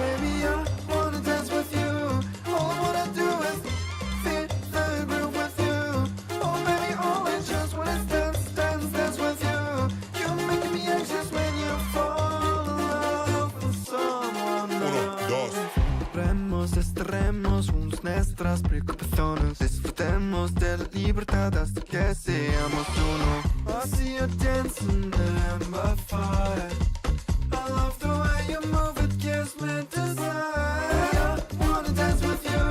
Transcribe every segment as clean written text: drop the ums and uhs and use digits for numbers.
baby, I wanna dance with you. All I wanna do is feel the groove with you. Oh baby, all I just wanna is dance, dance, dance with you. You're making me anxious when you fall in love with someone else. Distraemos nuestras preocupaciones. Disfrutemos de la libertad hasta que seamos uno. I see you dancing in my fire. I love the way you move, it gives me desire. I wanna dance with you.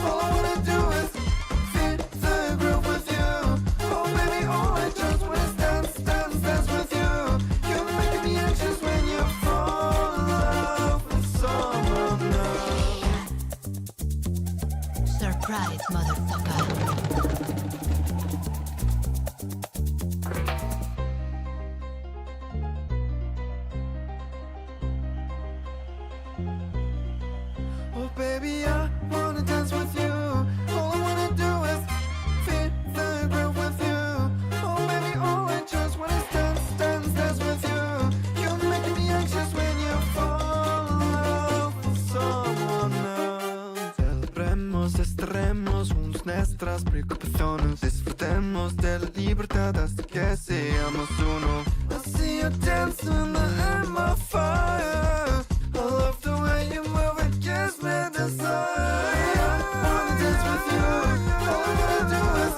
All I wanna do is feel the groove with you. Oh baby, all I just want is dance, dance, dance with you. You're making me anxious when you fall in love with someone else. Surprise, motherfucker. Oh baby, I wanna dance with you. All I wanna do is feel the groove with you. Oh baby, all I just wanna is dance, dance, dance with you. You're making me anxious when you fall in love with someone else. Celebremos, distraemos nuestras preocupaciones. Disfrutemos de la libertad hasta que seamos uno. I see you dancing in my fire. I love the way you move, it gives me desire. I wanna dance with you. All I wanna do is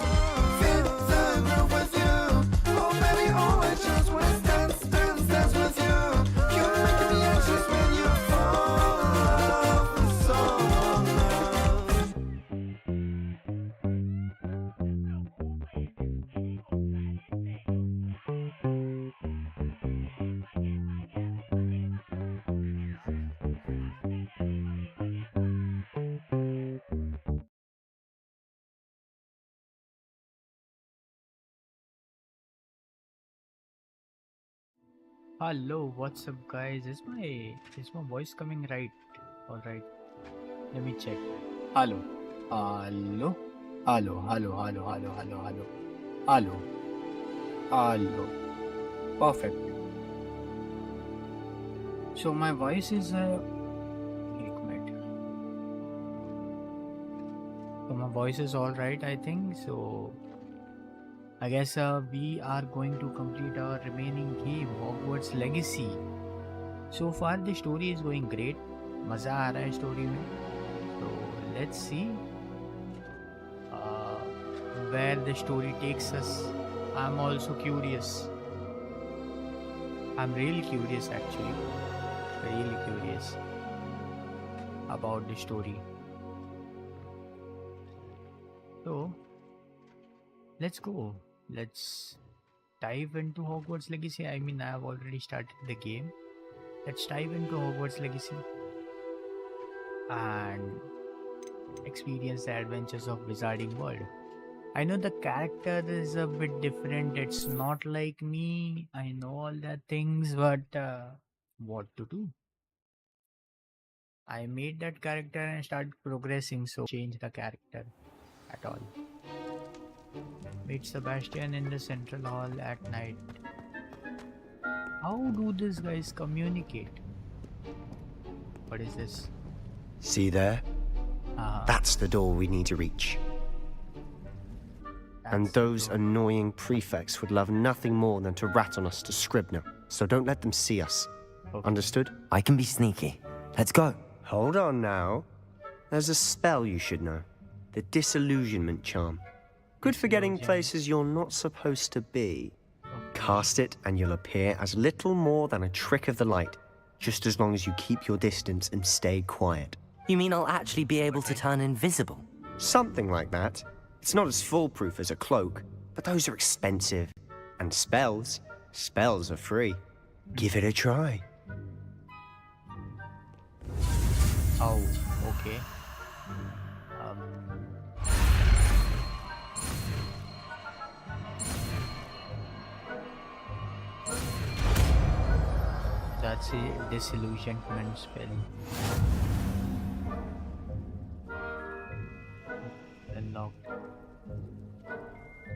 feel the groove with you. Oh baby, all I just want is dance, dance, dance with you. You're making me anxious when you fall in love with someone else. Hello, what's up guys? Is my voice coming right? Alright, let me check. Hello. Hello. Hello, hello, hello, hello, hello, hello. Hello. Hello. Perfect. So my voice is एक minute. So my voice is alright, I think. So I guess we are going to complete our remaining game, Hogwarts Legacy. So far the story is going great. मज़ा आ रहा है story में. So let's see where the story takes us. I'm also curious. I'm really curious actually. Really curious about the story. So let's go. Let's dive into Hogwarts Legacy. I mean, I have already started the game. Let's dive into Hogwarts Legacy and experience the adventures of Wizarding World. I know the character is a bit different. It's not like me. I know all that things, but what to do? I made that character and started progressing, so change the character at all. Meet Sebastian in the central hall at night. How do these guys communicate? What is this? See there? That's the door we need to reach. And those annoying prefects would love nothing more than to rat on us to Scribner. So don't let them see us. Okay. Understood? I can be sneaky. Let's go. Hold on now. There's a spell you should know. The Disillusionment Charm. Good for getting places you're not supposed to be. Cast it and you'll appear as little more than a trick of the light, just as long as you keep your distance and stay quiet. You mean I'll actually be able to turn invisible? Something like that. It's not as foolproof as a cloak, but those are expensive. And spells are free. Give it a try. Oh, okay. That's a disillusionment spell. Unlocked.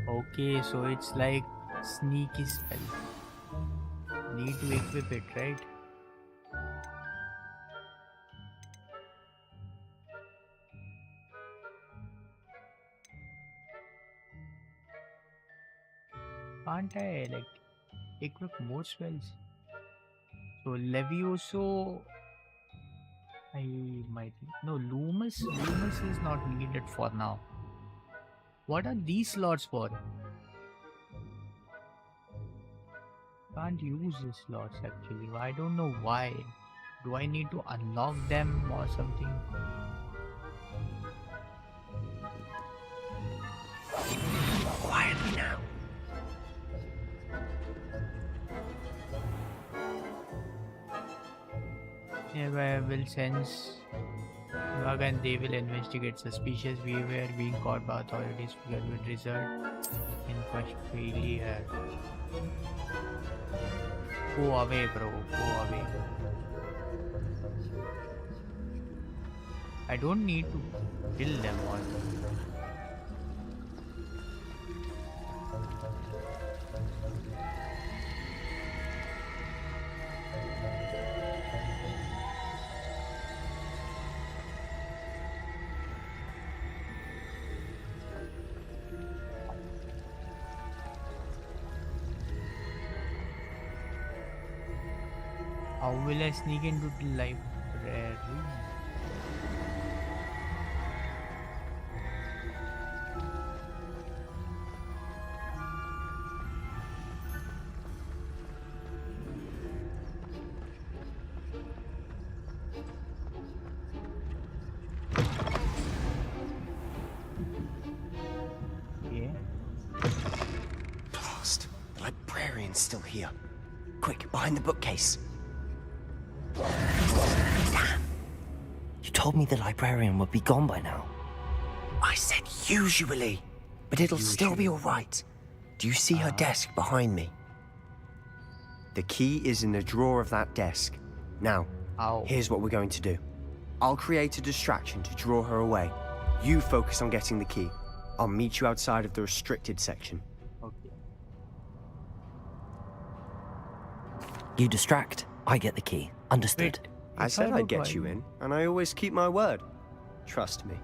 Okay, so it's like sneaky spell. Need to equip it, right? can't I like equip more spells? So Levioso, I might no Loomis. Loomis is not needed for now. What are these slots for? Can't use these slots actually. I don't know why. Do I need to unlock them or something? Quietly now. Nearby will sense Raga and they will investigate suspicious behavior being caught by authorities will result in quest failure. Go away, bro. Go away. I don't need to kill them all. How will I sneak into the library? Okay. Blast. The librarian's still here. Quick, behind the bookcase. Damn. You told me the librarian would be gone by now. I said usually, but it'll still be all right. Do you see her desk behind me? The key is in the drawer of that desk. Now, Ow. here's what we're going to do. I'll create a distraction to draw her away. You focus on getting the key. I'll meet you outside of the restricted section. Okay. You distract, I get the key. Understood. Wait. I if said were I'd get to- you in, and I always keep my word. Trust me.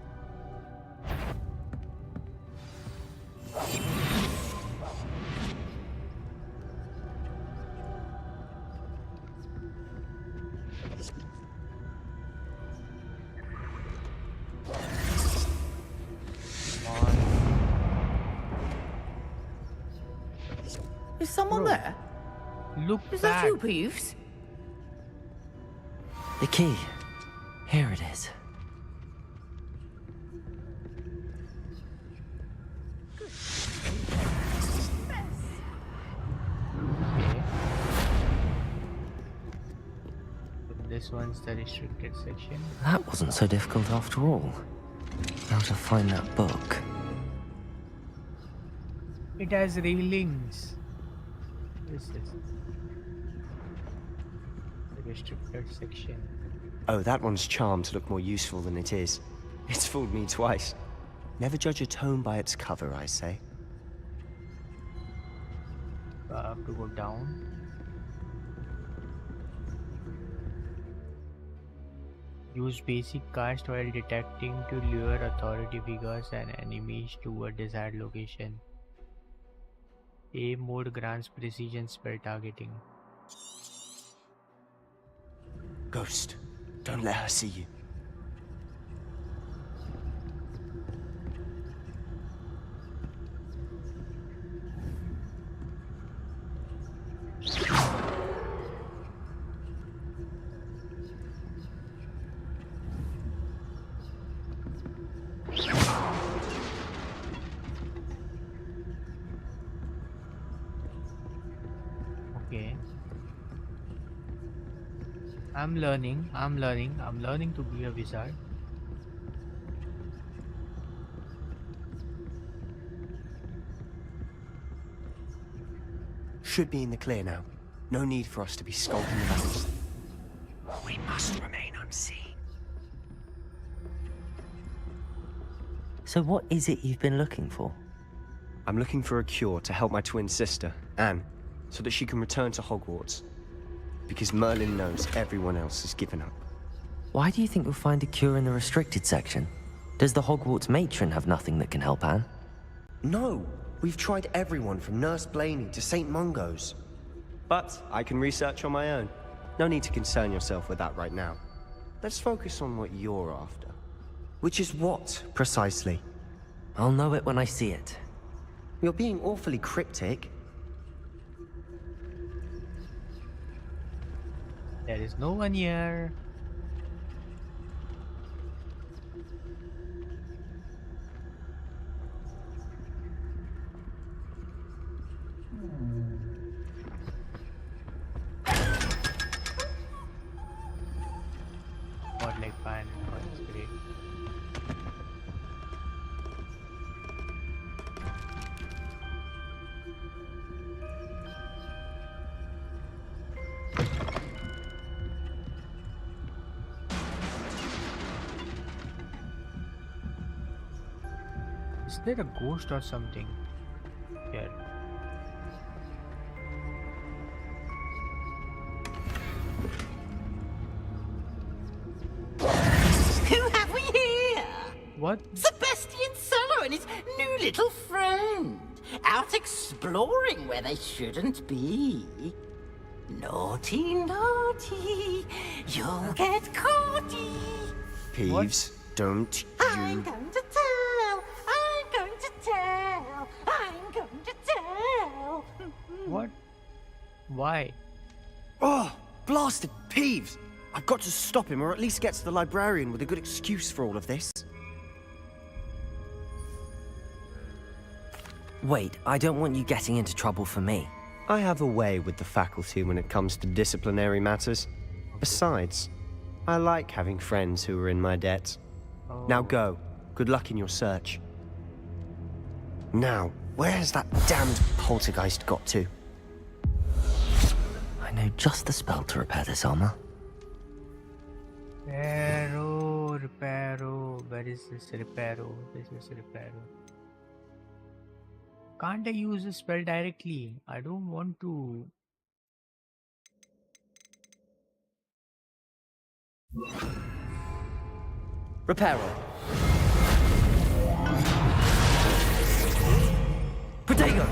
Is someone Bro. there? Look Is back. that you, Peeves? The key. Here it is. Okay. This one's the restricted section. That wasn't so difficult after all. Now to find that book. It has railings. What is this? The restricted section. Oh, that one's charmed to look more useful than it is. It's fooled me twice. Never judge a tome by its cover, I say. I have to go down. Use basic cast while detecting to lure authority figures and enemies to a desired location. A mode grants precision spell targeting. Ghost, don't let her see you. Okay. I'm learning to be a wizard. Should be in the clear now. No need for us to be skulking about. We must remain unseen. So what is it you've been looking for? I'm looking for a cure to help my twin sister, Anne, so that she can return to Hogwarts. Because Merlin knows everyone else has given up. Why do you think you'll find a cure in the restricted section? Does the Hogwarts matron have nothing that can help Anne? No, We've tried everyone from Nurse Blaney to St. Mungo's. But I can research on my own. No need to concern yourself with that right now. Let's focus on what you're after. Which is what, precisely? I'll know it when I see it. You're being awfully cryptic. There is no one here. Got like 500 points, great. Is there a ghost or something here? Who have we here? What? Sebastian Solo and his new little friend. Out exploring where they shouldn't be. Naughty, naughty. You'll get caughty. Peeves, don't I'm you... going to tell. I'm going to tell. I'm going to tell. What? Why? Oh, blasted Peeves! I've got to stop him, or at least get to the librarian with a good excuse for all of this. Wait, I don't want you getting into trouble for me. I have a way with the faculty when it comes to disciplinary matters. Besides, I like having friends who are in my debt. Now go. Good luck in your search. Now, where has that damned poltergeist got to? I know just the spell to repair this armor. Reparo. Where is this reparo? This is reparo. Can't I use a spell directly? I don't want to. Reparo. Potato!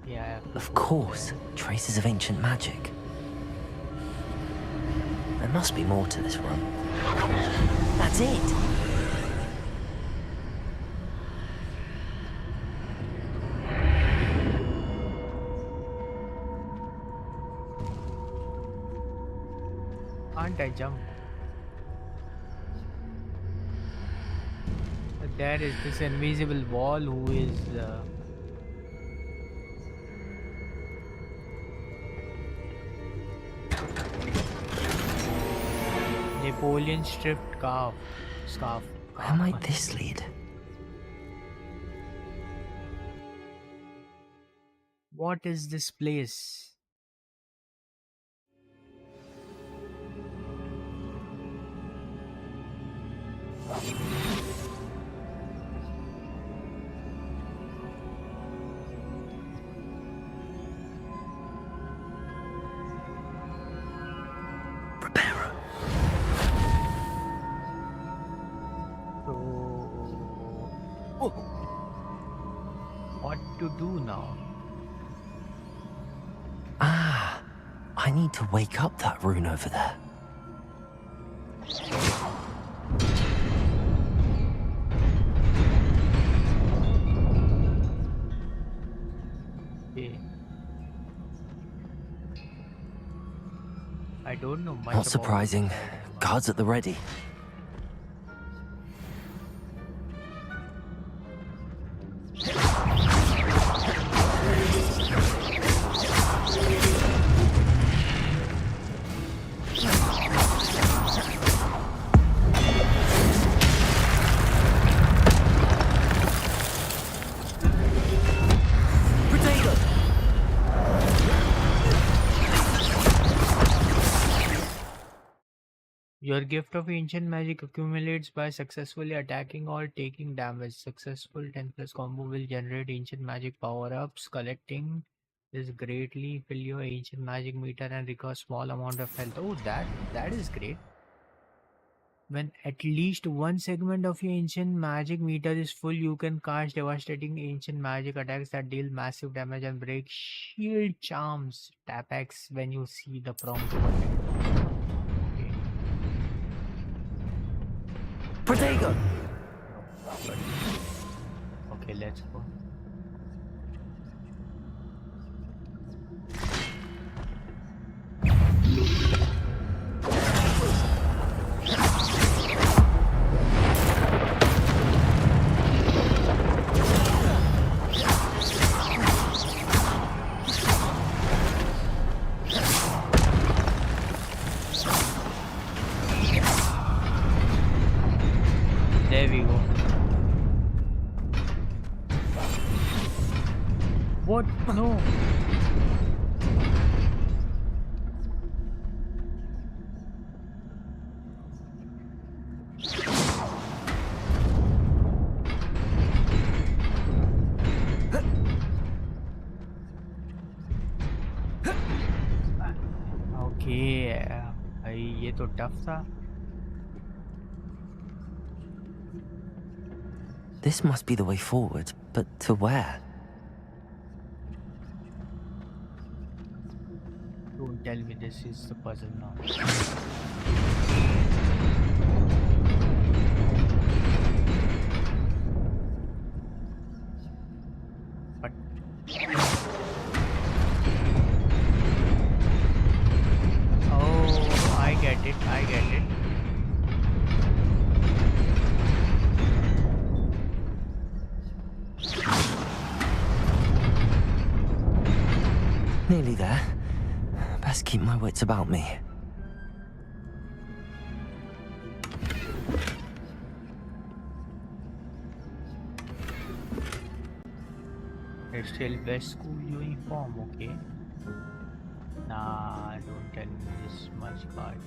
Yeah. Of course, traces of ancient magic. There must be more to this run. That's it! Can't I jump? There is this invisible wall who is Napoleon stripped scarf. Where might this lead? What is this place? Reparo. So, what to do now? Ah, I need to wake up that rune over there. Okay. I don't know much Not about surprising. Guards at the ready. Your gift of ancient magic accumulates by successfully attacking or taking damage. Successful 10 plus combo will generate ancient magic power-ups. Collecting this greatly fill your ancient magic meter and recover small amount of health. Oh, that is great. When at least one segment of your ancient magic meter is full, you can cast devastating ancient magic attacks that deal massive damage and break shield charms. Tap X when you see the prompt button. Okay. Protego! Okay, let's go. There we go. What? No. Okay, भाई ये तो tough था. This must be the way forward, but to where? Don't tell me this is the puzzle now. But oh, I get it. I get it. Nearly there. Best keep my wits about me. It's still best school uniform, okay? Nah, don't tell me this much cards.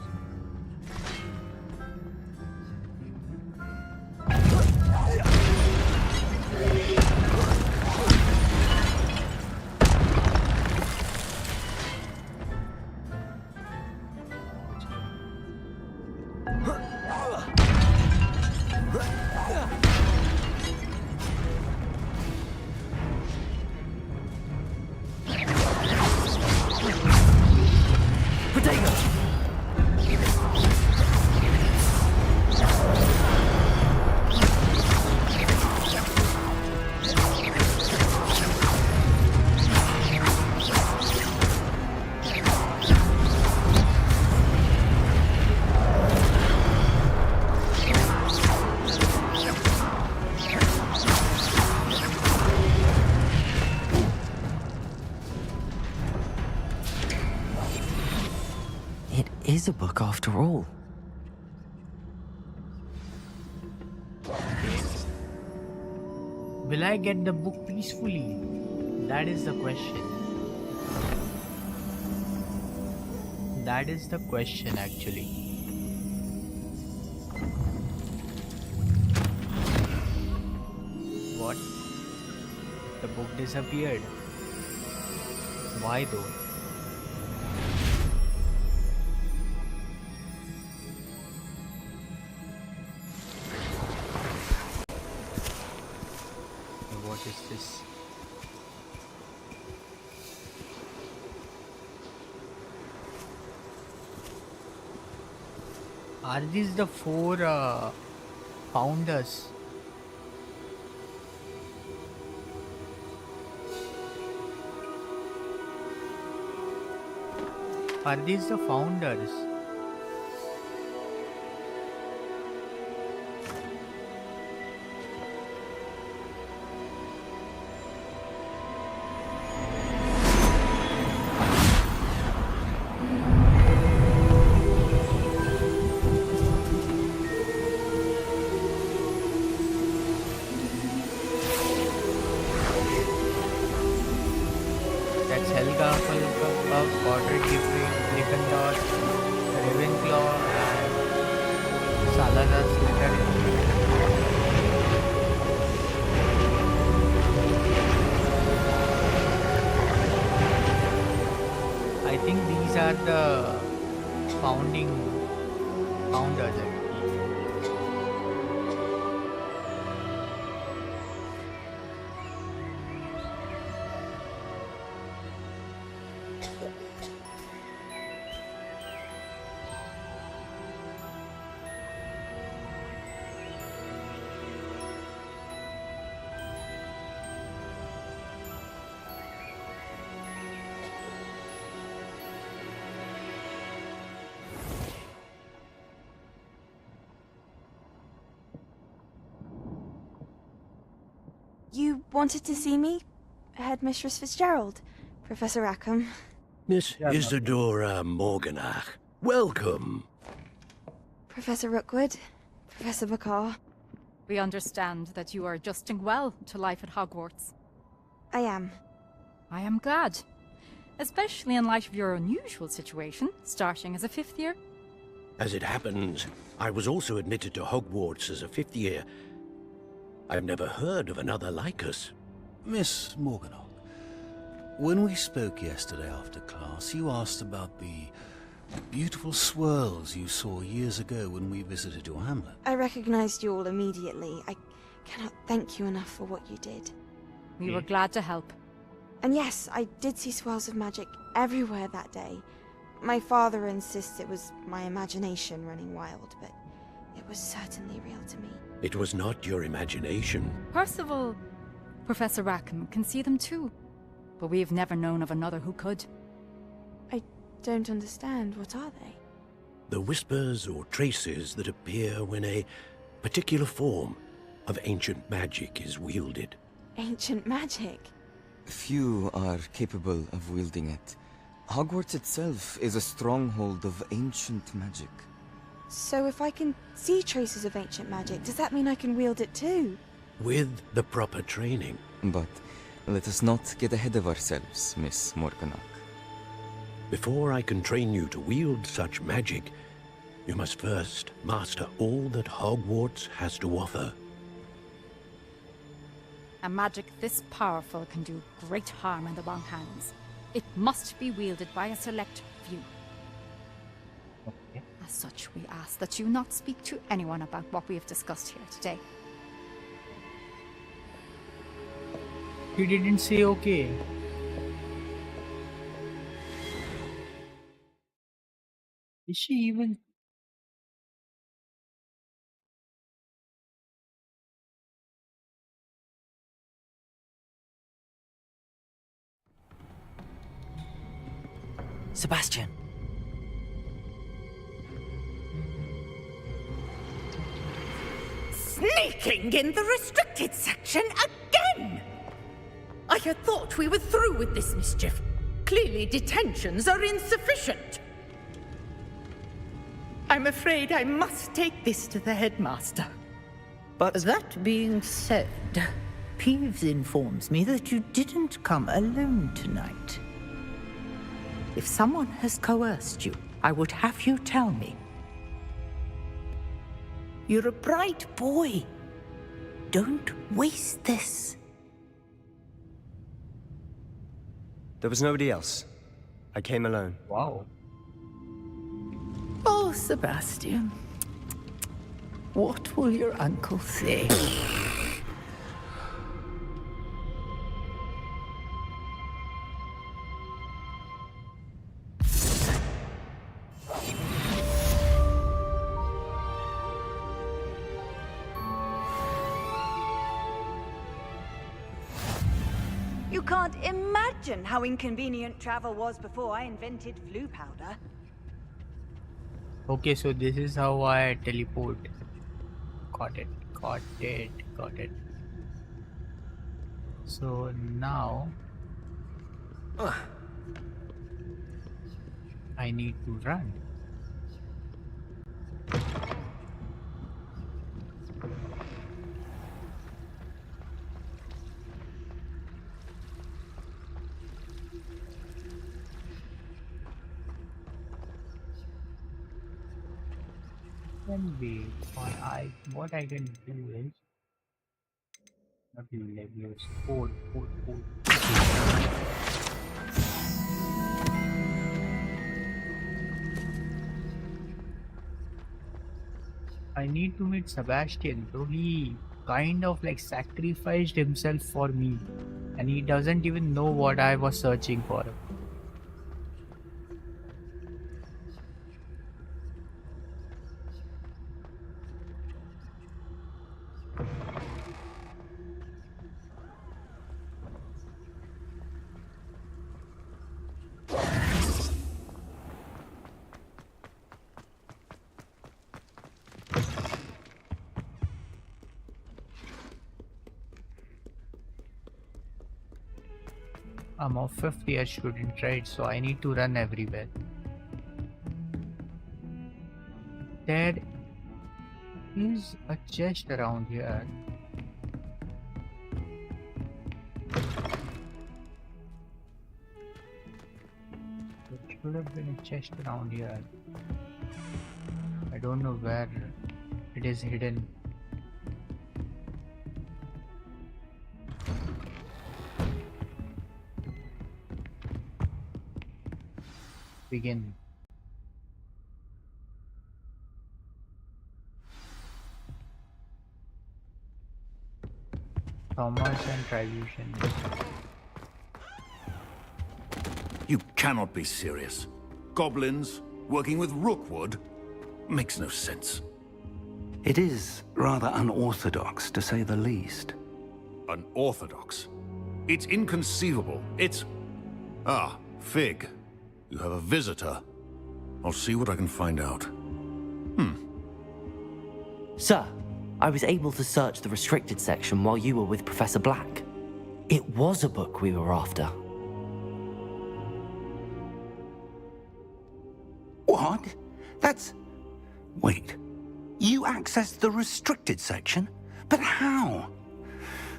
Is a book after all. Will I get the book peacefully? That is the question. That is the question actually. What? The book disappeared. Why though? What is this? Are these the four founders? Are these the founders? That's Helga, Hufflepuff, Podrick, Gryffindor. Salazar's letter. I think these are the founders. I believe. You wanted to see me? Headmistress Fitzgerald? Professor Rackham? Miss Isadora Morganach, welcome. Professor Rookwood? Professor Bakar? We understand that you are adjusting well to life at Hogwarts. I am. I am glad. Especially in light of your unusual situation, starting as a 5th year. As it happens, I was also admitted to Hogwarts as a 5th year. I've never heard of another like us. Miss Morganach, when we spoke yesterday after class, you asked about the beautiful swirls you saw years ago when we visited your hamlet. I recognized you all immediately. I cannot thank you enough for what you did. We were glad to help. And yes, I did see swirls of magic everywhere that day. My father insists it was my imagination running wild, but it was certainly real to me. It was not your imagination. Percival, Professor Rackham can see them too. But we have never known of another who could. I don't understand. What are they? The whispers or traces that appear when a particular form of ancient magic is wielded. Ancient magic? Few are capable of wielding it. Hogwarts itself is a stronghold of ancient magic. So if I can see traces of ancient magic, does that mean I can wield it too? With the proper training. But let us not get ahead of ourselves, Miss Morganach. Before I can train you to wield such magic, you must first master all that Hogwarts has to offer. A magic this powerful can do great harm in the wrong hands. It must be wielded by a select few. Okay. As such, we ask that you not speak to anyone about what we have discussed here today. He didn't say okay. Is she even? Sebastian. Sneaking in the restricted section again! I had thought we were through with this mischief. Clearly detentions are insufficient. I'm afraid I must take this to the headmaster. But That being said, Peeves informs me that you didn't come alone tonight. If someone has coerced you, I would have you tell me. You're a bright boy. Don't waste this. There was nobody else. I came alone. Wow. Oh, Sebastian. What will your uncle say? You can't imagine how inconvenient travel was before I invented flu powder. Okay, so this is how I teleport. Got it. Got it. Got it. So now I need to run. can wait. What I can do is not levels. Code. I need to meet Sebastian, so he kind of like sacrificed himself for me, and he doesn't even know what I was searching for. I'm a 5th year student, right? So I need to run everywhere. There is a chest around here. There should have been a chest around here. I don't know where it is hidden. Begin. Thomas and Trilution. You cannot be serious. Goblins working with Rookwood makes no sense. It is rather unorthodox, to say the least. Unorthodox? It's inconceivable. It's... Ah, Fig. You have a visitor. I'll see what I can find out. Sir, I was able to search the restricted section while you were with Professor Black. It was a book we were after. What? That's... Wait. You accessed the restricted section? But how?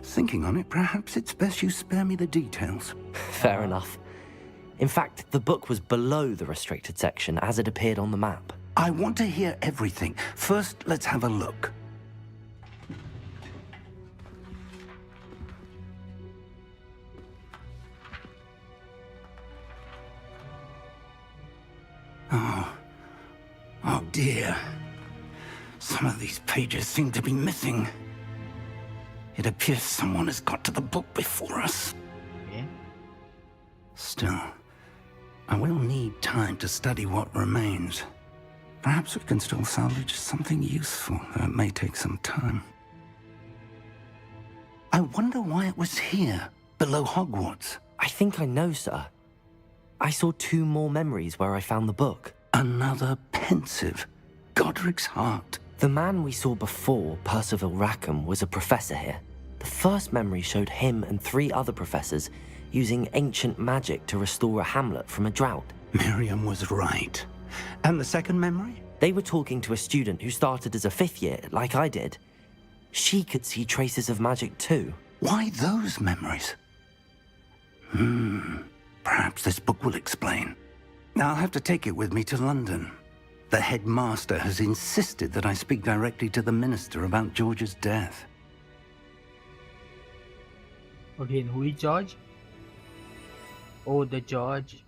Thinking on it, perhaps it's best you spare me the details. Fair enough. In fact, the book was below the restricted section as it appeared on the map. I want to hear everything. First, let's have a look. Oh dear. Some of these pages seem to be missing. It appears someone has got to the book before us. Yeah. Still, I will need time to study what remains. Perhaps we can still salvage something useful, though it may take some time. I wonder why it was here, below Hogwarts. I think I know, sir. I saw 2 more memories where I found the book. Another pensive. Godric's heart. The man we saw before, Percival Rackham, was a professor here. The first memory showed him and 3 other professors using ancient magic to restore a hamlet from a drought. Miriam was right. And the second memory? They were talking to a student who started as a 5th year, like I did. She could see traces of magic too. Why those memories? Perhaps this book will explain. Now I'll have to take it with me to London. The headmaster has insisted that I speak directly to the minister about George's death. Okay, and who is George? Oh, the George.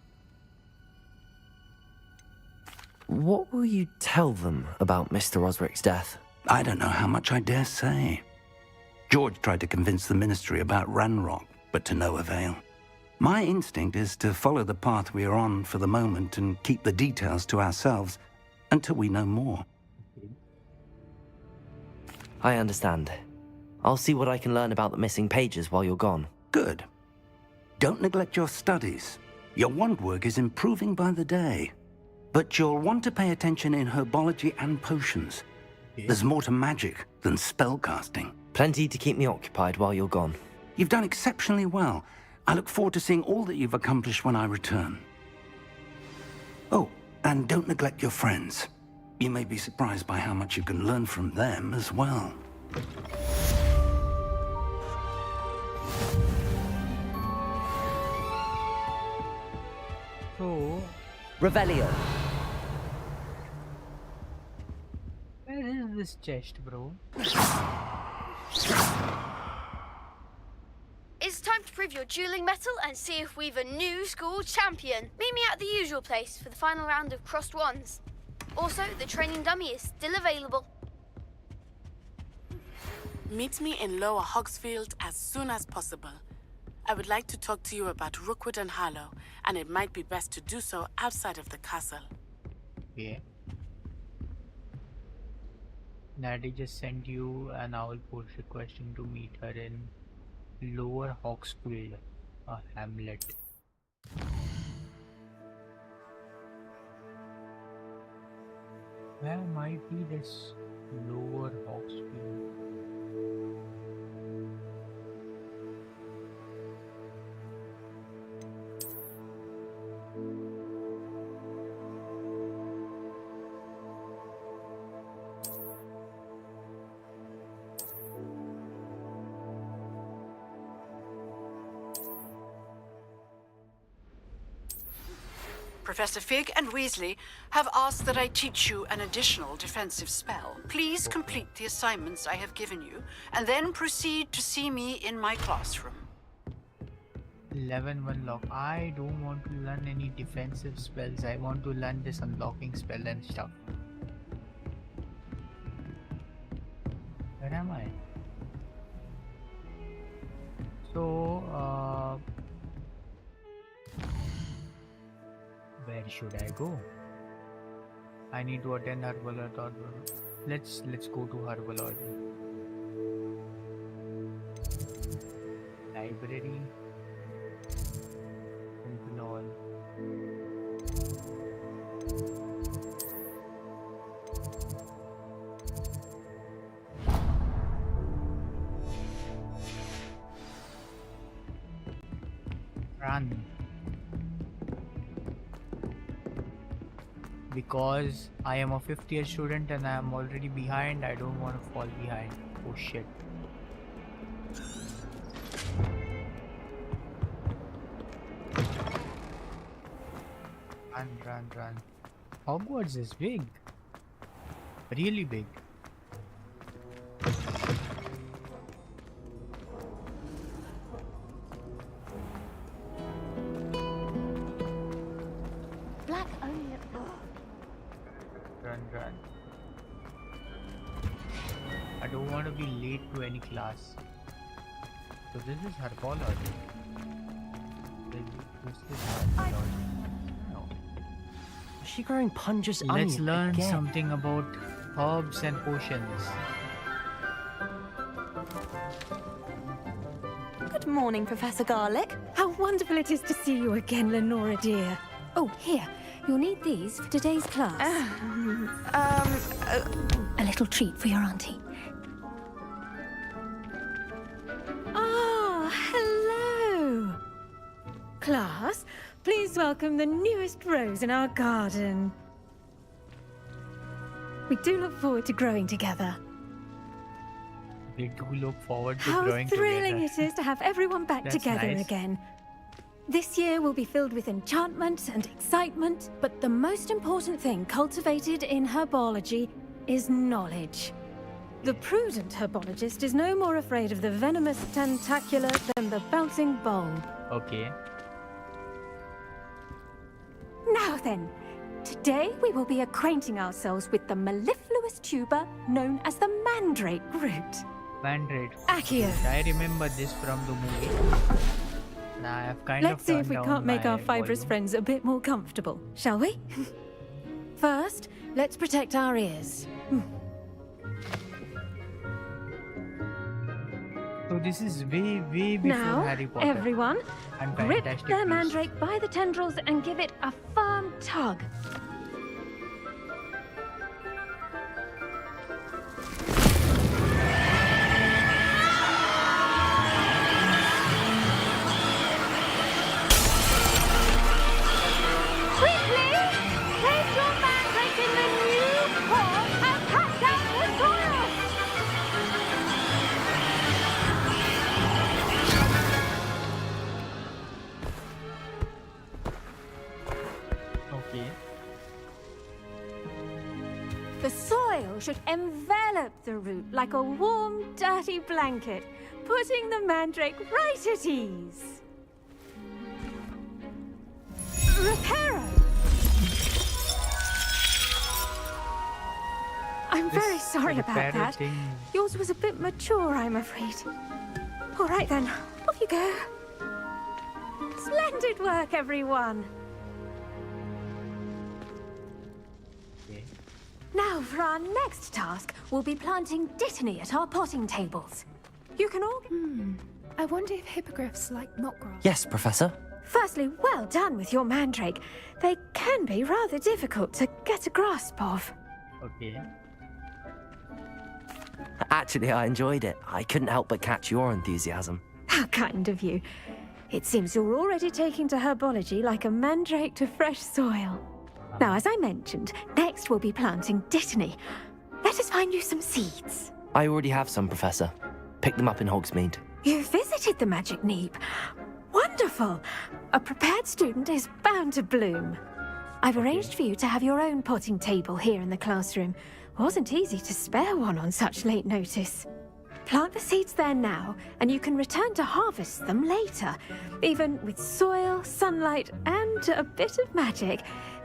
What will you tell them about Mr. Osric's death? I don't know how much I dare say. George tried to convince the ministry about Ranrock, but to no avail. My instinct is to follow the path we are on for the moment and keep the details to ourselves until we know more. I understand. I'll see what I can learn about the missing pages while you're gone. Good. Don't neglect your studies. Your wand work is improving by the day. But you'll want to pay attention in herbology and potions. There's more to magic than spellcasting. Plenty to keep me occupied while you're gone. You've done exceptionally well. I look forward to seeing all that you've accomplished when I return. Oh, and don't neglect your friends. You may be surprised by how much you can learn from them as well. So, Revelio. where this chest, bro? It's time to prove your dueling mettle and see if we've a new school champion. Meet me at the usual place for the final round of crossed wands. Also, the training dummy is still available. Meet me in Lower Hogsfield as soon as possible. I would like to talk to you about Rookwood and Harlow, and it might be best to do so outside of the castle. Yeah. Natty just sent you an owl post requesting to meet her in Lower Hawksfield, a hamlet. Where might be this Lower Hawksfield? Professor Fig and Weasley have asked that I teach you an additional defensive spell. Please complete the assignments I have given you, and then proceed to see me in my classroom. Level 1 lock. I don't want to learn any defensive spells. I want to learn this unlocking spell and stuff. Where am I? So, where should I go? I need to attend herbology. Let's go to herbology. Library. Herbology. Run. Because I am a 5th year student and I am already behind, I don't want to fall behind. Oh shit. Run. Hogwarts is big. Really big. Run. I don't want to be late to any class. So this is herbology. This is herbology. No. Is she growing punges Let's onion learn again? something about herbs and potions. Good morning, Professor Garlick. How wonderful it is to see you again, Lenora dear. Oh, here. You'll need these for today's class. A little treat for your auntie. Ah, hello. Class, please welcome the newest rose in our garden. We do look forward to growing together. We do look forward to How growing thrilling together. it is to have everyone back That's together nice. again. This year will be filled with enchantment and excitement, But the most important thing cultivated in herbology is knowledge. The prudent herbologist is no more afraid of the venomous tentacula than the bouncing bulb. Okay. Now then, today we will be acquainting ourselves with the mellifluous tuber known as the mandrake root. Mandrake. Accio. I remember this from the movie. Nah, I've kind Let's of see if turned we down can't make my our fibrous volume. friends a bit more comfortable, shall we? First, let's protect our ears. So this is way before Now, Harry Potter. everyone, and grip Fantastic their Beasts. mandrake by the tendrils and give it a firm tug. Quickly, place your mandrake in the new pot and cut down the soil. Okay. spell should envelop the root like a warm, dirty blanket, putting the mandrake right at ease. Reparo! I'm very sorry about Reparo that. thing. Yours was a bit mature, I'm afraid. All right then, off you go. Splendid work, everyone. Okay. Now for our next task, we'll be planting dittany at our potting tables. You can all... I wonder if hippogriffs like knotgrass. Yes, Professor. Firstly, well done with your mandrake. They can be rather difficult to get a grasp of. Okay. Actually, I enjoyed it. I couldn't help but catch your enthusiasm. How kind of you. It seems you're already taking to herbology like a mandrake to fresh soil. Now, as I mentioned, next we'll be planting dittany. Let us find you some seeds. I already have some, Professor. Pick them up in Hogsmeade. You visited the Magic Neep. Wonderful! A prepared student is bound to bloom. I've arranged for you to have your own potting table here in the classroom. Wasn't easy to spare one on such late notice. Plant the seeds there now, and you can return to harvest them later. Even with soil, sunlight, and a bit of magic,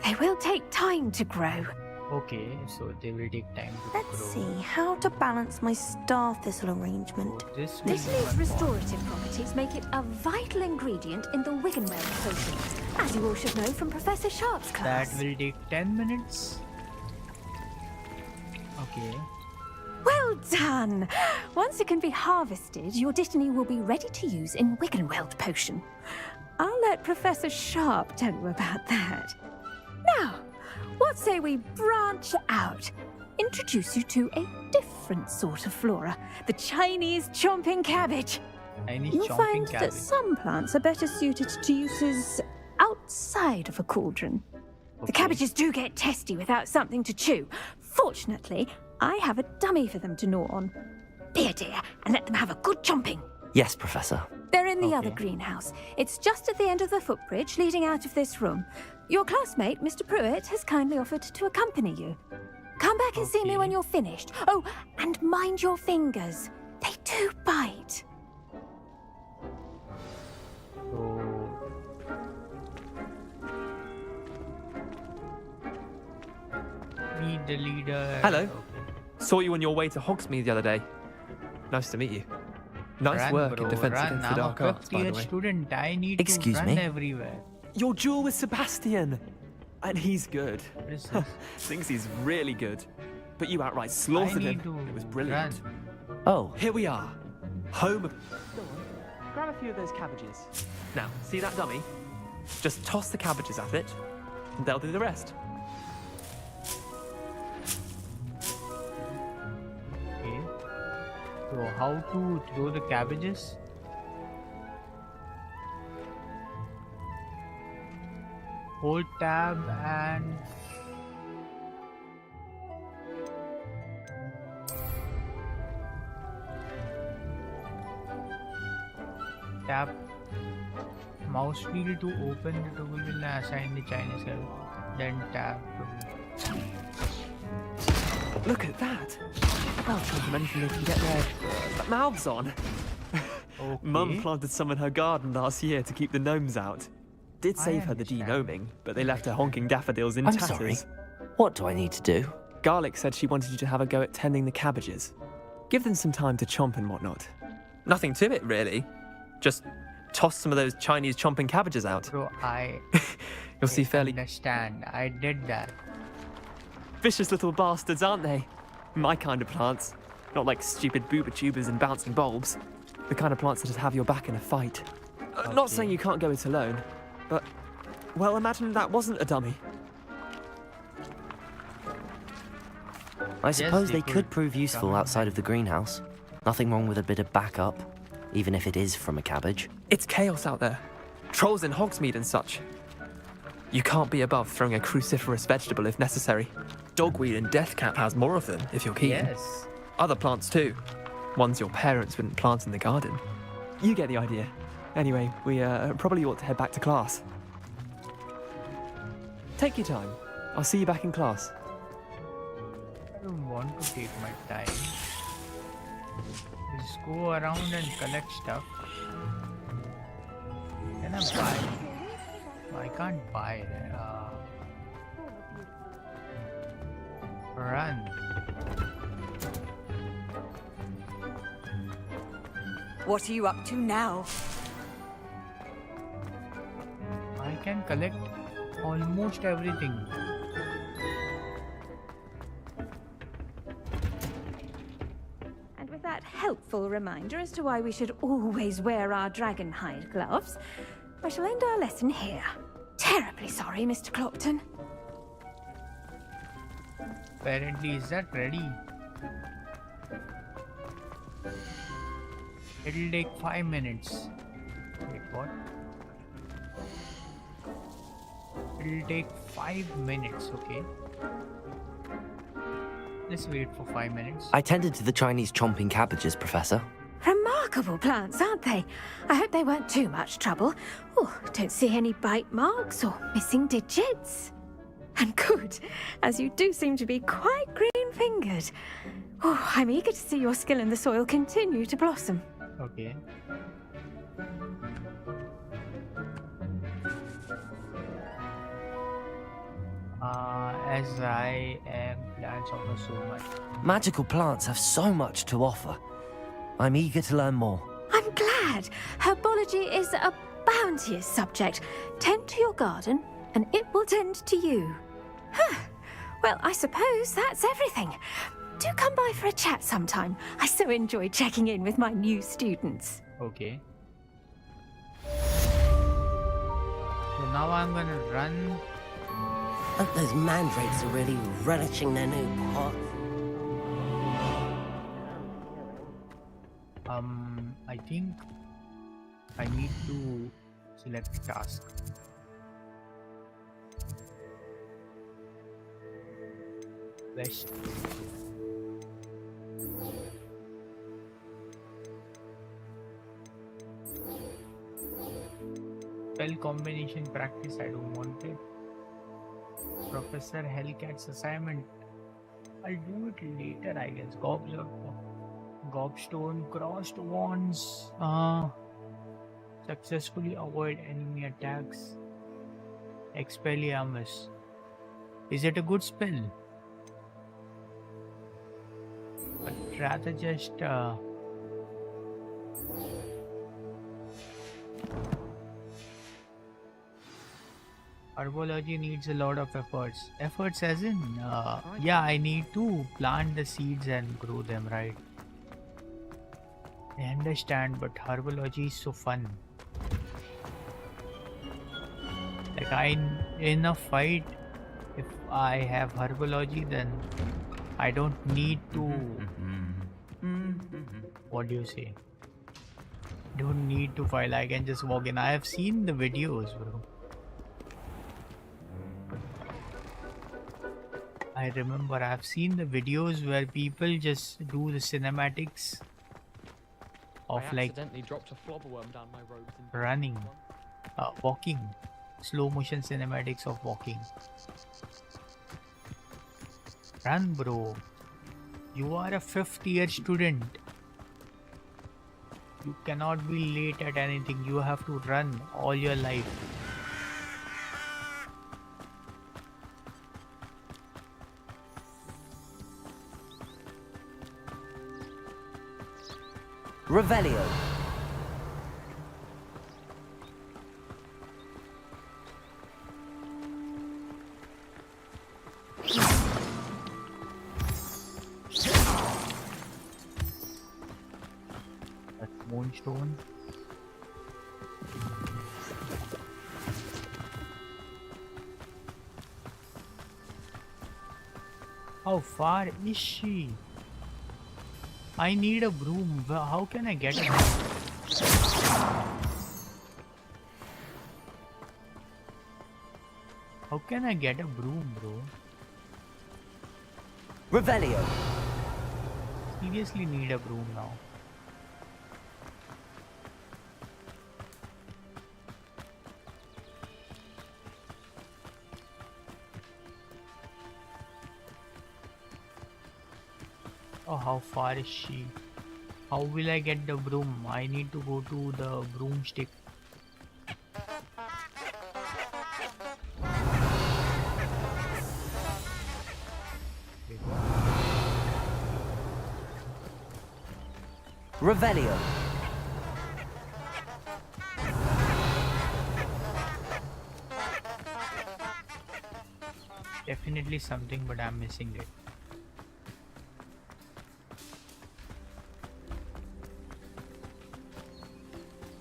they will take time to grow. Okay, so they will take time to Let's grow. see how to balance my star thistle arrangement. This will be Dittany's my restorative properties make it a vital ingredient in the Wiggenweld potion, as you all should know from Professor Sharp's class. That will take 10 minutes. Okay. Well done! Once it can be harvested, your dittany will be ready to use in Wiggenweld potion. I'll let Professor Sharp tell you about that. Now, what say we branch out? Introduce you to a different sort of flora, the Chinese chomping cabbage. Chinese You'll chomping find cabbage. that some plants are better suited to uses outside of a cauldron. The cabbages do get testy without something to chew. Fortunately, I have a dummy for them to gnaw on. Be a dear and let them have a good chomping. Yes, Professor. They're in the other greenhouse. It's just at the end of the footbridge leading out of this room. Your classmate, Mr. Pruitt, has kindly offered to accompany you. Come back and see me when you're finished. Oh, and mind your fingers. They do bite. So, meet the leader. Hello. Saw you on your way to Hogsmeade the other day. Nice to meet you. Nice Run, work bro, in Defense run. Against the I'm Dark a Arts, by the fifth-year way. student. I need Excuse to run me? everywhere. Your duel with Sebastian. And he's good. What is this? Thinks he's really good. But you outright slaughtered him. need to It was brilliant. Oh. Here we are. Home of... Go on. Grab a few of those cabbages. Now, see that dummy? Just toss the cabbages at it, and they'll do the rest. Okay. So how to throw the cabbages? Hold tab and tap mouse wheel to open the toggle will assign the Chinese help. Then tap. Look at that. Well, from anything they can get their mouths on. Mum planted some in her garden last year to keep the gnomes out. Did save her the de-gnoming, but they left her honking daffodils in I'm tatters. sorry. What do I need to do? Garlic said she wanted you to have a go at tending the cabbages. Give them some time to chomp and whatnot. Nothing to it, really. Just toss some of those Chinese chomping cabbages out. Bro, You'll see fairly... understand. I did that. Vicious little bastards, aren't they? My kind of plants. Not like stupid booba tubers and bouncing bulbs. The kind of plants that just have your back in a fight. Not saying you can't go it alone, but... Well, imagine that wasn't a dummy. I suppose they could prove useful outside of the greenhouse. Nothing wrong with a bit of backup, even if it is from a cabbage. It's chaos out there. Trolls in Hogsmeade and such. You can't be above throwing a cruciferous vegetable if necessary. Dogweed and deathcap has more of them, if you're keen. Yes. Other plants too. Ones your parents wouldn't plant in the garden. You get the idea. Anyway, we probably ought to head back to class. Take your time. I'll see you back in class. don't want to take my time. Just go around and collect stuff. Can I buy? No, I can't buy. Run. What are you up to now? I can collect almost everything. And with that helpful reminder as to why we should always wear our dragon hide gloves, I shall end our lesson here. Terribly sorry, Mr. Clopton. Apparently, is that ready? It'll take 5 minutes. Wait, what? It'll take 5 minutes, okay? Let's wait for 5 minutes. I tended to the Chinese chomping cabbages, Professor. Remarkable plants, aren't they? I hope they weren't too much trouble. Oh, don't see any bite marks or missing digits. And good, as you do seem to be quite green-fingered. Oh, I'm eager to see your skill in the soil continue to blossom. Okay. As I am, plants offer so much. Magical plants have so much to offer. I'm eager to learn more. I'm glad. Herbology is a bounteous subject. Tend to your garden, and it will tend to you. Well, I suppose that's everything. Do come by for a chat sometime. I so enjoy checking in with my new students. Okay. So now I'm gonna run. Hope those mandrakes are really relishing their new pot. I think I need to select task. West. Spell combination practice, I don't want it. Professor Hellcat's assignment, I'll do it later, I guess. Gobstone, crossed wands. Successfully avoid enemy attacks. Expelliarmus. Is it a good spell? But rather just herbology needs a lot of efforts. Efforts as in, yeah, I need to plant the seeds and grow them, right? I understand, but herbology is so fun. Like, in a fight, if I have herbology, then I don't need to. What do you say? Don't need to fight. I can just walk in. I have seen the videos, bro. I remember I've seen the videos where people just do the cinematics of like accidentally dropped a flobberworm down my robes and running, walking, slow motion cinematics of walking. Run, bro. You are a 5th year student. You cannot be late at anything. You have to run all your life. Revelio. That's Moonstone. How far is she? I need a broom. How can I get a broom? How can I get a broom, bro? Revelio. Seriously need a broom now. Oh, how far is she? How will I get the broom? I need to go to the broomstick. Revelio. Definitely something, but I'm missing it.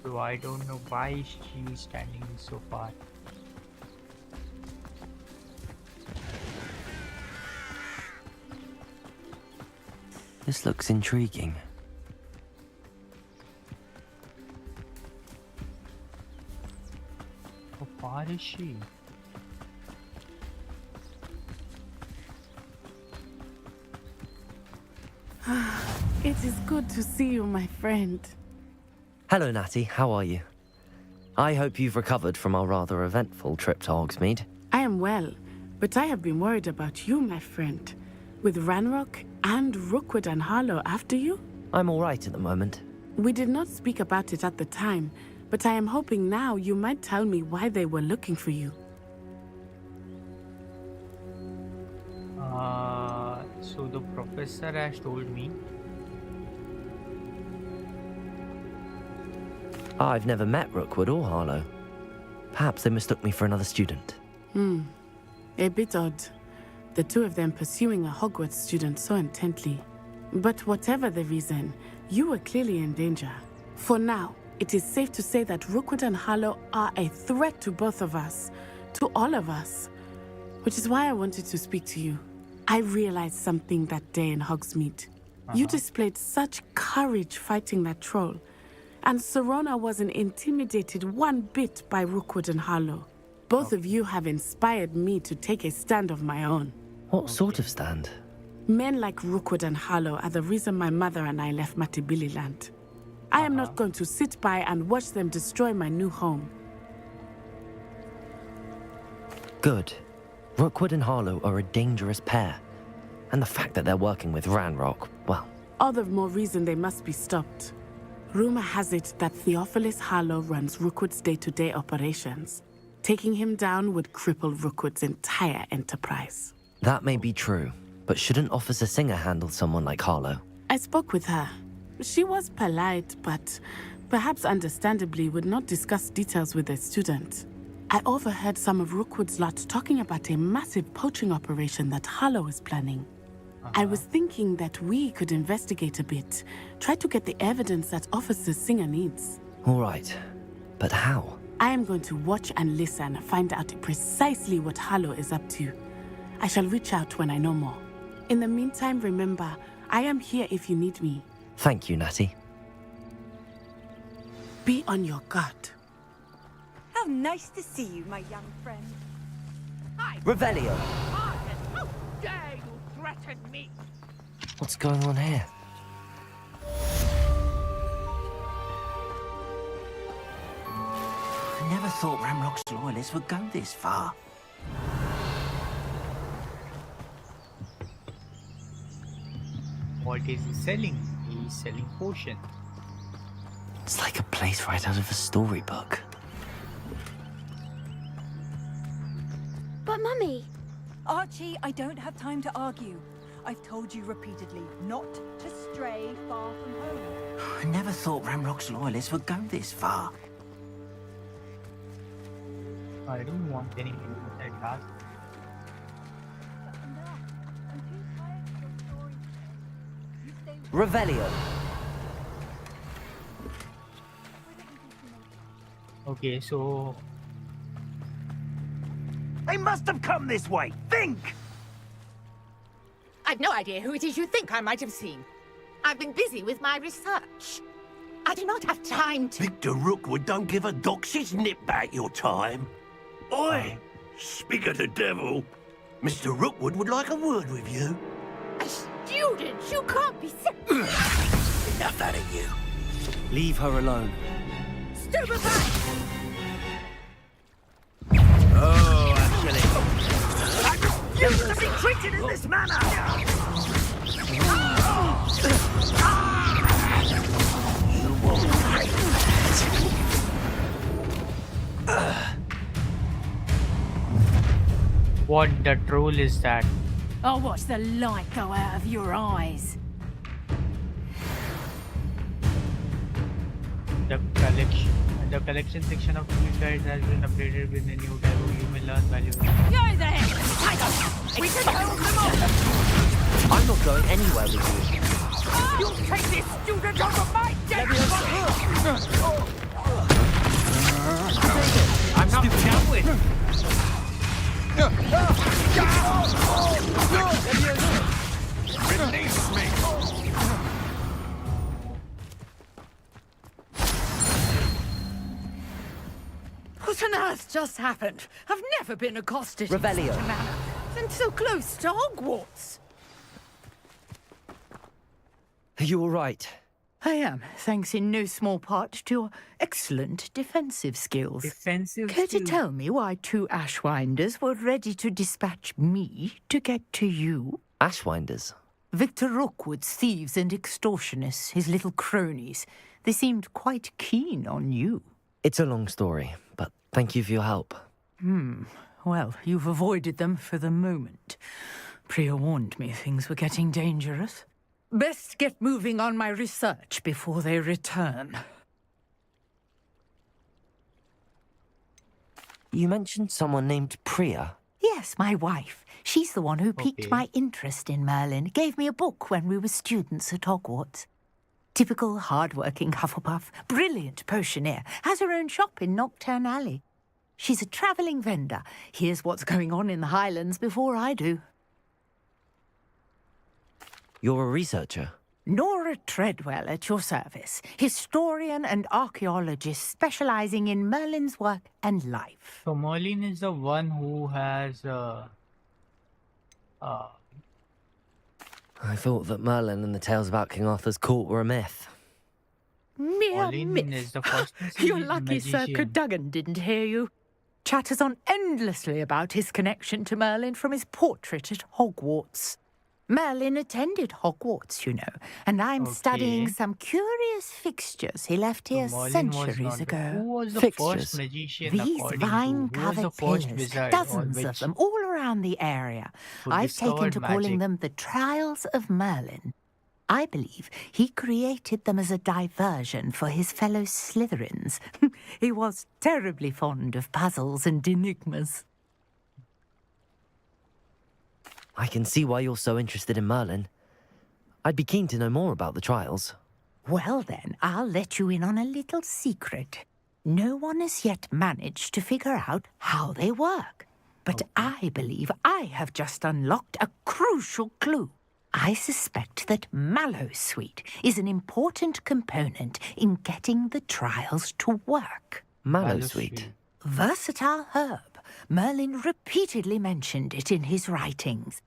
So I don't know why she's standing so far. This looks intriguing. How far is she? It is good to see you, my friend. Hello, Natty. How are you? I hope you've recovered from our rather eventful trip to Hogsmeade. I am well, but I have been worried about you, my friend. With Ranrock and Rookwood and Harlow after you? I'm all right at the moment. We did not speak about it at the time, but I am hoping now you might tell me why they were looking for you. So the professor has told me. I've never met Rookwood or Harlow. Perhaps they mistook me for another student. A bit odd. The two of them pursuing a Hogwarts student so intently. But whatever the reason, you were clearly in danger. For now, it is safe to say that Rookwood and Harlow are a threat to both of us, to all of us. Which is why I wanted to speak to you. I realized something that day in Hogsmeade. You displayed such courage fighting that troll. And Serona wasn't intimidated one bit by Rookwood and Harlow. Both of you have inspired me to take a stand of my own. What sort of stand? Men like Rookwood and Harlow are the reason my mother and I left Matibili land. I am not going to sit by and watch them destroy my new home. Good. Rookwood and Harlow are a dangerous pair. And the fact that they're working with Ranrock, well... All the more reason they must be stopped. Rumor has it that Theophilus Harlow runs Rookwood's day-to-day operations. Taking him down would cripple Rookwood's entire enterprise. That may be true, but shouldn't Officer Singer handle someone like Harlow? I spoke with her. She was polite, but perhaps understandably would not discuss details with a student. I overheard some of Rookwood's lot talking about a massive poaching operation that Harlow is planning. I was thinking that we could investigate a bit, try to get the evidence that Officer Singer needs. All right, but how? I am going to watch and listen, find out precisely what Harlow is up to. I shall reach out when I know more. In the meantime, remember, I am here if you need me. Thank you, Natty. Be on your guard. How nice to see you, my young friend. Revelio! How dare you threaten me? What's going on here? I never thought Ranrock's loyalists would go this far. What is he selling? He's selling potion. It's like a place right out of a storybook. But Mummy... Archie, I don't have time to argue. I've told you repeatedly not to stray far from home. I never thought Ranrock's loyalists would go this far. I don't want anything like that. Revelio! Okay, so... They must have come this way! Think! I've no idea who it is you think I might have seen. I've been busy with my research. I do not have time to... Victor Rookwood don't give a doxy's nip back your time. Oi! Speak of the devil. Mr. Rookwood would like a word with you. A student? You can't be Enough out of you. Leave her alone. Stupefy! Oh, actually. I refuse to be treated in this manner! What the troll is that? I'll watch the light go out of your eyes. The collection section of tool guides has been updated with a new tab. You may learn valuable. Go there! We can hold them off! I'm not going anywhere with you. You'll take this student over my dead body! I'm not down with. Release me! What on earth just happened? I've never been accosted in Revelio. such a manner. And so close to Hogwarts. Are you all right? I am, thanks in no small part to your excellent defensive skills. Care to tell me why 2 Ashwinders were ready to dispatch me to get to you? Ashwinders? Victor Rookwood's thieves and extortionists, his little cronies. They seemed quite keen on you. It's a long story, but thank you for your help. Well, you've avoided them for the moment. Priya warned me things were getting dangerous. Best get moving on my research before they return. You mentioned someone named Priya. Yes, my wife. She's the one who piqued my interest in Merlin. Gave me a book when we were students at Hogwarts. Typical hard-working Hufflepuff, brilliant potioneer, has her own shop in Nocturne Alley. She's a travelling vendor. Hears what's going on in the Highlands before I do. You're a researcher? Nora Treadwell at your service. Historian and archaeologist specialising in Merlin's work and life. So Merlin is the one who has I thought that Merlin and the tales about King Arthur's court were a myth. Mere Merlin myth. is the first You're lucky Sir magician. Cadogan didn't hear you. Chatters on endlessly about his connection to Merlin from his portrait at Hogwarts. Merlin attended Hogwarts, you know, and I'm studying some curious fixtures he left here Merlin was centuries not- ago. Who was the Fixtures. first magician? These according to- who was vine-covered the first pillars, wizard dozens on of which them, all around the area. who I've taken discovered to calling magic? them the Trials of Merlin. I believe he created them as a diversion for his fellow Slytherins. He was terribly fond of puzzles and enigmas. I can see why you're so interested in Merlin. I'd be keen to know more about the trials. Well then, I'll let you in on a little secret. No one has yet managed to figure out how they work. But I believe I have just unlocked a crucial clue. I suspect that Mallowsweet is an important component in getting the trials to work. Mallowsweet? Versatile herb. Merlin repeatedly mentioned it in his writings.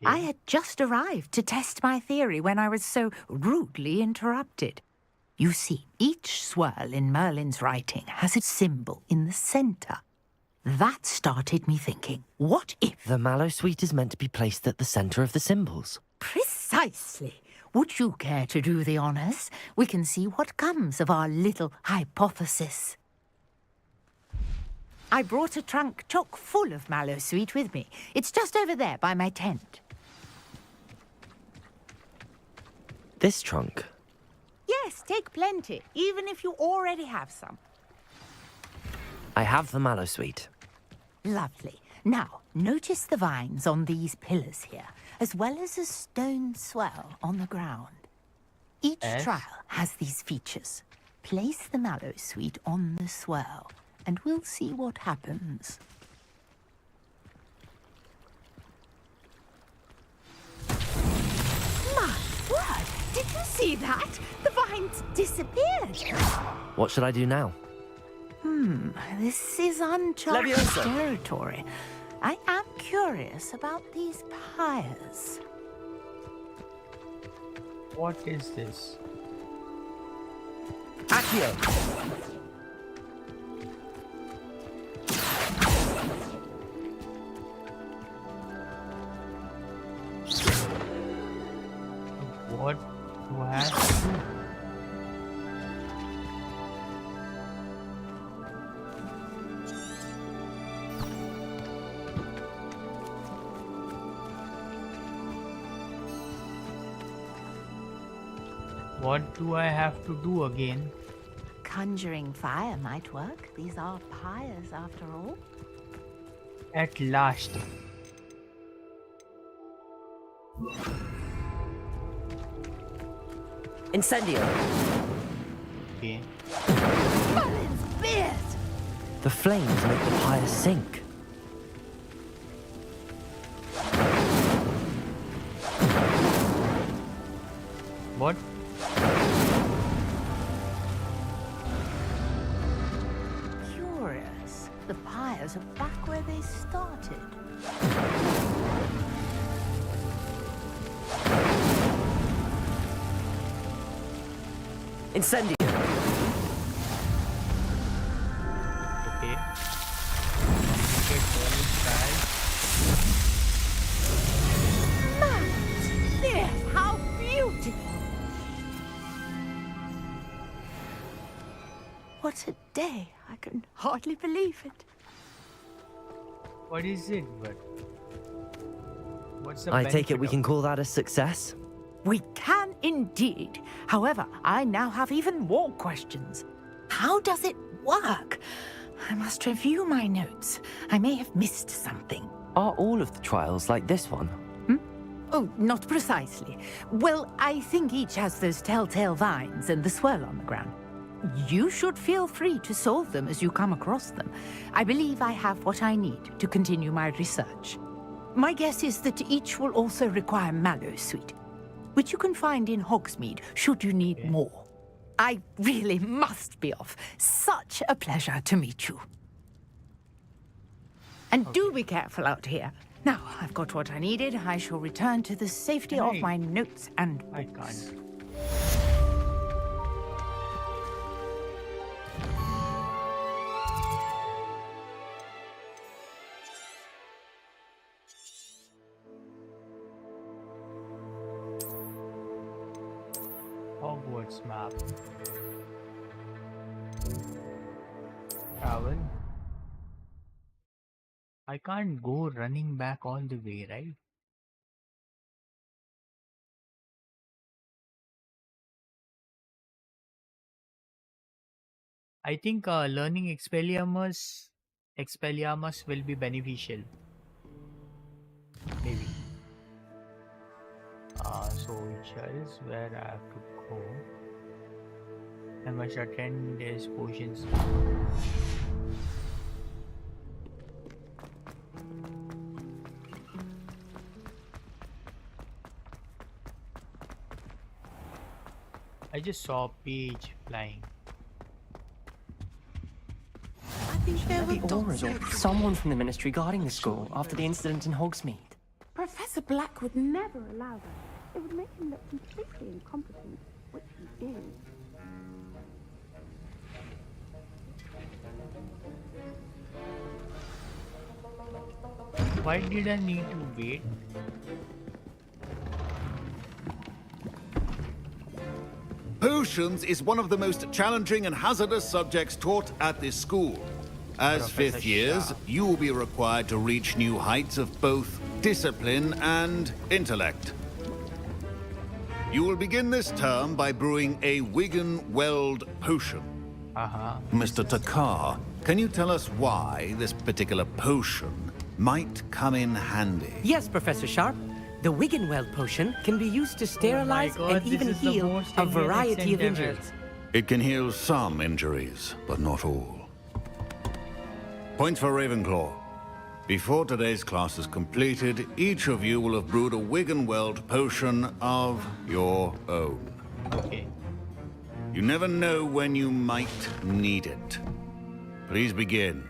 I had just arrived to test my theory when I was so rudely interrupted. You see, each swirl in Merlin's writing has a symbol in the centre. That started me thinking, what if... The Mallowsweet is meant to be placed at the centre of the symbols. Precisely. Would you care to do the honours? We can see what comes of our little hypothesis. I brought a trunk chock full of Mallowsweet with me. It's just over there by my tent. This trunk? Yes, take plenty, even if you already have some. I have the Mallowsweet. Lovely. Now, notice the vines on these pillars here, as well as a stone swell on the ground. Each trial has these features. Place the Mallowsweet on the swell, and we'll see what happens. My word! Did you see that? The vines disappeared. What should I do now? This is uncharted Leviosa. territory. I am curious about these pyres. What is this? Accio! What What do I have to do again? Conjuring fire might work. These are pyres after all. At last. Incendio. Okay. The flames make the pyre sink. What? Curious. The pyres are back where they started. Incendio. Okay. Get all inside. Yes, how beautiful! What a day. I can hardly believe it. What is it, but? What's the I take it we benefit can of call that a success? We can indeed. However, I now have even more questions. How does it work? I must review my notes. I may have missed something. Are all of the trials like this one? Oh, not precisely. Well, I think each has those telltale vines and the swirl on the ground. You should feel free to solve them as you come across them. I believe I have what I need to continue my research. My guess is that each will also require mallow sweet, which you can find in Hogsmeade should you need more. I really must be off. Such a pleasure to meet you. And do be careful out here. Now, I've got what I needed. I shall return to the safety of my notes and I can't. Hogwarts map. Travel. I can't go running back all the way, right? I think learning Expelliarmus will be beneficial. Maybe. So rituals where I have to go. I must attend these potions. I just saw a page flying. I think there were dots or someone from the ministry guarding the school after the incident in Hogsmeade. Professor Black would never allow that. It would make him look completely incompetent, which he is. Why did I need to wait? Potions is one of the most challenging and hazardous subjects taught at this school. As Professor fifth years, Shah. you will be required to reach new heights of both discipline and intellect. You will begin this term by brewing a Wigan-Weld potion. Mr. Takar, can you tell us why this particular potion might come in handy? Yes, Professor Sharp. The Wiggenweld potion can be used to sterilize God, and this even is the heal most a Indian variety of accent ever. injuries. It can heal some injuries, but not all. Points for Ravenclaw. Before today's class is completed, each of you will have brewed a Wiggenweld potion of your own. Okay. You never know when you might need it. Please begin.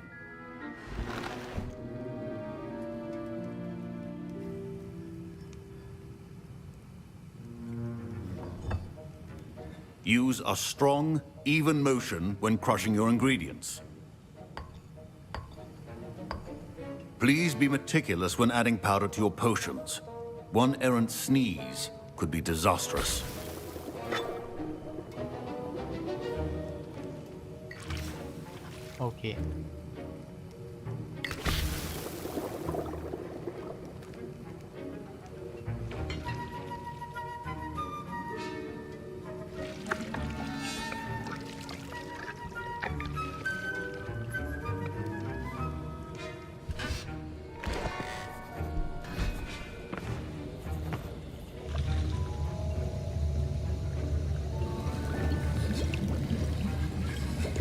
Use a strong, even motion when crushing your ingredients. Please be meticulous when adding powder to your potions. One errant sneeze could be disastrous. Okay.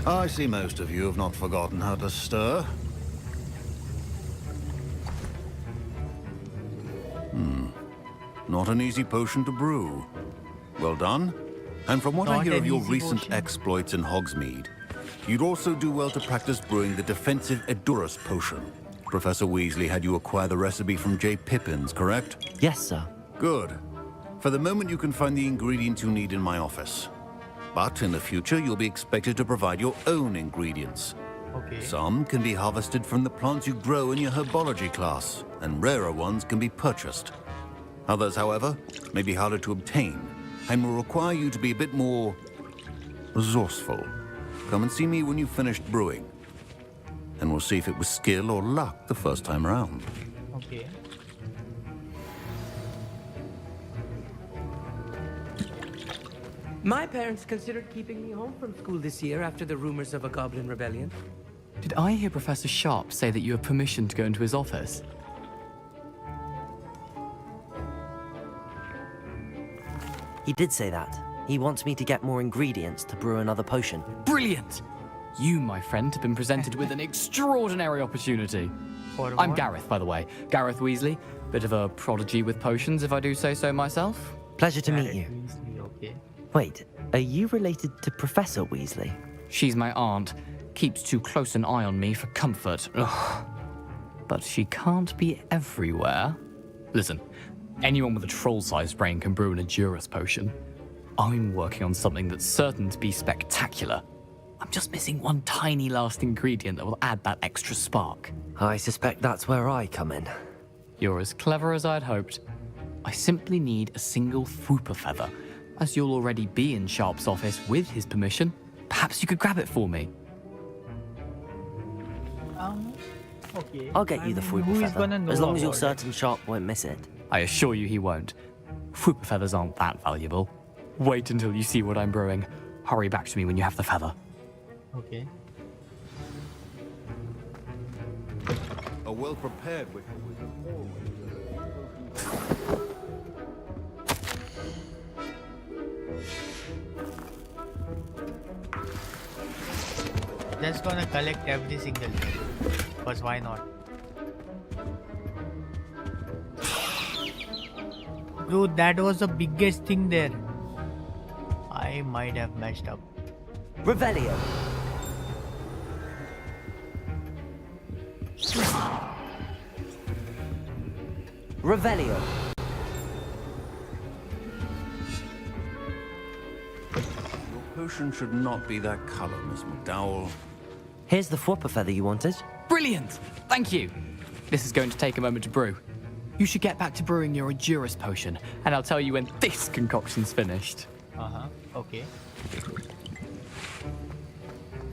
I see most of you have not forgotten how to stir. Not an easy potion to brew. Well done. And from what I Not hear of an your easy recent potion. exploits in Hogsmeade, you'd also do well to practice brewing the defensive Edurus potion. Professor Weasley had you acquire the recipe from J. Pippin's, correct? Yes, sir. Good. For the moment, you can find the ingredients you need in my office. But in the future, you'll be expected to provide your own ingredients. Okay. Some can be harvested from the plants you grow in your herbology class, and rarer ones can be purchased. Others, however, may be harder to obtain, and will require you to be a bit more resourceful. Come and see me when you've finished brewing, and we'll see if it was skill or luck the first time around. Okay. My parents considered keeping me home from school this year after the rumors of a goblin rebellion. Did I hear Professor Sharp say that you have permission to go into his office? He did say that. He wants me to get more ingredients to brew another potion. Brilliant! You, my friend, have been presented with an extraordinary opportunity. I'm what? Gareth, by the way. Gareth Weasley. Bit of a prodigy with potions, if I do say so myself. Pleasure to meet you. Weasley, okay. Wait, are you related to Professor Weasley? She's my aunt. Keeps too close an eye on me for comfort. Ugh. But she can't be everywhere. Listen, anyone with a troll-sized brain can brew an Edurus potion. I'm working on something that's certain to be spectacular. I'm just missing one tiny last ingredient that will add that extra spark. I suspect that's where I come in. You're as clever as I'd hoped. I simply need a single Fwooper feather. As you'll already be in Sharp's office with his permission, perhaps you could grab it for me. Okay. I'll get you the Who Fwooper is gonna feather, know as long as you're about certain Sharp won't miss it. I assure you he won't. Fwooper feathers aren't that valuable. Wait until you see what I'm brewing. Hurry back to me when you have the feather. Okay. A well-prepared wizard Just gonna collect every single thing. Because why not? Dude, that was the biggest thing there. I might have messed up. Revelio. Revelio. Your potion should not be that color, Miss McDowell. Here's the Fwooper feather you wanted. Brilliant! Thank you. This is going to take a moment to brew. You should get back to brewing your Edurus potion, and I'll tell you when this concoction's finished. Okay.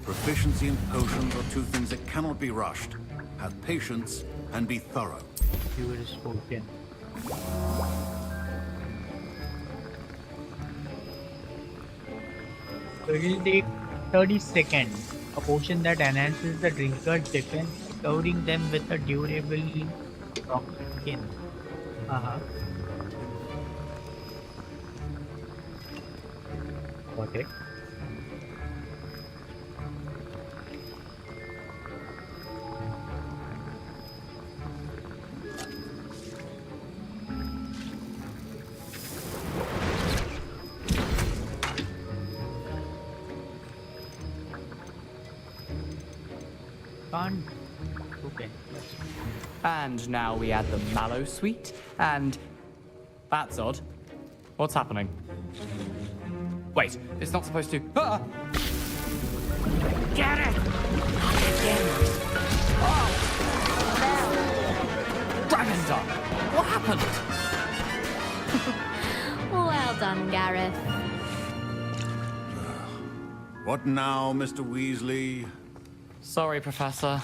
Proficiency in potions are two things that cannot be rushed. Have patience and be thorough. You were spoken. So it will take 30 seconds. A potion that enhances the drinker's defense, covering them with a durable rock skin. Got it. Can't. Okay. And now we add the mallow sweet, and... That's odd. What's happening? Wait, it's not supposed to... Ah! Get it! Dragon Duck! What happened? Well done, Gareth. What now, Mr. Weasley? Sorry, Professor.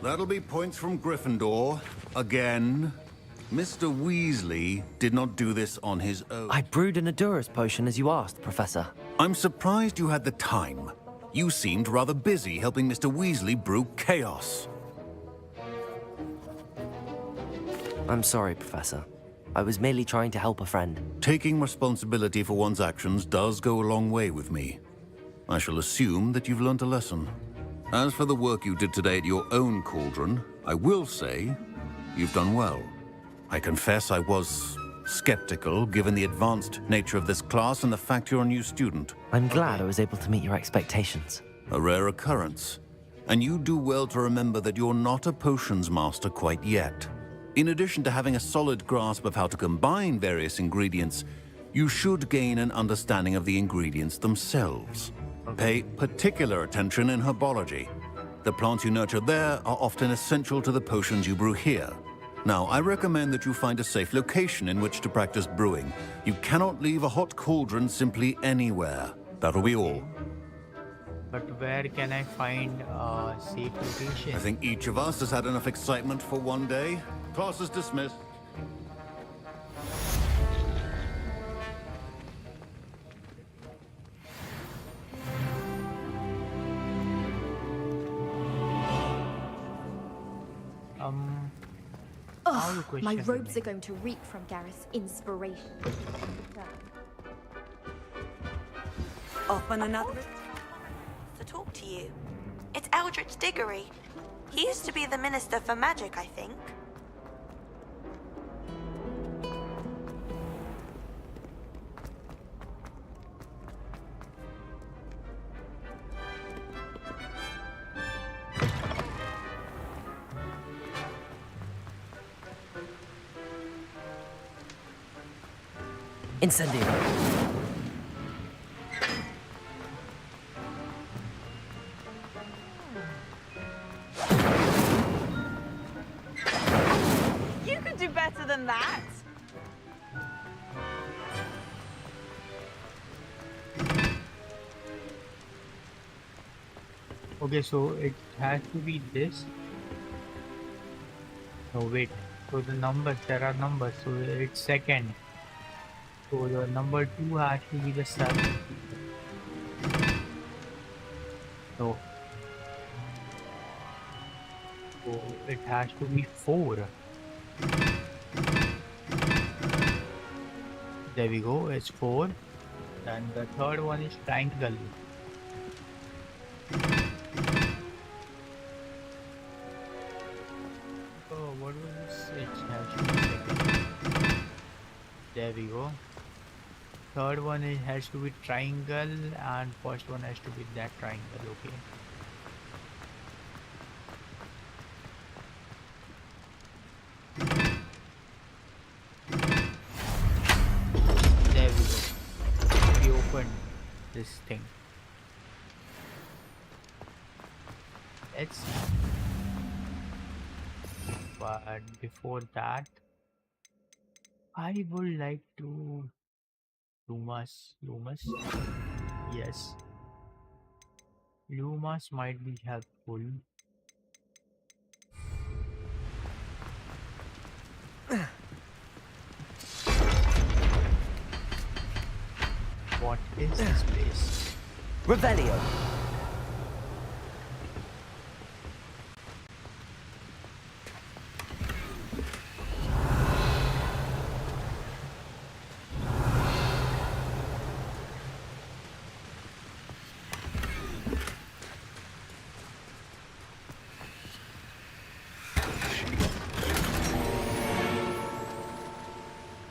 That'll be points from Gryffindor. Again. Mr. Weasley did not do this on his own. I brewed an Edurus potion as you asked, Professor. I'm surprised you had the time. You seemed rather busy helping Mr. Weasley brew chaos. I'm sorry, Professor. I was merely trying to help a friend. Taking responsibility for one's actions does go a long way with me. I shall assume that you've learnt a lesson. As for the work you did today at your own cauldron, I will say you've done well. I confess I was skeptical, given the advanced nature of this class and the fact you're a new student. I'm glad I was able to meet your expectations. A rare occurrence. And you do well to remember that you're not a potions master quite yet. In addition to having a solid grasp of how to combine various ingredients, you should gain an understanding of the ingredients themselves. Pay particular attention in herbology. The plants you nurture there are often essential to the potions you brew here. Now, I recommend that you find a safe location in which to practice brewing. You cannot leave a hot cauldron simply anywhere. That'll be all. But where can I find a safe location? I think each of us has had enough excitement for one day. Class is dismissed. My robes are going to reek from Gareth's inspiration. Off on another... to talk to you. It's Eldritch Diggory. He used to be the Minister for Magic, I think. Incendio. You could do better than that. Okay, so it has to be this. No, wait. So the numbers, there are numbers. So it's second. So the number 2 has to be the 7. So it has to be 4. There we go, it's 4. And the third one is triangle. Oh, what was this? It has to be second. There we go. Third one has to be triangle, and first one has to be that triangle. Okay. There we go. We opened this thing. Let's see. But before that, I would like to Lumas, yes. Lumas might be helpful. What is this place? Revelio.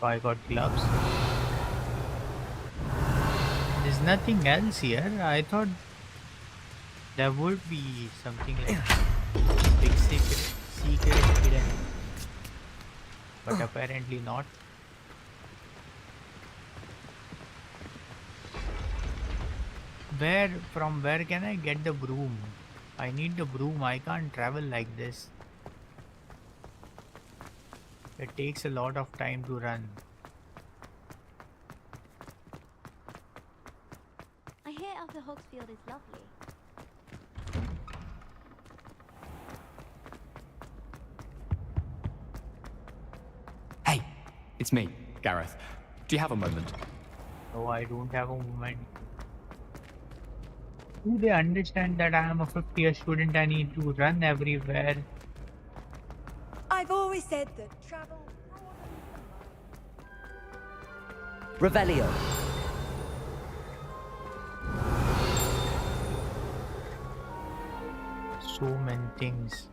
I got gloves. There's nothing else here. I thought there would be something like big secret hidden, but apparently not. From where can I get the broom? I need the broom. I can't travel like this. It takes a lot of time to run. I hear Elder Hogsfield is lovely. Hey, it's me, Gareth. Do you have a moment? No, I don't have a moment. Do they understand that I am a 5th-year student? I need to run everywhere. I've always said that travel... Revelio. so many things.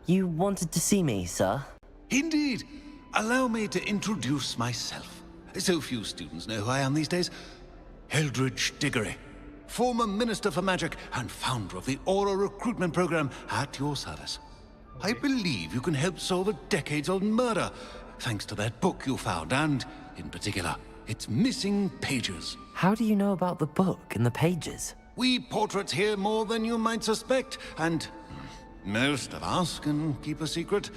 You wanted to see me, sir? Indeed. Allow me to introduce myself. So few students know who I am these days. Eldridge Diggory, former Minister for Magic and founder of the Aura recruitment program, at your service. I believe you can help solve a decades-old murder, thanks to that book you found, and, in particular, its missing pages. How do you know about the book and the pages? We portraits hear more than you might suspect, and most of us can keep a secret.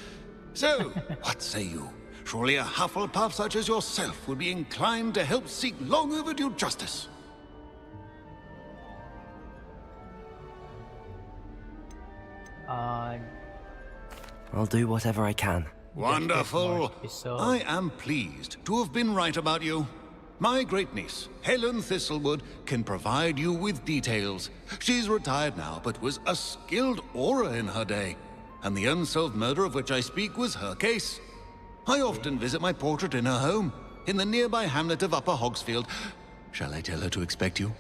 So, what say you? Surely a Hufflepuff such as yourself would be inclined to help seek long overdue justice. I'll do whatever I can. Wonderful. I am pleased to have been right about you. My great-niece, Helen Thistlewood, can provide you with details. She's retired now, but was a skilled aura in her day. And the unsolved murder of which I speak was her case. I often visit my portrait in her home, in the nearby hamlet of Upper Hogsfield. Shall I tell her to expect you?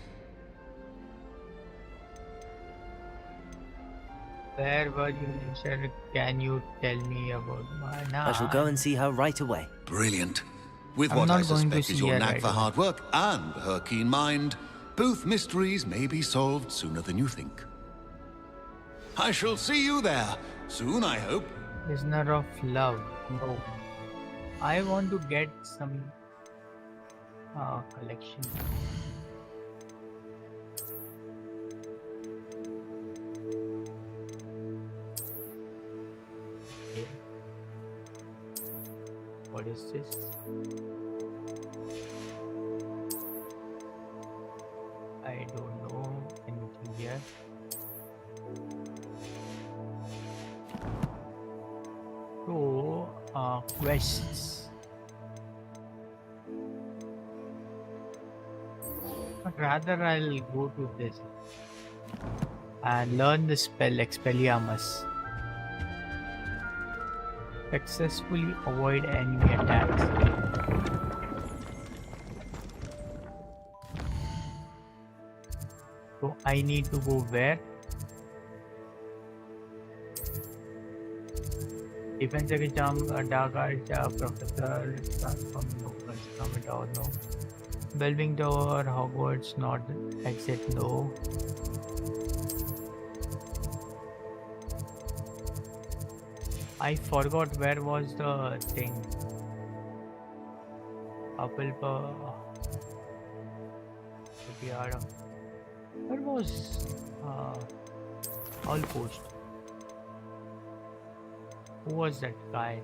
Where were you, sir? Can you tell me about my... I shall go and see her right away. Brilliant. With I'm what I not going to suspect is see your her knack right for away. hard work and her keen mind, both mysteries may be solved sooner than you think. I shall see you there, soon I hope. Prisoner of Love. No. I want to get some collection. Okay. What is this? I don't know anything here. So, quests. But rather I'll go to this and learn the spell Expelliarmus. Successfully avoid enemy attacks. So I need to go where? Defense against Dark Arts, Professor, Transform, no. Belving Tower, Hogwarts, not exit, no. I forgot where was the thing. Where was Outpost? Who was that guy?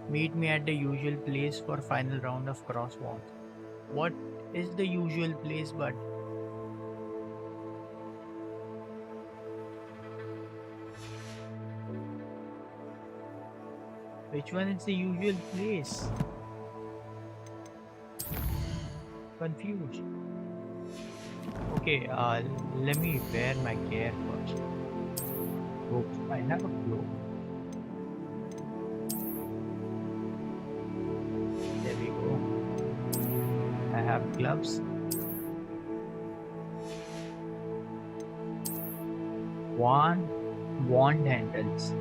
Meet me at the usual place for final round of crosswalk. What is the usual place, but which one is the usual place? Confused. Okay, let me wear my gear first. Oops, I have a clue. There we go. I have gloves. Wand handles.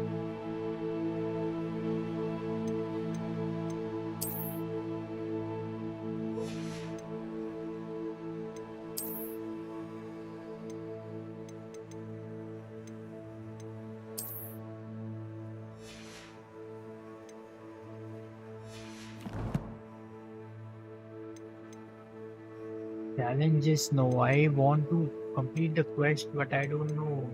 Challenges, no. I want to complete the quest, but I don't know.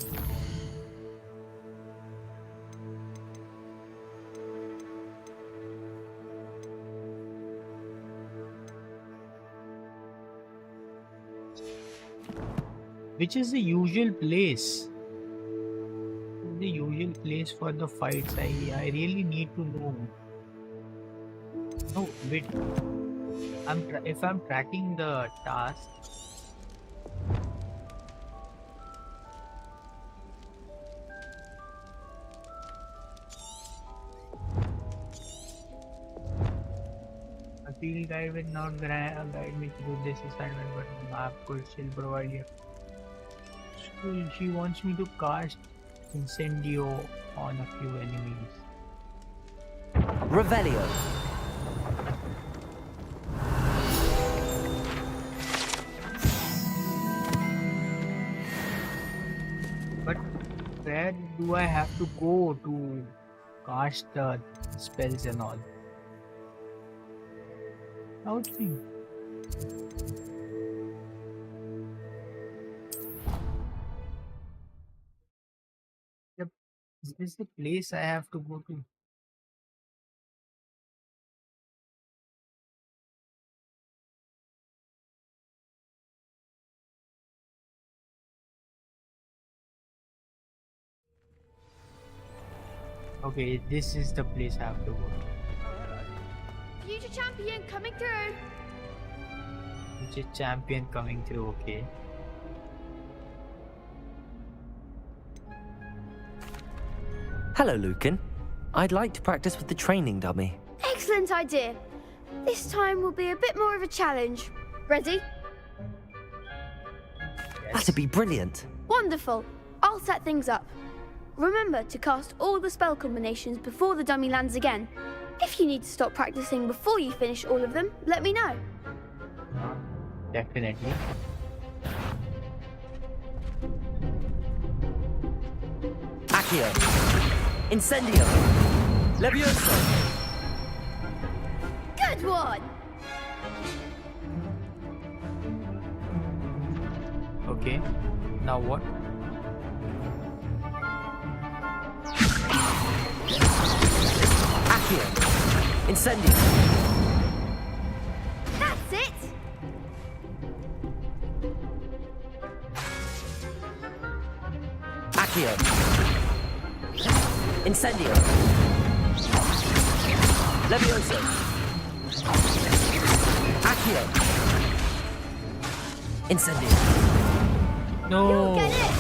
Which is the usual place? The usual place for the fights. I really need to know. No, wait. If I'm tracking the task, field guide will not guide me through this assignment, but the map could still provide you. So she wants me to cast Incendio on a few enemies. Revelio. But where do I have to go to cast the spells and all? Out me. Yep. Is this the place I have to go to? Okay, this is the place I have to go. Future champion coming through. Which is champion coming through, okay. Hello, Lucan. I'd like to practice with the training dummy. Excellent idea. This time will be a bit more of a challenge. Ready? That'd be brilliant. Wonderful. I'll set things up. Remember to cast all the spell combinations before the dummy lands again. If you need to stop practicing before you finish all of them, let me know. Definitely. Accio. Incendio. Levioso. Good one. Okay. Now what? Accio. Incendio. That's it. Accio. Incendio. Levioso. Accio. Incendio. No. You'll get it.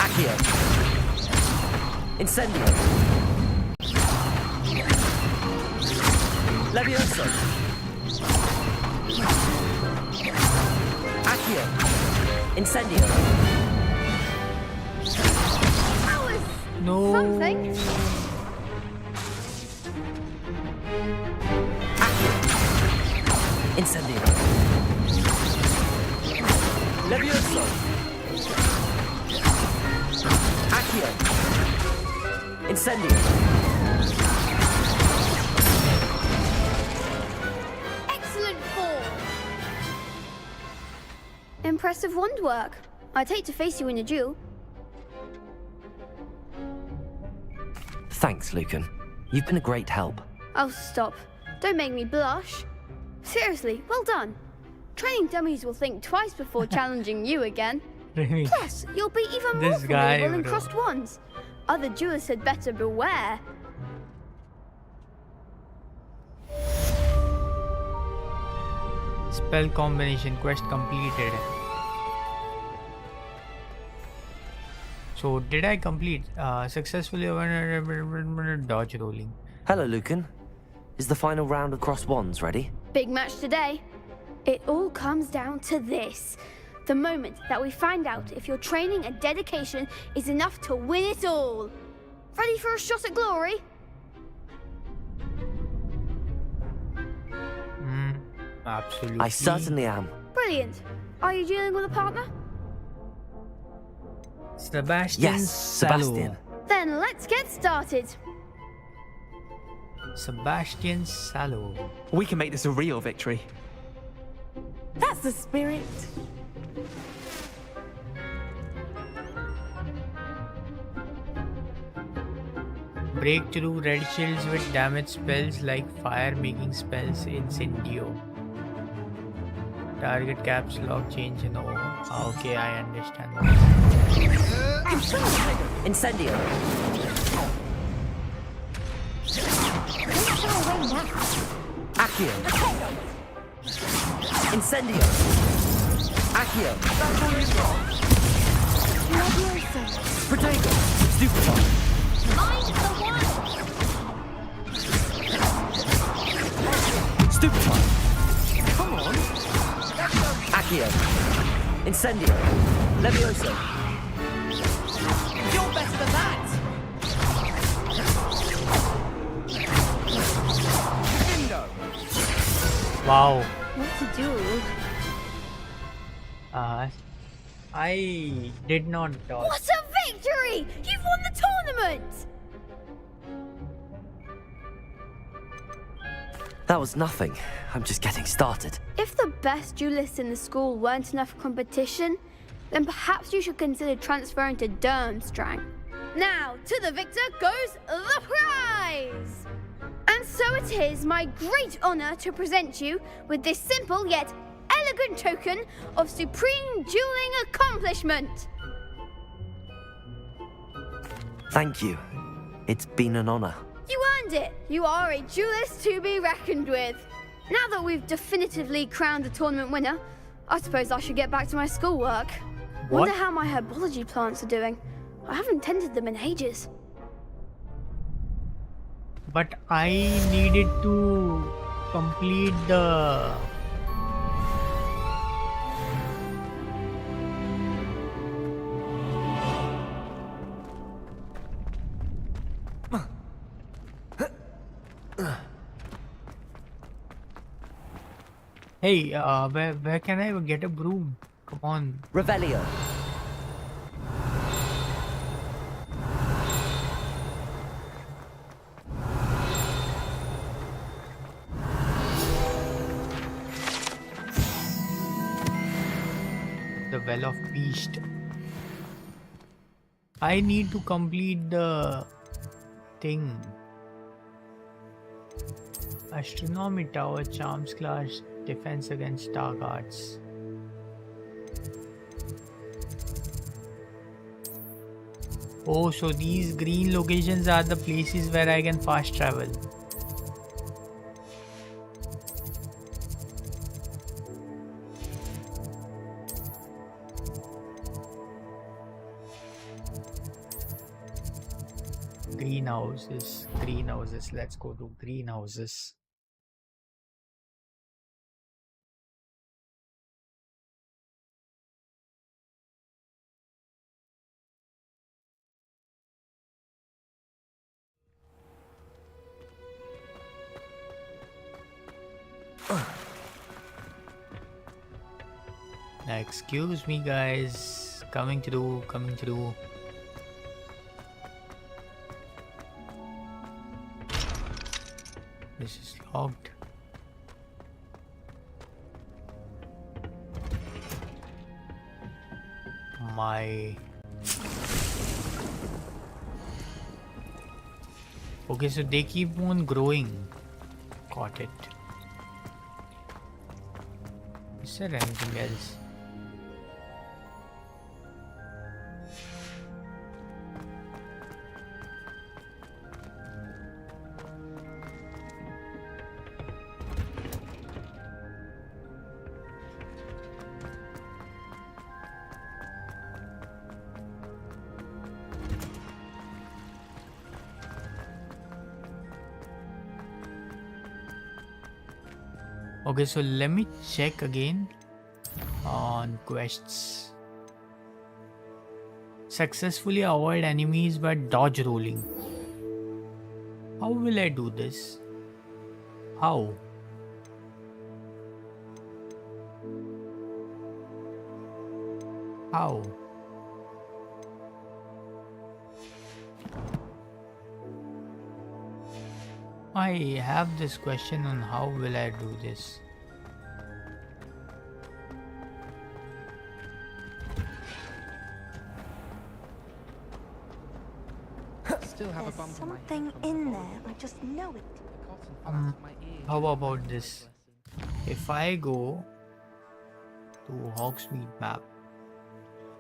Accio. Incendio. Levioso. Accio. Incendio. That was No. something. Incendio. Levioso. Accio. Incendio. Excellent form. Impressive wand work. I'd hate to face you in a duel. Thanks, Lucan. You've been a great help. Oh, stop. Don't make me blush. Seriously, well done. Training dummies will think twice before challenging you again. Really? Plus, you'll be even more This guy, formidable in bro. crossed wands. Other duelists had better beware. Spell combination quest completed. So did I complete successfully dodge rolling? Hello, Lucan. Is the final round of cross wands ready? Big match today. It all comes down to this. The moment that we find out if your training and dedication is enough to win it all. Ready for a shot at glory? Absolutely. I certainly am. Brilliant. Are you dealing with a partner? Sebastian Yes, Salo. Sebastian. Then let's get started. Sebastian Salo. We can make this a real victory. That's the spirit. Breakthrough red shields with damage spells like fire making spells Incendio. Target caps lock change in okay, I understand. Incendio. Accio. Incendio. Accio. Protego. Stupefy. Find the one! Stupefy! Come on! Accio! Incendio! Levioso! You're better than that! Bingo! Wow. What to do? I did not dodge. What a victory! You've won the tournament! That was nothing. I'm just getting started. If the best duelists in the school weren't enough for competition, then perhaps you should consider transferring to Durmstrang. Now, to the victor goes the prize! And so it is my great honor to present you with this simple yet elegant token of supreme dueling accomplishment. Thank you. It's been an honor. You earned it. You are a duelist to be reckoned with. Now that we've definitively crowned the tournament winner, I suppose I should get back to my schoolwork. What? Wonder how my herbology plants are doing. I haven't tended them in ages. But I needed to complete the Hey, where can I get a broom? Come on. Revelio! The Well of Beast. I need to complete the thing. Astronomy Tower Charms Class Defense Against Dark Arts. Oh, so these green locations are the places where I can fast travel. Greenhouses, greenhouses. Let's go to greenhouses. Now, excuse me, guys. Coming to do. This is locked. Okay, so they keep on growing. Got it. Is there anything else? Okay, so let me check again on quests. Successfully avoid enemies by dodge rolling. How will I do this? How? How? I have this question on how will I do this. Still have a bump on my Something in there. I just know it. How about this? If I go to Hogsmeade map.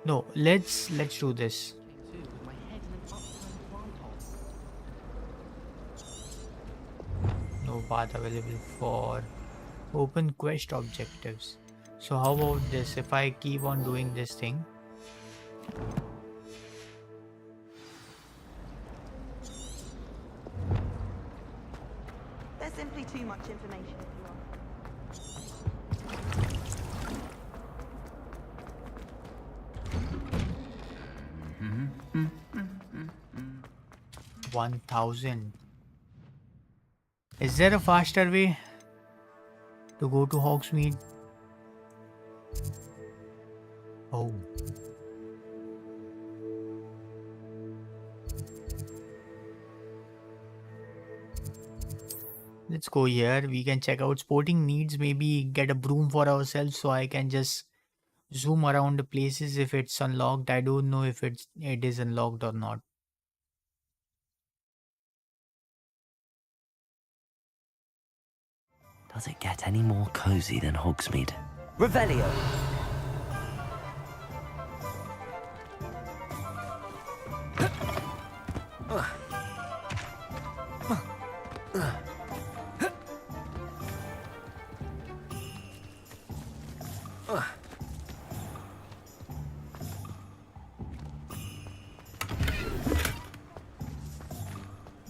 No, let's do this. No path available for open quest objectives. So how about this? If I keep on doing this thing. simply too much information if you are. 1000. Is there a faster way to go to Hogsmeade? Oh. Let's go here. We can check out sporting needs. Maybe get a broom for ourselves so I can just zoom around the places if it's unlocked. I don't know if it is unlocked or not. Does it get any more cozy than Hogsmeade? Revelio!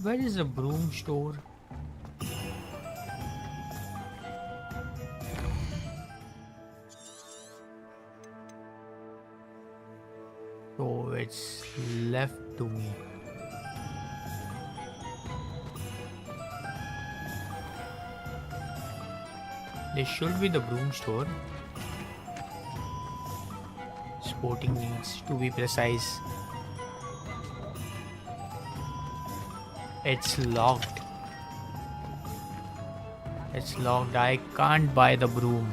Where is the broom store? So it's left to me. This should be the broom store. Sporting needs, to be precise. It's locked. It's locked. I can't buy the broom.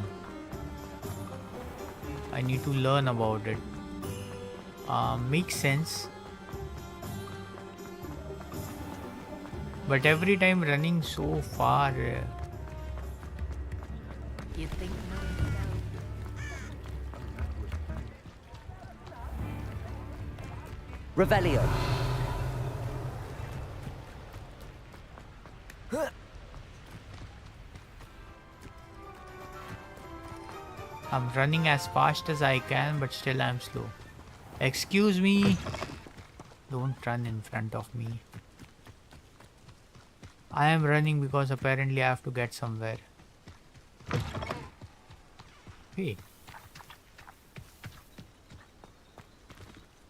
I need to learn about it. Makes sense. But every time running so far. You think Revelio. I'm running as fast as I can, but still I'm slow. Excuse me. Don't run in front of me. I am running because apparently I have to get somewhere. Hey.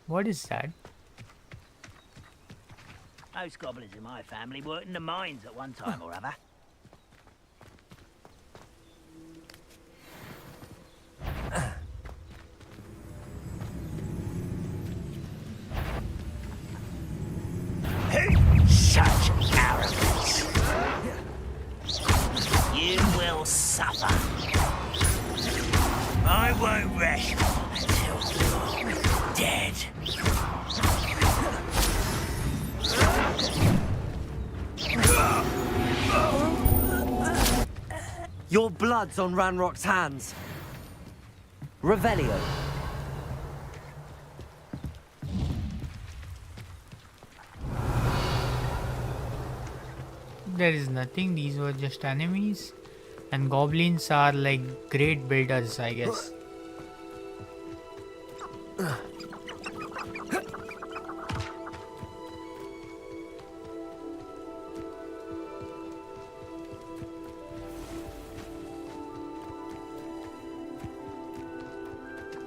What is that? Those goblins in my family worked in the mines at one time or other. Such arrogance. You will suffer. I won't rest until you're dead. Your blood's on Ranrock's hands. Revelio. There is nothing. These were just enemies. And goblins are like great builders, I guess.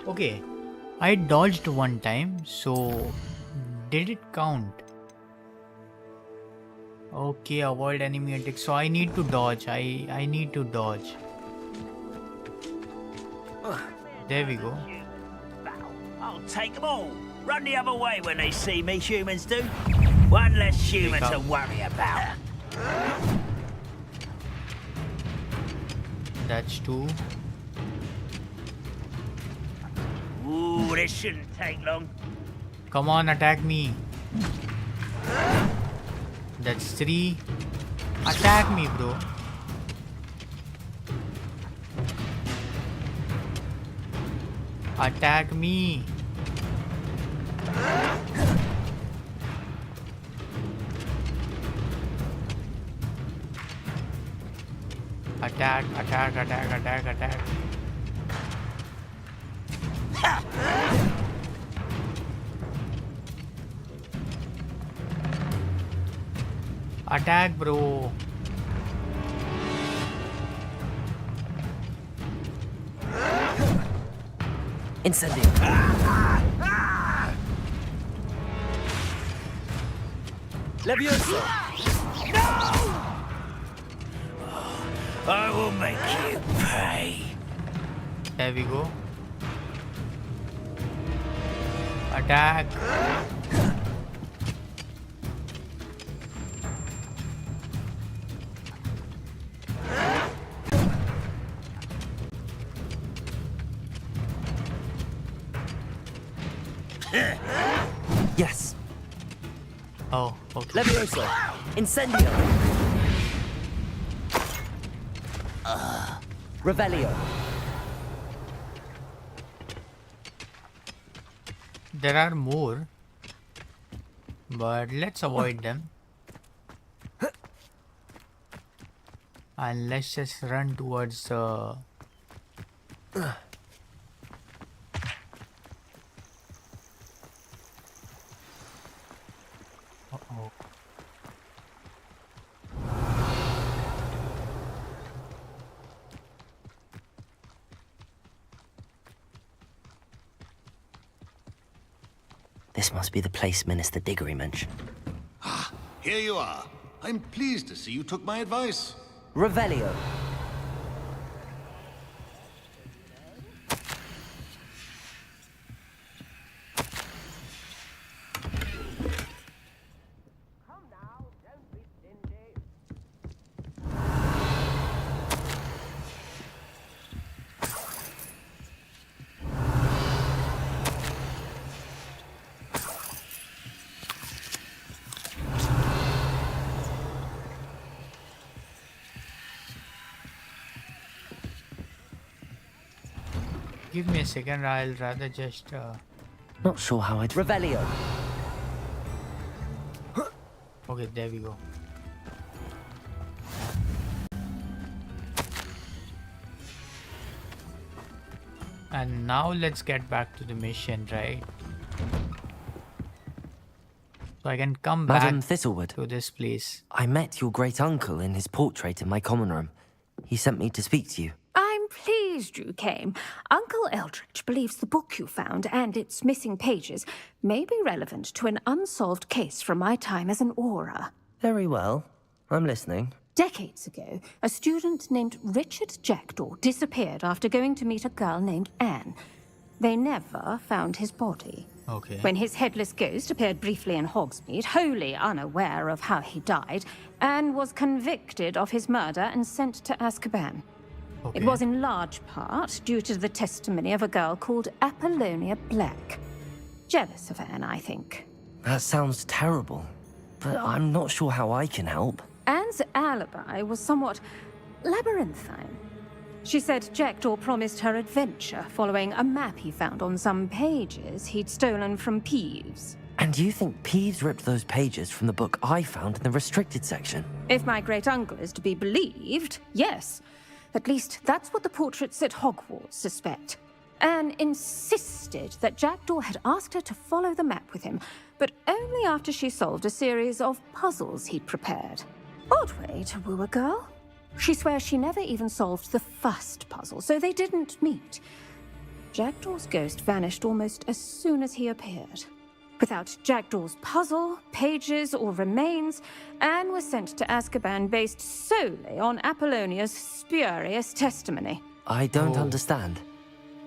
Okay, I dodged one time, so did it count? Okay, avoid enemy attack. So I need to dodge. I need to dodge. There we go. I'll take them all. Run the other way when they see me, humans do. One less human to worry about. That's two. Ooh, this shouldn't take long. Come on, attack me. That's three. Attack me, bro. Attack me. Attack, attack, attack, attack, attack. Attack, bro. Incendio. Leviosa! I will make you pay. There we go. Attack. Yes. Oh, okay. Leviosa. Incendio. Revelio. There are more, but let's avoid them. And let's just run towards the... Uh-oh. This must be the place Minister Diggory mentioned. Ah, here you are. I'm pleased to see you took my advice. Revelio. Give me a second, I'll rather just... Not sure how I'd... Revelio. Okay, there we go. And now let's get back to the mission, right? So I can come Madam back Thistlewood, to this place. I met your great uncle in his portrait in my common room. He sent me to speak to you. I'm pleased you came. Uncle Eldridge believes the book you found and its missing pages may be relevant to an unsolved case from my time as an aura. Very well. I'm listening. Decades ago, a student named Richard Jackdaw disappeared after going to meet a girl named Anne. They never found his body. Okay. When his headless ghost appeared briefly in Hogsmeade, wholly unaware of how he died, Anne was convicted of his murder and sent to Azkaban. Okay. It was in large part due to the testimony of a girl called Apollonia Black. Jealous of Anne, I think. That sounds terrible, but I'm not sure how I can help. Anne's alibi was somewhat labyrinthine. She said Jackdaw promised her adventure following a map he found on some pages he'd stolen from Peeves. And you think Peeves ripped those pages from the book I found in the restricted section? If my great-uncle is to be believed, yes. At least that's what the portraits at Hogwarts suspect. Anne insisted that Jackdaw had asked her to follow the map with him, but only after she solved a series of puzzles he'd prepared. Odd way to woo a girl. She swears she never even solved the first puzzle, so they didn't meet. Jackdaw's ghost vanished almost as soon as he appeared. Without Jackdaw's puzzle, pages, or remains, Anne was sent to Azkaban based solely on Apollonia's spurious testimony. I don't understand.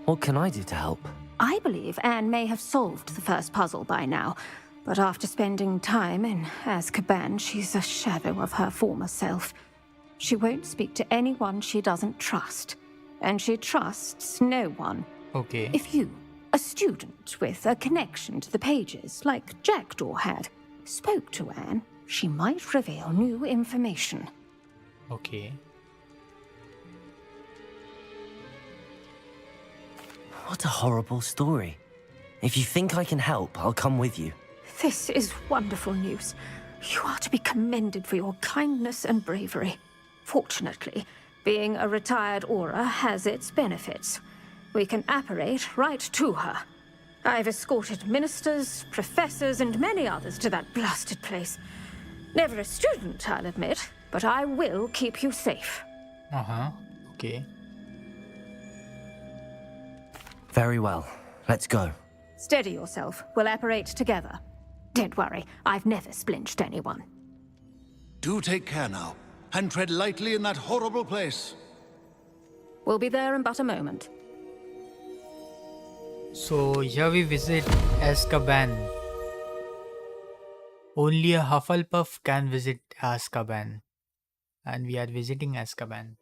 What can I do to help? I believe Anne may have solved the first puzzle by now, but after spending time in Azkaban, she's a shadow of her former self. She won't speak to anyone she doesn't trust, and she trusts no one. Okay. If you, a student with a connection to the pages, like Jackdaw had, spoke to Anne, she might reveal new information. Okay. What a horrible story. If you think I can help, I'll come with you. This is wonderful news. You are to be commended for your kindness and bravery. Fortunately, being a retired aura has its benefits. We can apparate right to her. I've escorted ministers, professors, and many others to that blasted place. Never a student, I'll admit, but I will keep you safe. Uh-huh. Okay. Very well. Let's go. Steady yourself. We'll apparate together. Don't worry, I've never splinched anyone. Do take care now, and tread lightly in that horrible place. We'll be there in but a moment. So here we visit Azkaban. Only a Hufflepuff can visit Azkaban. And we are visiting Azkaban.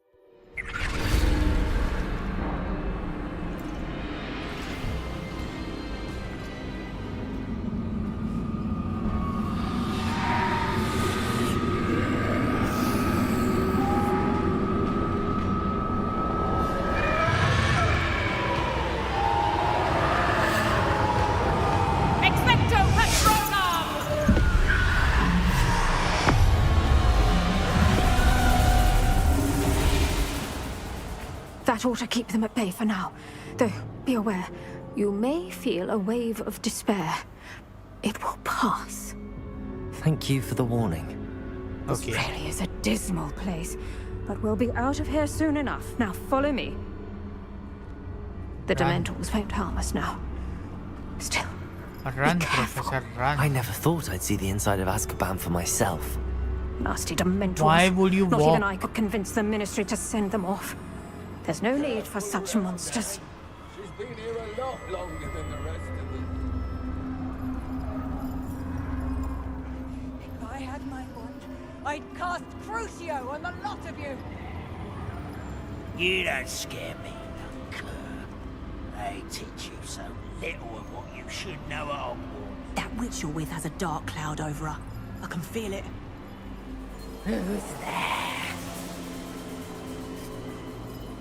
That ought to keep them at bay for now. Though, be aware, you may feel a wave of despair. It will pass. Thank you for the warning. This really is a dismal place, but we'll be out of here soon enough. Now follow me. The Dementors won't harm us now. Still, Run, Professor, run. I never thought I'd see the inside of Azkaban for myself. nasty Dementors. Why would you Not walk? even I could convince the Ministry to send them off. There's no need for such monsters. She's been here a lot longer than the rest of them. If I had my wand, I'd cast Crucio on the lot of you. You don't scare me, Uncle. They teach you so little of what you should know at Hogwarts. That witch you're with has a dark cloud over her. I can feel it. Who's there?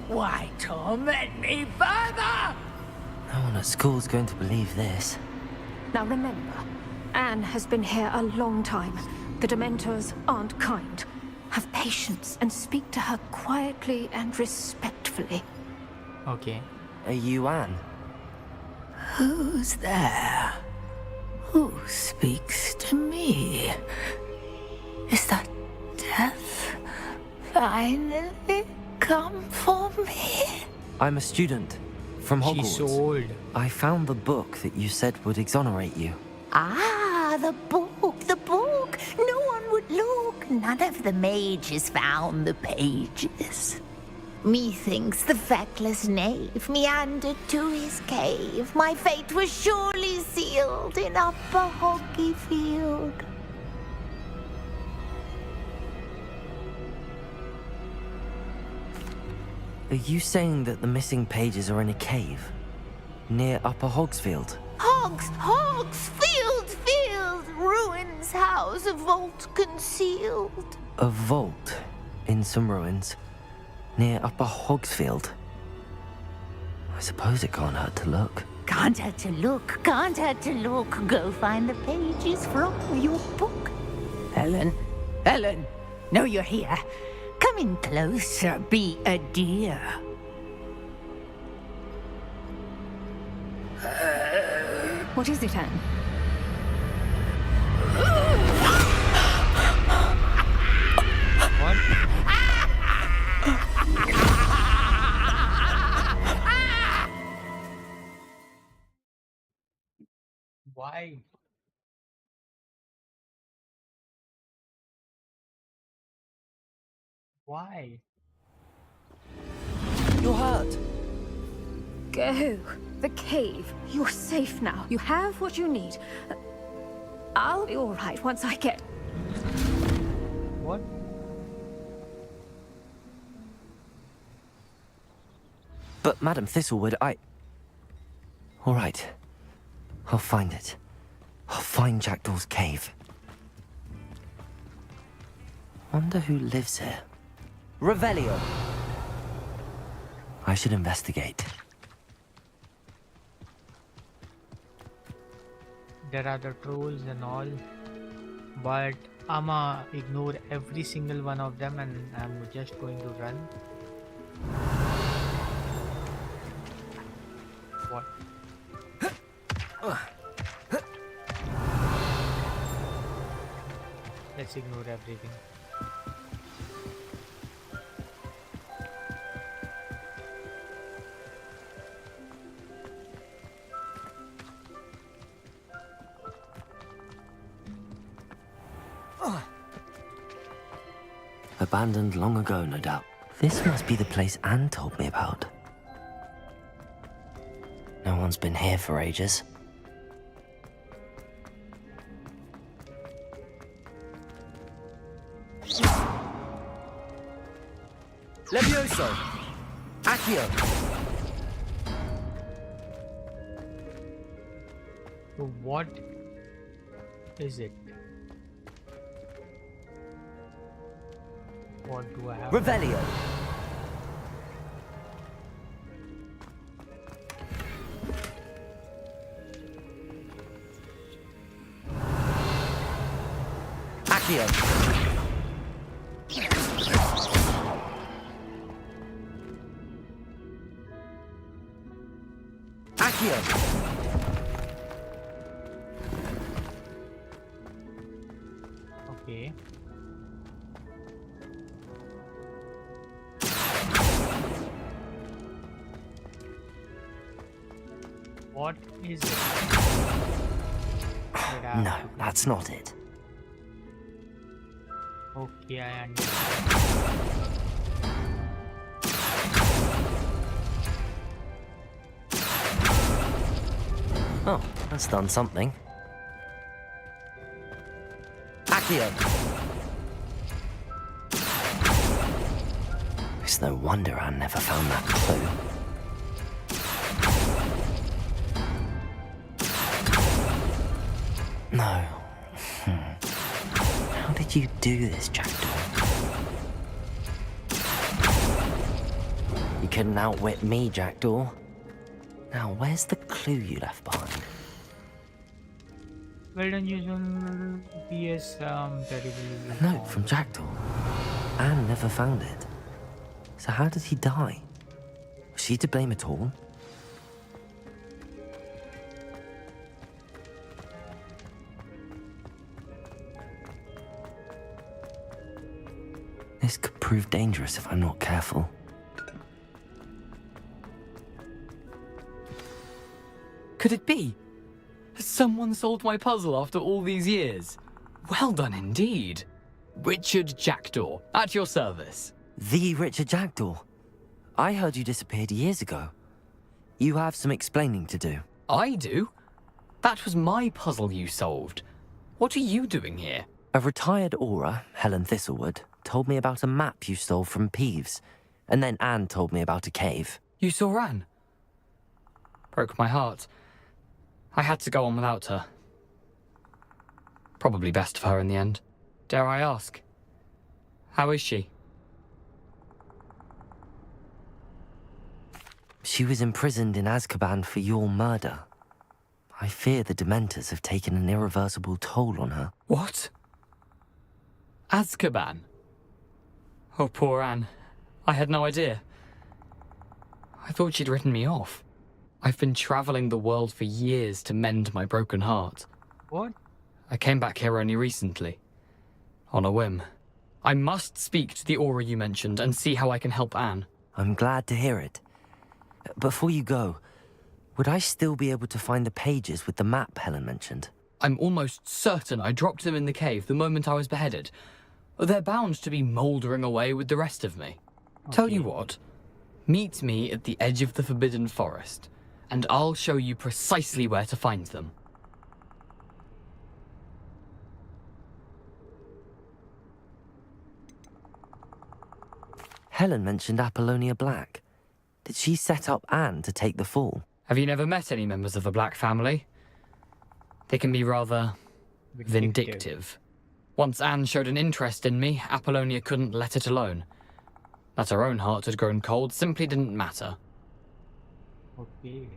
Why torment me further? No one at school's going to believe this. Now remember, Anne has been here a long time. The Dementors aren't kind. Have patience and speak to her quietly and respectfully. Okay. Are you Anne? Who's there? Who speaks to me? Is that death finally come for me? I'm a student from Hogwarts. She's so old. I found the book that you said would exonerate you. Ah, the book, the book. No one would look. None of the mages found the pages. Methinks the feckless knave meandered to his cave. My fate was surely sealed in Upper Hoggyfield. Are you saying that the missing pages are in a cave? Near Upper Hogsfield? Hogsfield, ruins house, a vault concealed. A vault in some ruins? Near Upper Hogsfield? I suppose it can't hurt to look. Can't hurt to look, can't hurt to look. Go find the pages from your book. Helen, know you're here. Come in closer, be a dear. What is it, Anne? What? Why? Why? You're hurt. Go. The cave. You're safe now. You have what you need. I'll be all right once I get... What? But Madam Thistlewood, All right. I'll find it. I'll find Jackdaw's cave. Wonder who lives here. Revelio! I should investigate. There are the trolls and all, but I'ma ignore every single one of them and I'm just going to run. What? Let's ignore everything. abandoned long ago, no doubt. This must be the place Anne told me about. No one's been here for ages. Levioso! Accio! So what is it? What do I have? Revelio! Accio! Accio! Okay. What is it? No, that's not it. Okay, I understand. Oh, that's done something. Accio! It's no wonder Anne never found that clue. No. How did you do this, Jackdaw? You couldn't outwit me, Jackdaw. Now, where's the clue you left behind? Well done, usual PS terrible. A note from Jackdaw. Anne never found it. So how did he die? Was she to blame at all? This could prove dangerous if I'm not careful. Could it be? Has someone solved my puzzle after all these years? Well done indeed. Richard Jackdaw, at your service. The Richard Jackdaw. I heard you disappeared years ago. You have some explaining to do. I do? That was my puzzle you solved. What are you doing here? A retired aura, Helen Thistlewood, told me about a map you stole from Peeves, and then Anne told me about a cave. You saw Anne? Broke my heart. I had to go on without her. Probably best for her in the end. Dare I ask? How is she? She was imprisoned in Azkaban for your murder. I fear the Dementors have taken an irreversible toll on her. What? Azkaban? Oh, poor Anne. I had no idea. I thought she'd written me off. I've been traveling the world for years to mend my broken heart. What? I came back here only recently. On a whim. I must speak to the aura you mentioned and see how I can help Anne. I'm glad to hear it. Before you go, would I still be able to find the pages with the map Helen mentioned? I'm almost certain I dropped them in the cave the moment I was beheaded. They're bound to be mouldering away with the rest of me. Okay. Tell you what, meet me at the edge of the Forbidden Forest, and I'll show you precisely where to find them. Helen mentioned Apollonia Black. Did she set up Anne to take the fall? Have you never met any members of the Black family? They can be rather vindictive. Once Anne showed an interest in me, Apollonia couldn't let it alone. That her own heart had grown cold simply didn't matter. Okay.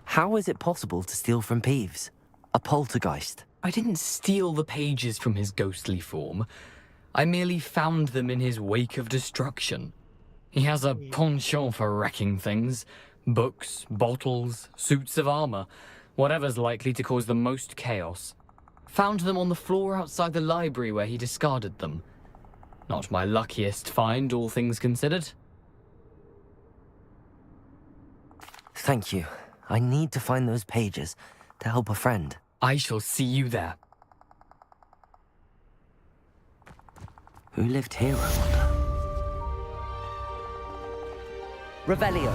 How is it possible to steal from Peeves? A poltergeist? I didn't steal the pages from his ghostly form. I merely found them in his wake of destruction. He has a penchant for wrecking things. Books, bottles, suits of armor, whatever's likely to cause the most chaos. Found them on the floor outside the library where he discarded them. Not my luckiest find, all things considered. Thank you. I need to find those pages to help a friend. I shall see you there. Who lived here, I wonder? Revelio.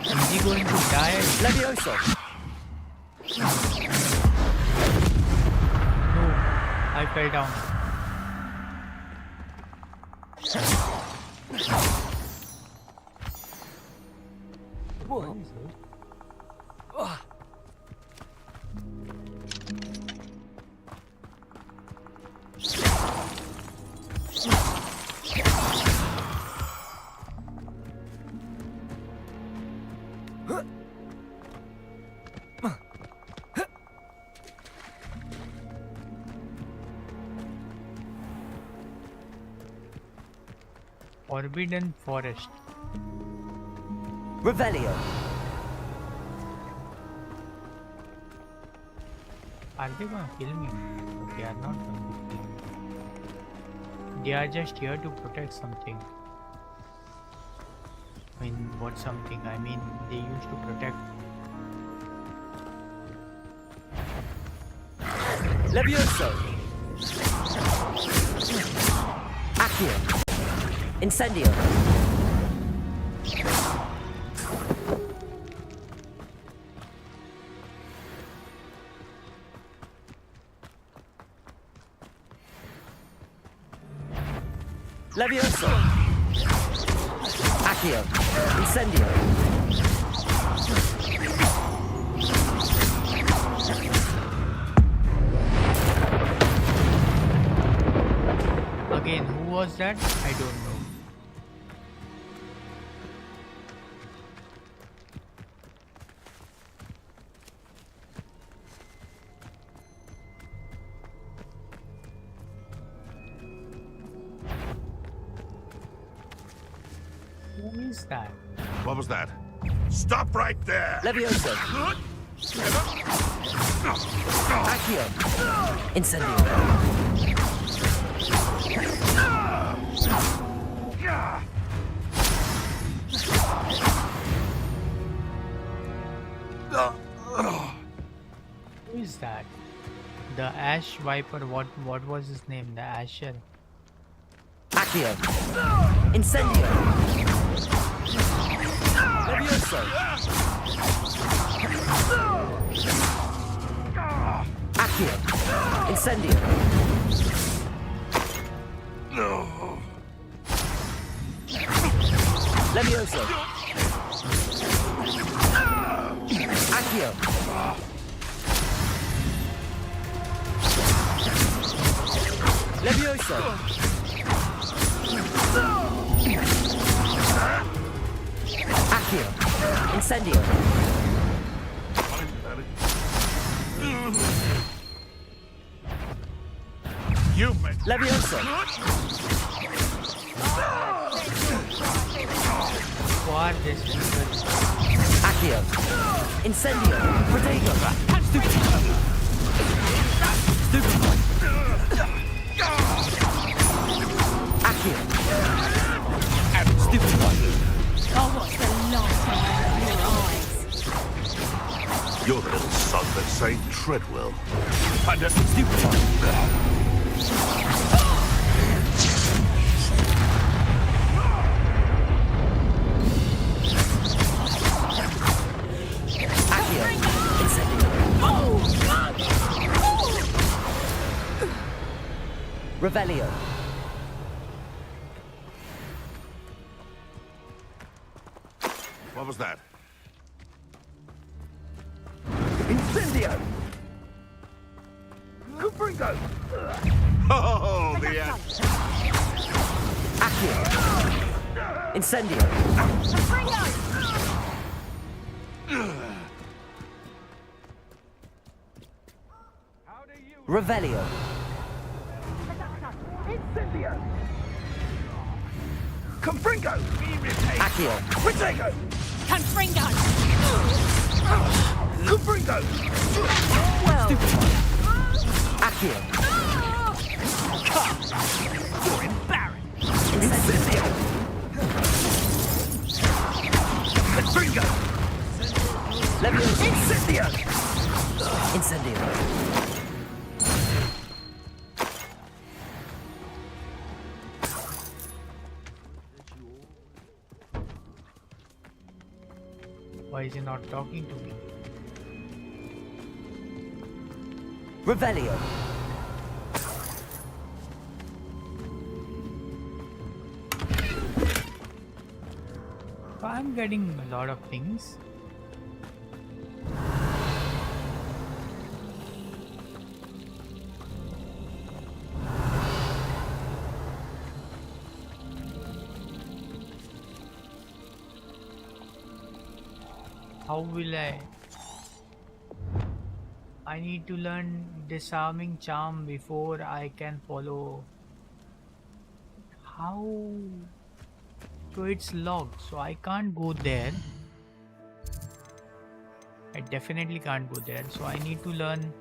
Is he going to die? Levioso. No, I fell down. What is it? Forbidden Forest. Revelio. Are they gonna kill me? No, they are not gonna kill me. They are just here to protect something. I mean, what something? I mean, they used to protect. Levioso. Accio. Incendio. Levioso. Accio. Incendio. Again, who was that? I don't know. Who is that? What was that? Stop right there! Levioso. Accio. Incendio. Who is that? The Ash Viper. What was his name? The Asher. Accio. Incendio. Levioso. Accio. Incendio. Levioso. Accio. Levioso. Accio. Incendio. You meant Levioso. What this people? Accio. Incendio. Protego. Stupid. Accio. Stupid one. Oh, what's the last time in your eyes? You're the little son that saved Treadwell. And a stupid one. Accio. Incendio. Revelio. What was that? Incendio. Cupringo. Oh, the end. Accio. Incendio. How do you Revelio. Incendio. Confringo. Accio. Protego. Confringo! Confringo. Accio. You're embarrassed. Incendio. Confringo. Incendio. Incendio. Why is he not talking to me? Revelio. So I'm getting a lot of things. How will I need to learn disarming charm before I can follow. How? So it's locked, so I can't go there. I definitely can't go there, so I need to learn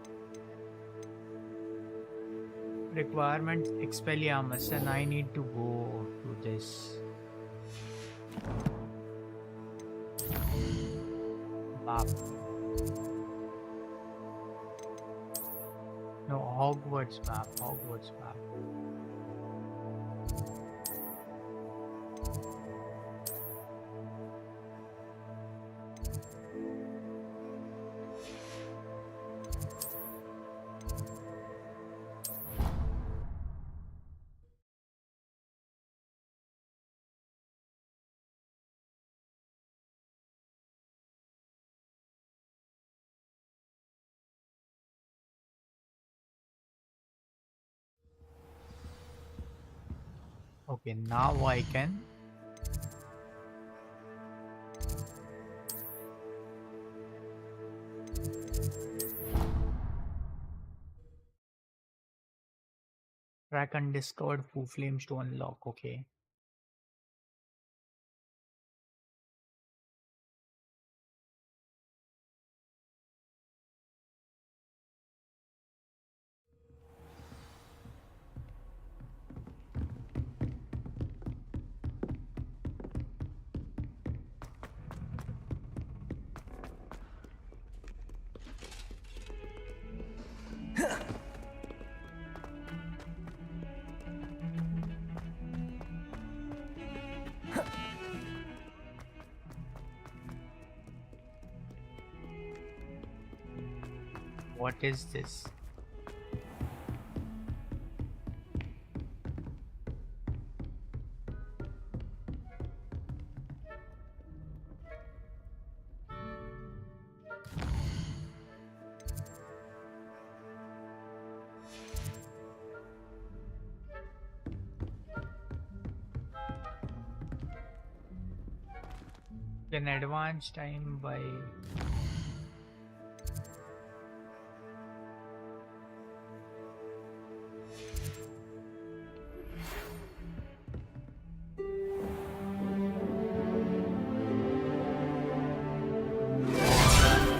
requirement Expelliarmus, and I need to go to this map. No, Hogwarts map. Okay, now I can. Track undiscovered flames to unlock. Okay. What is this? Can advance time by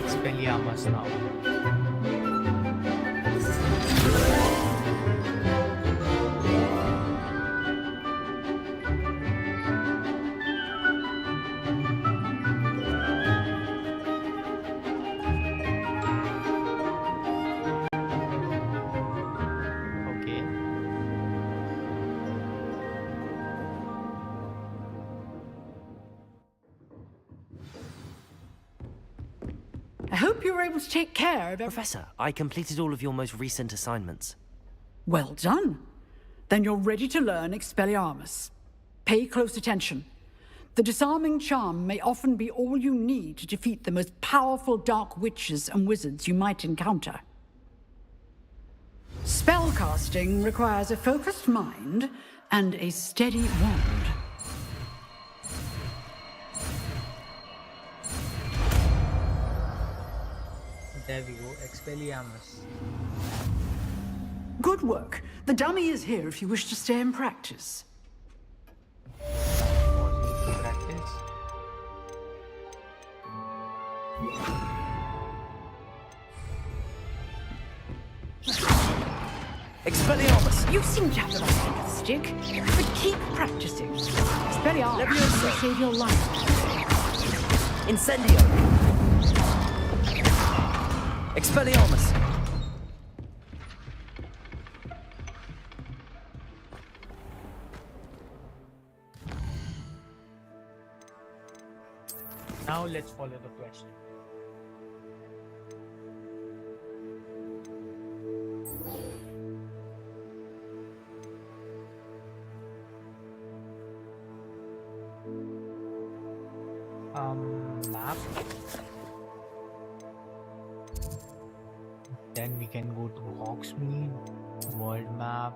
Expelliarmus now. I hope you were able to take care of Professor, I completed all of your most recent assignments. Well done. Then you're ready to learn Expelliarmus. Pay close attention. The disarming charm may often be all you need to defeat the most powerful dark witches and wizards you might encounter. Spellcasting requires a focused mind and a steady wand. There we go, Expelliarmus. Good work. The dummy is here if you wish to stay and practice. Practice. Expelliarmus! You seem to have the right end of the stick, but keep practicing. Expelliarmus will save your life. Incendio! Expelliarmus! Now let's follow the question. Map. Then we can go to Hogsmeade, world map.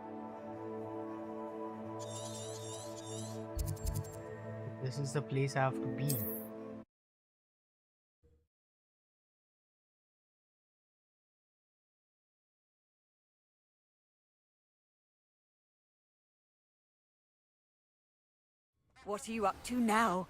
This is the place I have to be. What are you up to now?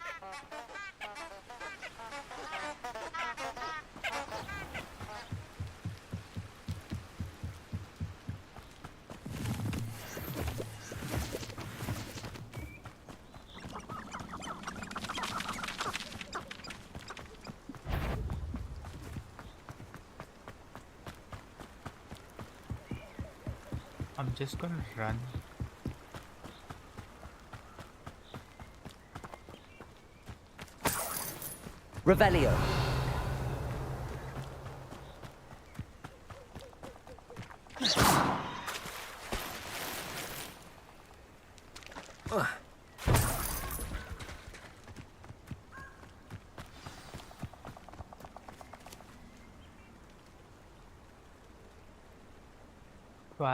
I'm just gonna run. Revelio.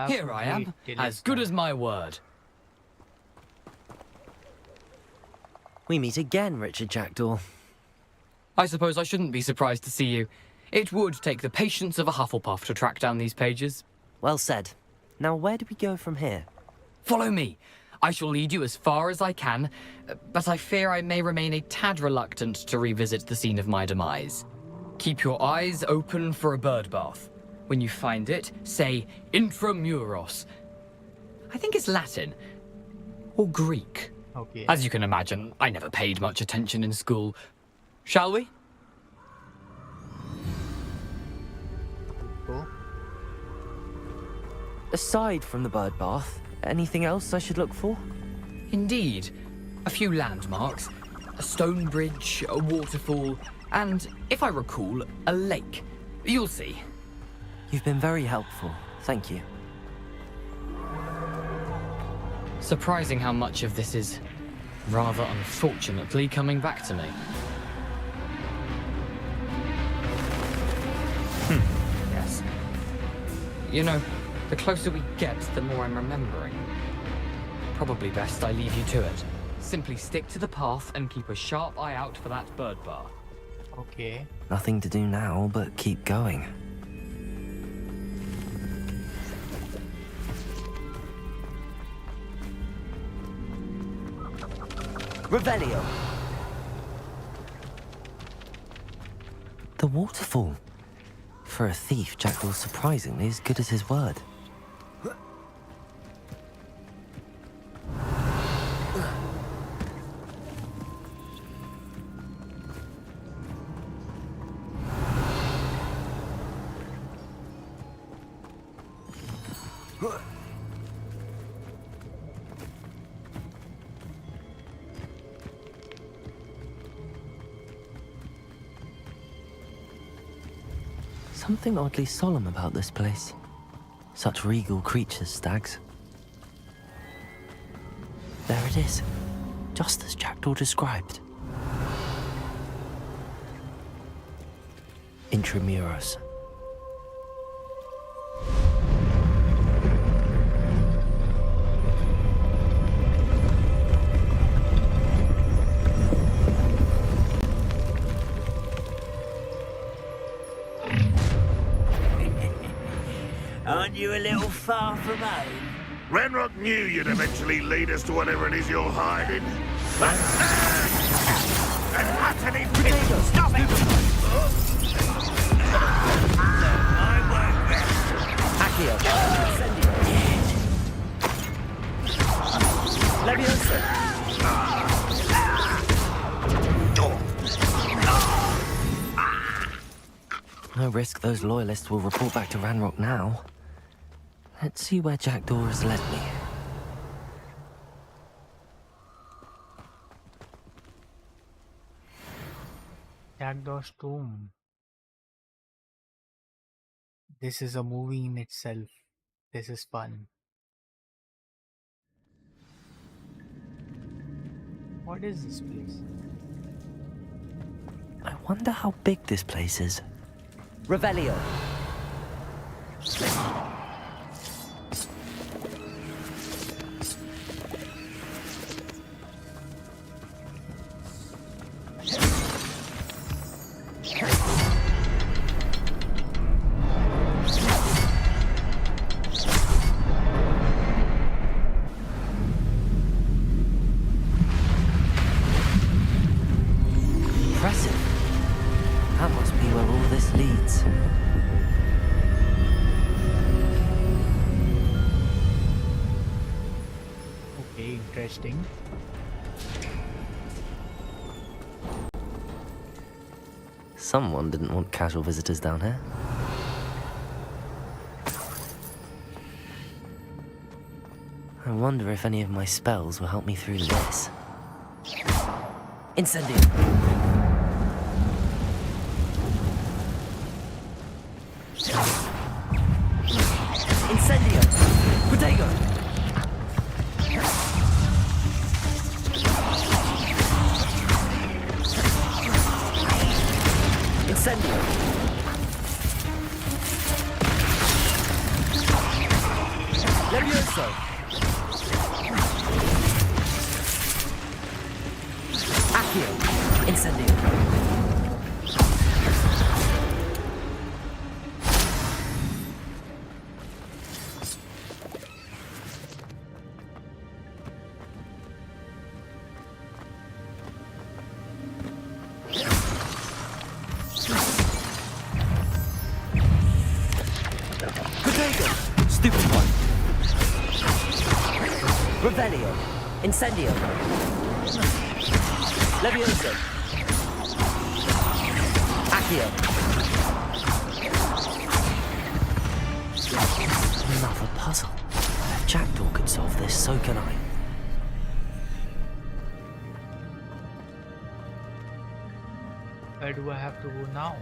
Here I am, as good as my word. We meet again, Richard Jackdaw. I suppose I shouldn't be surprised to see you. It would take the patience of a Hufflepuff to track down these pages. Well said. Now where do we go from here? Follow me. I shall lead you as far as I can, but I fear I may remain a tad reluctant to revisit the scene of my demise. Keep your eyes open for a bird bath. When you find it, say intramuros. I think it's Latin. Or Greek. Okay. As you can imagine, I never paid much attention in school. Shall we? Go. Aside from the bird bath, anything else I should look for? Indeed. A few landmarks. A stone bridge, a waterfall, and, if I recall, a lake. You'll see. You've been very helpful. Thank you. Surprising how much of this is, rather unfortunately, coming back to me. Yes. You know, the closer we get, the more I'm remembering. Probably best I leave you to it. Simply stick to the path and keep a sharp eye out for that bird bath. Okay. Nothing to do now but keep going. Revelio. The waterfall. For a thief, Jackdaw's surprisingly as good as his word. Something oddly solemn about this place. Such regal creatures, stags. There it is, just as Jackdaw described. Intramuros. Aren't you a little far from home? Ranrock knew you'd eventually lead us to whatever it is you're hiding. But and utterly stop it! I won't rest. Accio. Leviosa. No risk those loyalists will report back to Ranrock now. Let's see where Jackdaw has led me. Jackdaw's tomb. This is a movie in itself. This is fun. What is this place? I wonder how big this place is. Revelio. Impressive. That must be where all this leads. Okay, interesting. Someone didn't want casual visitors down here. I wonder if any of my spells will help me through this. Incendio! Incendio! Protego! Incendio! Levioso! Accio! Incendio! Stupid one. Revelio. Incendio. Levioso. Accio. Another puzzle. If Jackdaw could solve this, so can I. Where do I have to go now?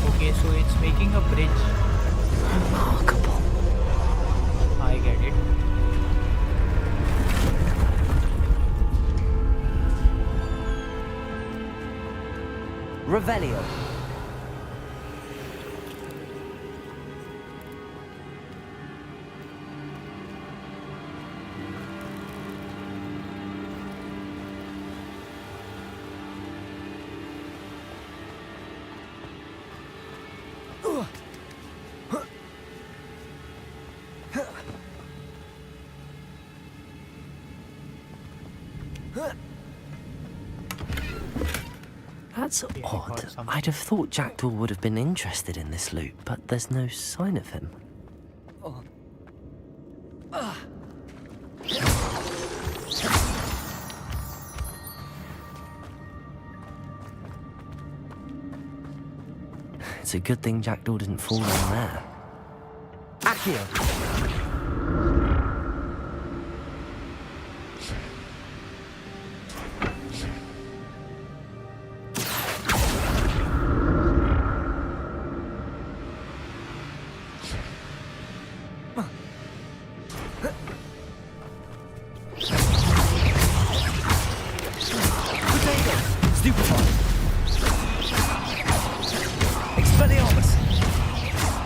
Okay, so it's making a bridge. Remarkable. I get it. Revelio. That's odd. I'd have thought Jackdaw would have been interested in this loot, but there's no sign of him. It's a good thing Jackdaw didn't fall down there. Accio!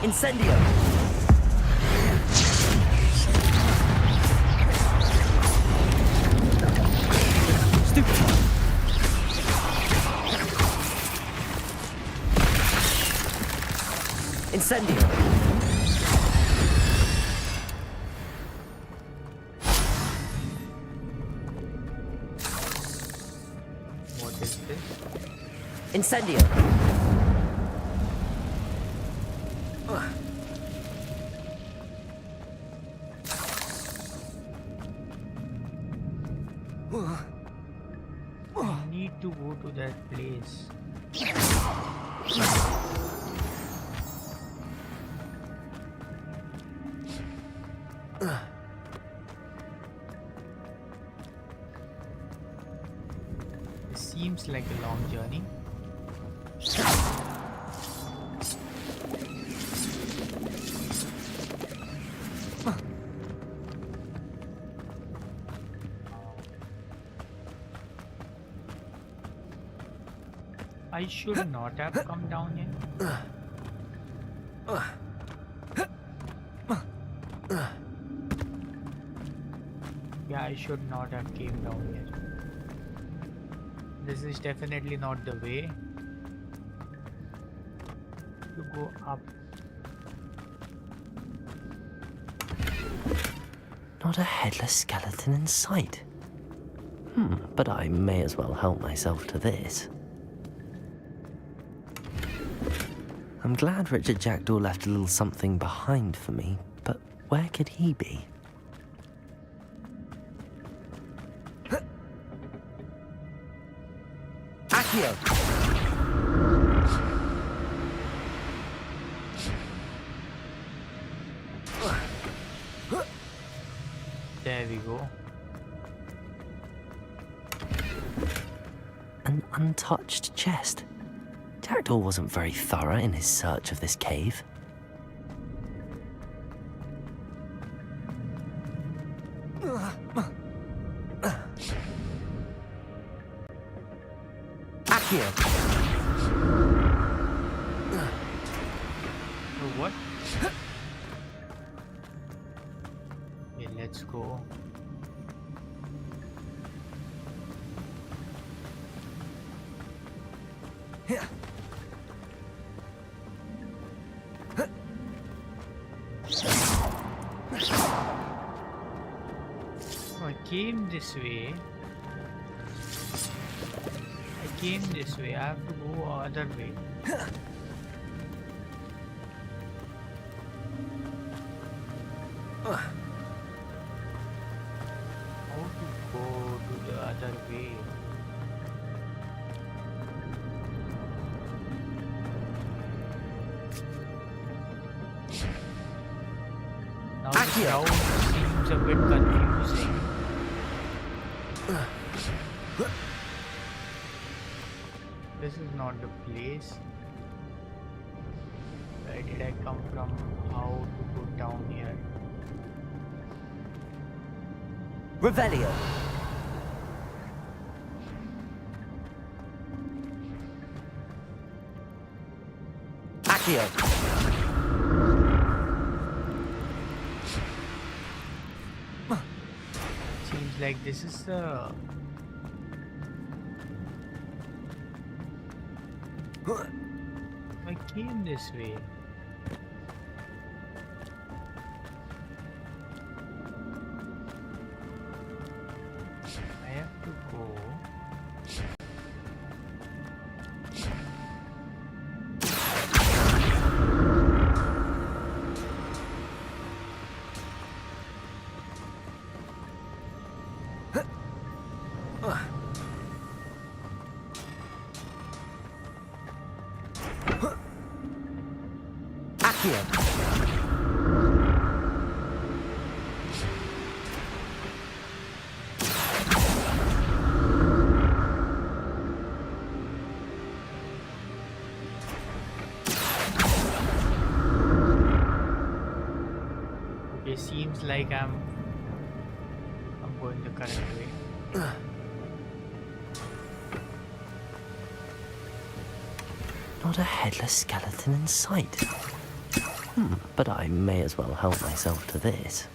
Incendio! Stupid. Incendio. What is this? Incendio. I need to go to that place. It seems like a long journey. I should not have come down here. Yeah, I should not have came down here. This is definitely not the way to go up. Not a headless skeleton in sight. But I may as well help myself to this. I'm glad Richard Jackdaw left a little something behind for me, but where could he be? Accio! There we go. An untouched chest. Jackdaw wasn't very thorough in his search of this cave. Accio! Oh, what? Okay, let's go. I came this way. I have to go other way. How to go to the other way? Now the route seems a bit confusing. This is not the place. Where did I come from? How to go down here? Revelio. Accio. Seems like this is the... I came this way. I have to go. Okay, seems like I'm going the correct way. Not a headless skeleton in sight. But I may as well help myself to this.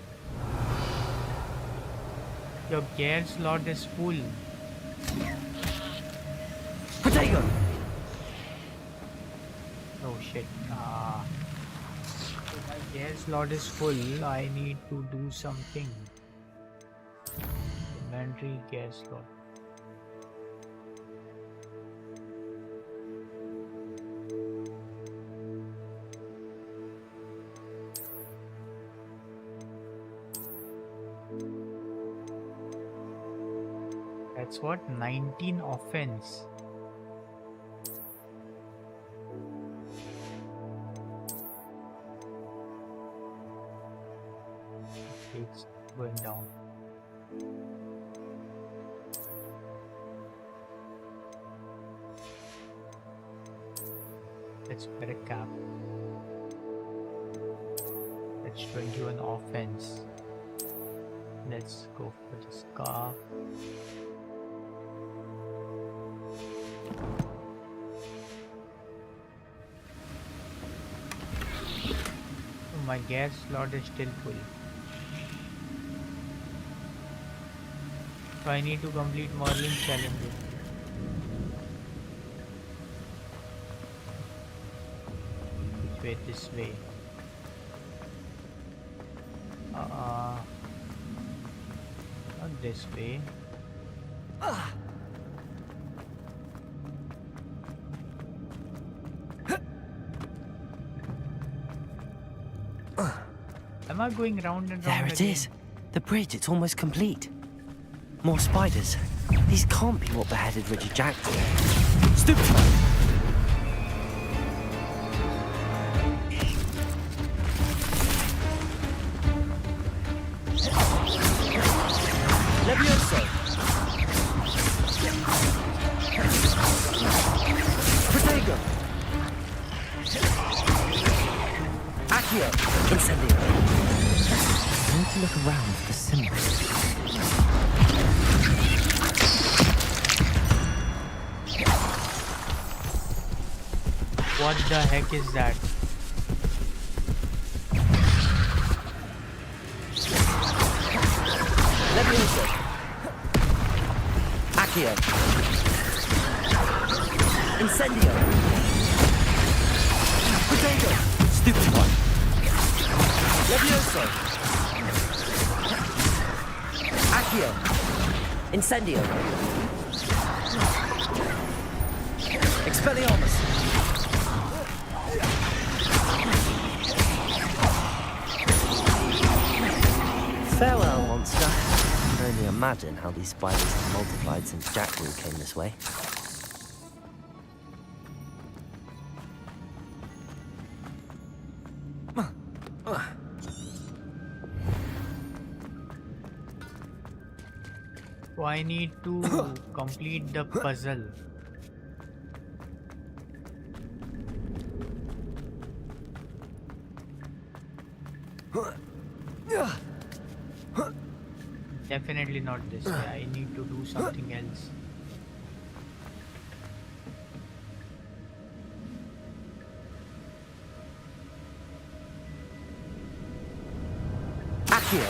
Your gear slot is full. Potato! Oh shit. My gas slot is full. I need to do something. Inventory gas slot. That's what? 19 offense. It's going down. Let's wear a cap. That's 21 offense. Let's go for the scarf. Oh, my gas slot is still full. So I need to complete modeling challenges. Which way? This way. Not this way. Am I going round and round? There it again? is. The bridge, it's almost complete. More spiders. These can't be what beheaded Richard Jack did. Stupid! Levioso! Protego! Accio! Incendio! I need to look around for the symbols. What the heck is that? Levioso! Accio! Incendio! Potato! Stupid one! Levioso! Accio! Incendio! Expelliarmus! Farewell, monster. I can only imagine how these spiders have multiplied since Jack Rule came this way. So I need to complete the puzzle. Definitely not this way. I need to do something else. Accio!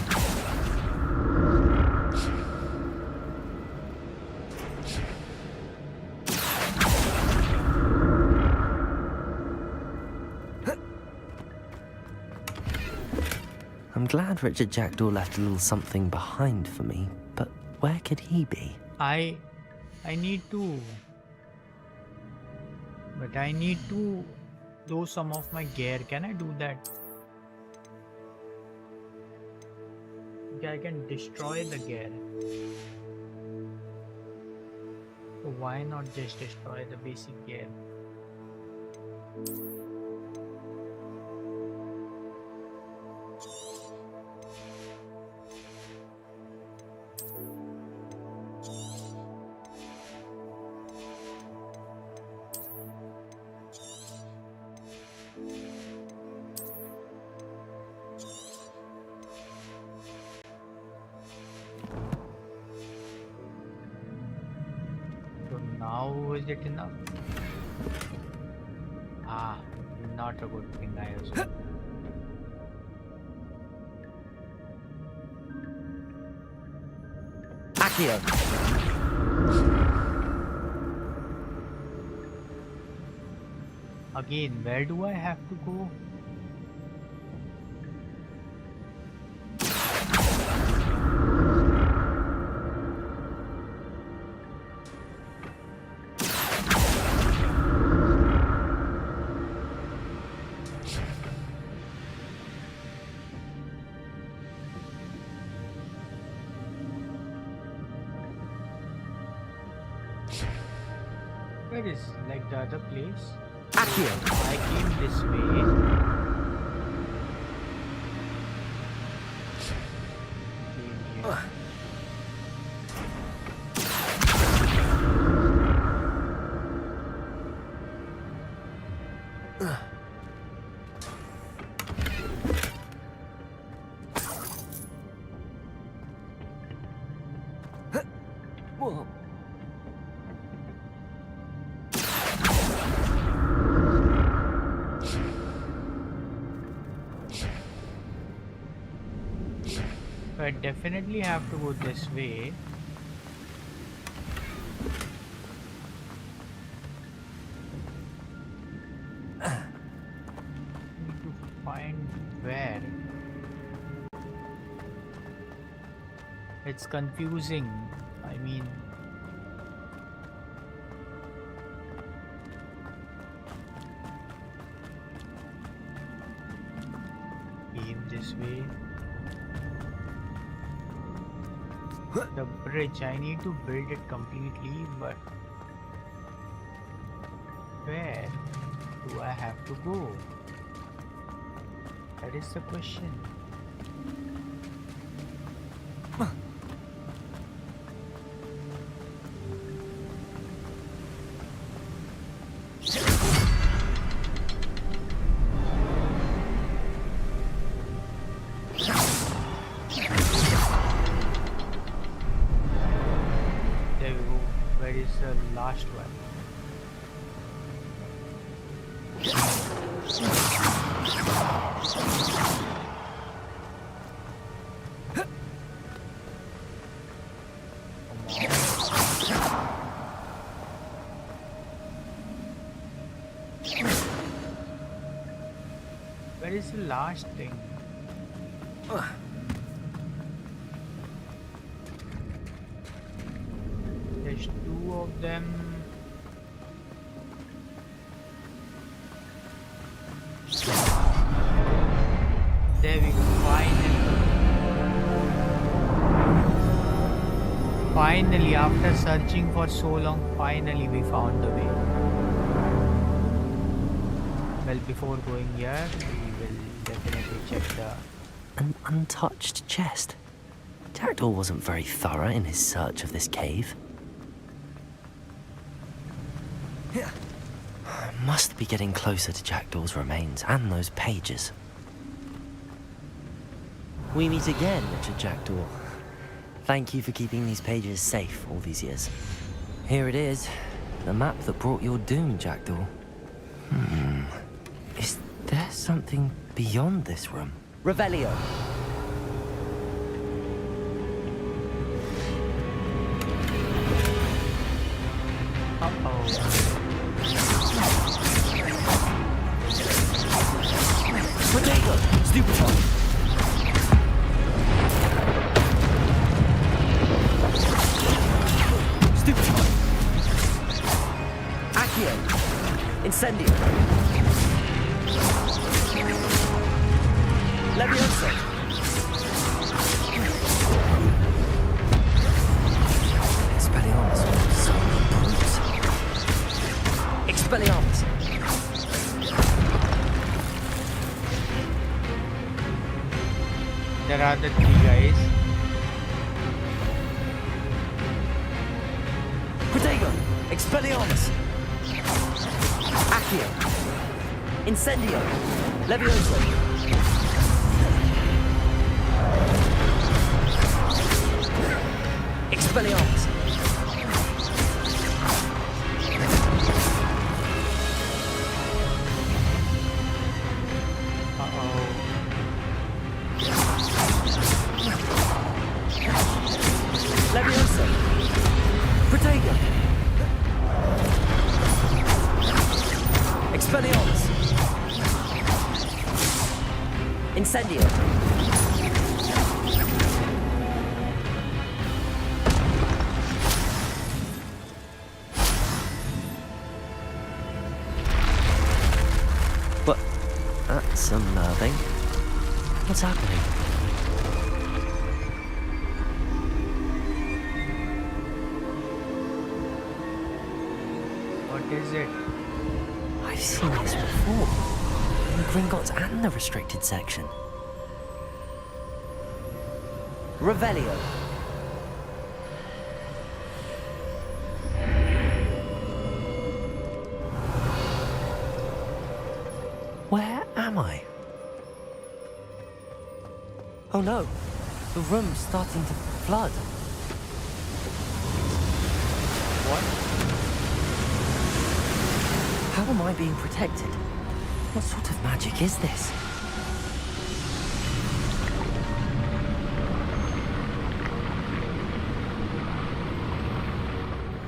I'm glad Richard Jackdaw left a little something behind for me, but where could he be? I need to... But I need to do some of my gear. Can I do that? Okay, I can destroy the gear. So why not just destroy the basic gear? Now is it enough? Ah, not a good thing, I assume. Accio! Again, where do I have to go? Where is like the other place? I came this way. Came here. Whoa. I definitely have to go this way. Need to find where. It's confusing. I mean, came this way. The bridge, I need to build it completely, but where do I have to go? That is the question. Last one. Where is the last thing? There's two of them. There we go. Finally, after searching for so long, finally we found the way. Well, before going here, we will definitely check the... An untouched chest. Jackdaw wasn't very thorough in his search of this cave. Must be getting closer to Jackdaw's remains and those pages. We meet again, Richard Jackdaw. Thank you for keeping these pages safe all these years. Here it is, the map that brought your doom, Jackdaw. Is there something beyond this room? Revelio. Potato! Stupid! Incendio. Leviosa. Expelliarmus. So brutes. Expelliarmus. There are the three guys. Protego. Expelliarmus. Accio. Incendio. Levioso. Expelliarmus. Levioso. Protego. Expelliarmus! Incendio! What? That's unnerving. What's happening? What is it? I've seen this before. In Gringotts and the restricted section. Revelio. Where am I? Oh no, the room's starting to flood. What? How am I being protected? What sort of magic is this?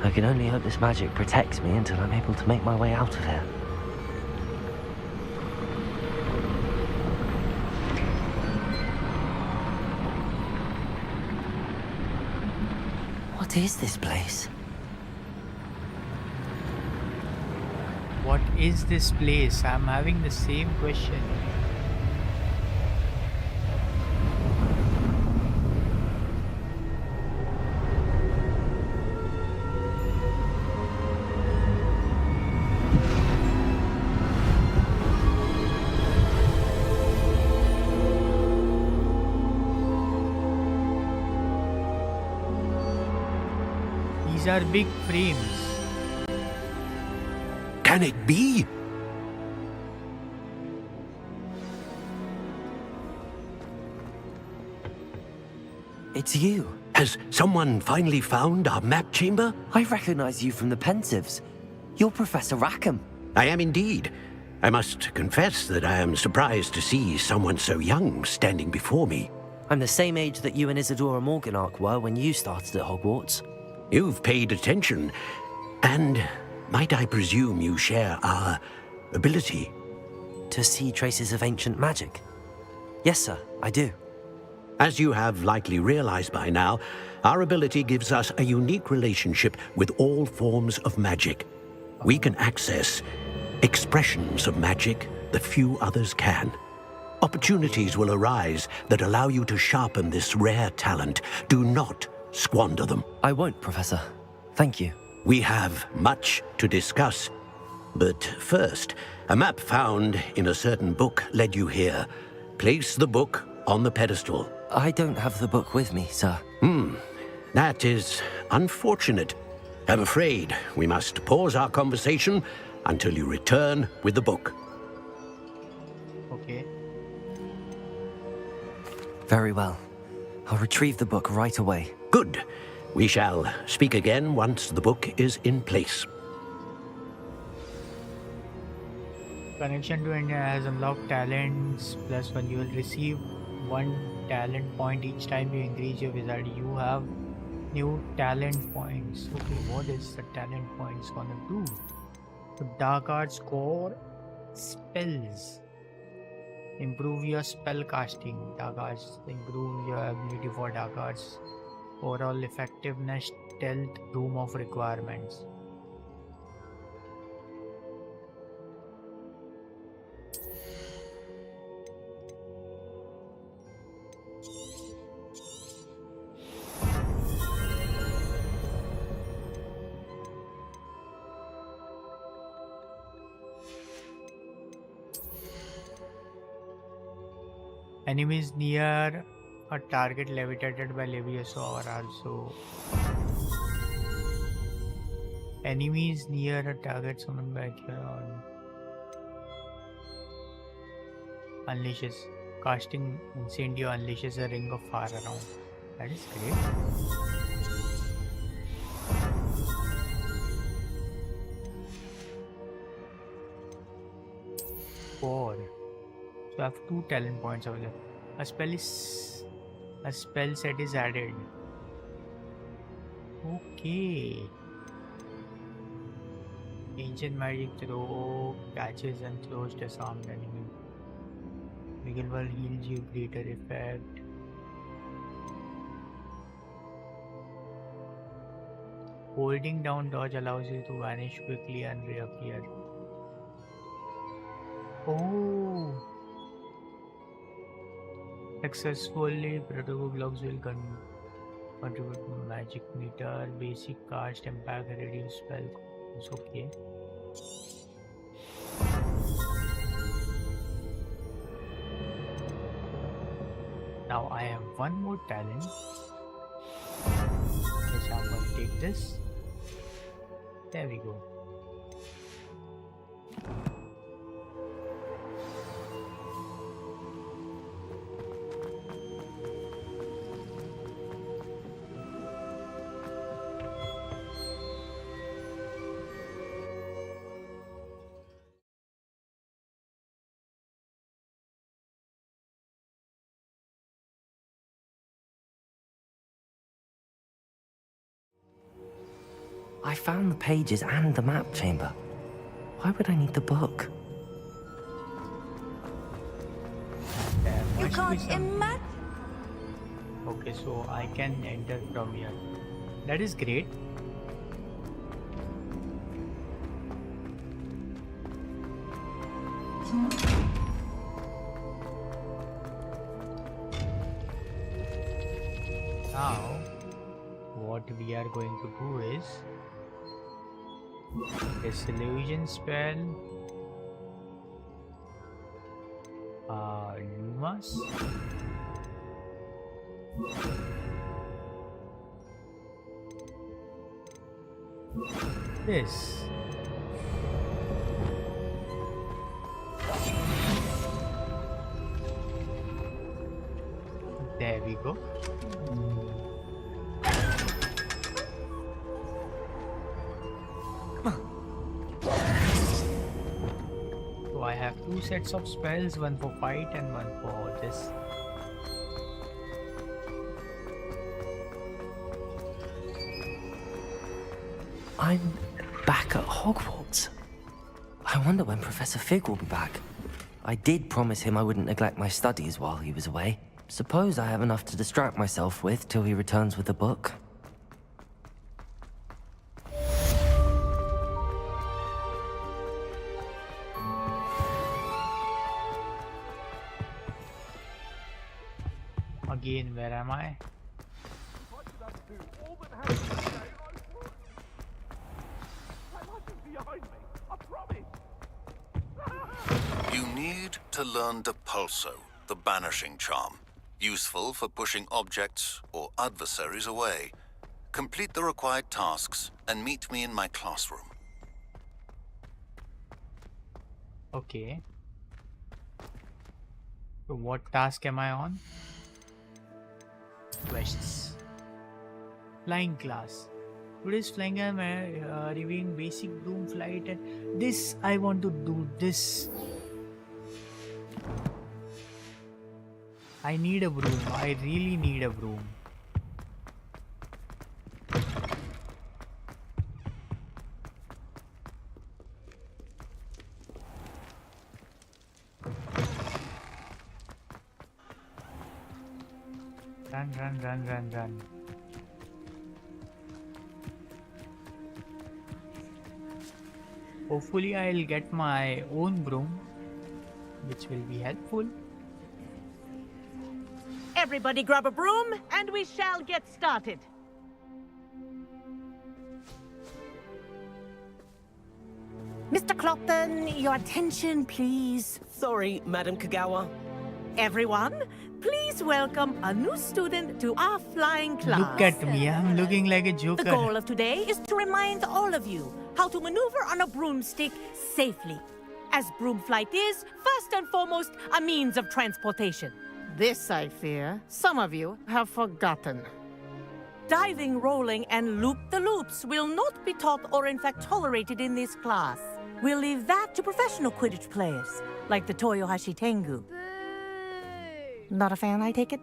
I can only hope this magic protects me until I'm able to make my way out of here. What is this place? What is this place? I'm having the same question. These are big frames. Can it be? It's you. Has someone finally found our map chamber? I recognize you from the Pensives. You're Professor Rackham. I am indeed. I must confess that I am surprised to see someone so young standing before me. I'm the same age that you and Isadora Morganach were when you started at Hogwarts. You've paid attention, and might I presume you share our ability? To see traces of ancient magic? Yes, sir, I do. As you have likely realized by now, our ability gives us a unique relationship with all forms of magic. We can access expressions of magic that few others can. Opportunities will arise that allow you to sharpen this rare talent. Do not squander them. I won't, Professor. Thank you. We have much to discuss. But first, a map found in a certain book led you here. Place the book on the pedestal. I don't have the book with me, sir. That is unfortunate. I'm afraid we must pause our conversation until you return with the book. Okay. Very well. I'll retrieve the book right away. Good. We shall speak again once the book is in place. Connection to India has unlocked talents +1. You will receive 1 talent point each time you increase your wizard. You have new talent points. Okay, what is the talent points gonna do? So dark arts core spells. Improve your spell casting. Dark arts improve your ability for dark arts. Overall effectiveness, stealth, room of requirements. Enemies near a target levitated by Levioso are also. Enemies near a target summoned by Theron unleashes. Casting Incendio unleashes a ring of fire around. That is great. Four. So I have 2 talent points available. A spell set is added. Okay. Ancient magic throw catches and throws disarmed enemy. Wiggle while heals you greater effect. Holding down dodge allows you to vanish quickly and reappear. Oh! Successfully, protocol gloves will contribute to magic meter, basic cast, impact, reduce spell. It's okay. Now I have one more talent. Which I'm going to take this. There we go. I found the pages and the map chamber. Why would I need the book? There You must be can't some- imagine. Okay, so I can enter from here. That is great. Now, what we are going to do is disillusion spell, Lumas, this. There we go. So I have two sets of spells, one for fight and one for this. I'm back at Hogwarts. I wonder when Professor Fig will be back. I did promise him I wouldn't neglect my studies while he was away. Suppose I have enough to distract myself with till he returns with the book. Again, where am I? You need to learn Depulso, the banishing charm. Useful for pushing objects or adversaries away. Complete the required tasks and meet me in my classroom. Okay. So what task am I on? Quests. Flying class. Today's flying I'm reviewing basic broom flight and this I want to do this. I need a broom. I really need a broom. Run, run, run, run, run. Hopefully I'll get my own broom, which will be helpful. Everybody grab a broom and we shall get started. Mr. Clopton, your attention, please. Sorry, Madam Kagawa. Everyone, please welcome a new student to our flying class. Look at me, I'm looking like a joker. The goal of today is to remind all of you how to maneuver on a broomstick safely. As broom flight is, first and foremost, a means of transportation. This, I fear, some of you have forgotten. Diving, rolling, and loop-the-loops will not be taught or in fact tolerated in this class. We'll leave that to professional Quidditch players, like the Toyohashi Tengu. Not a fan, I take it?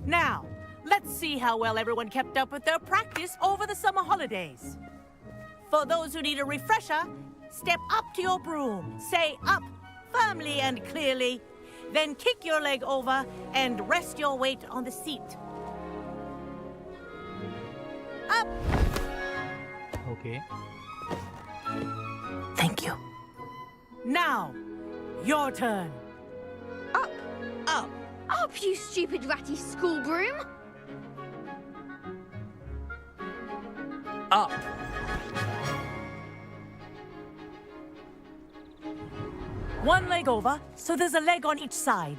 Now, let's see how well everyone kept up with their practice over the summer holidays. For those who need a refresher, step up to your broom. Say up firmly and clearly. Then kick your leg over and rest your weight on the seat. Up! Okay. Thank you. Now, your turn. Up! Up! Up, you stupid ratty school broom! Up! One leg over, so there's a leg on each side.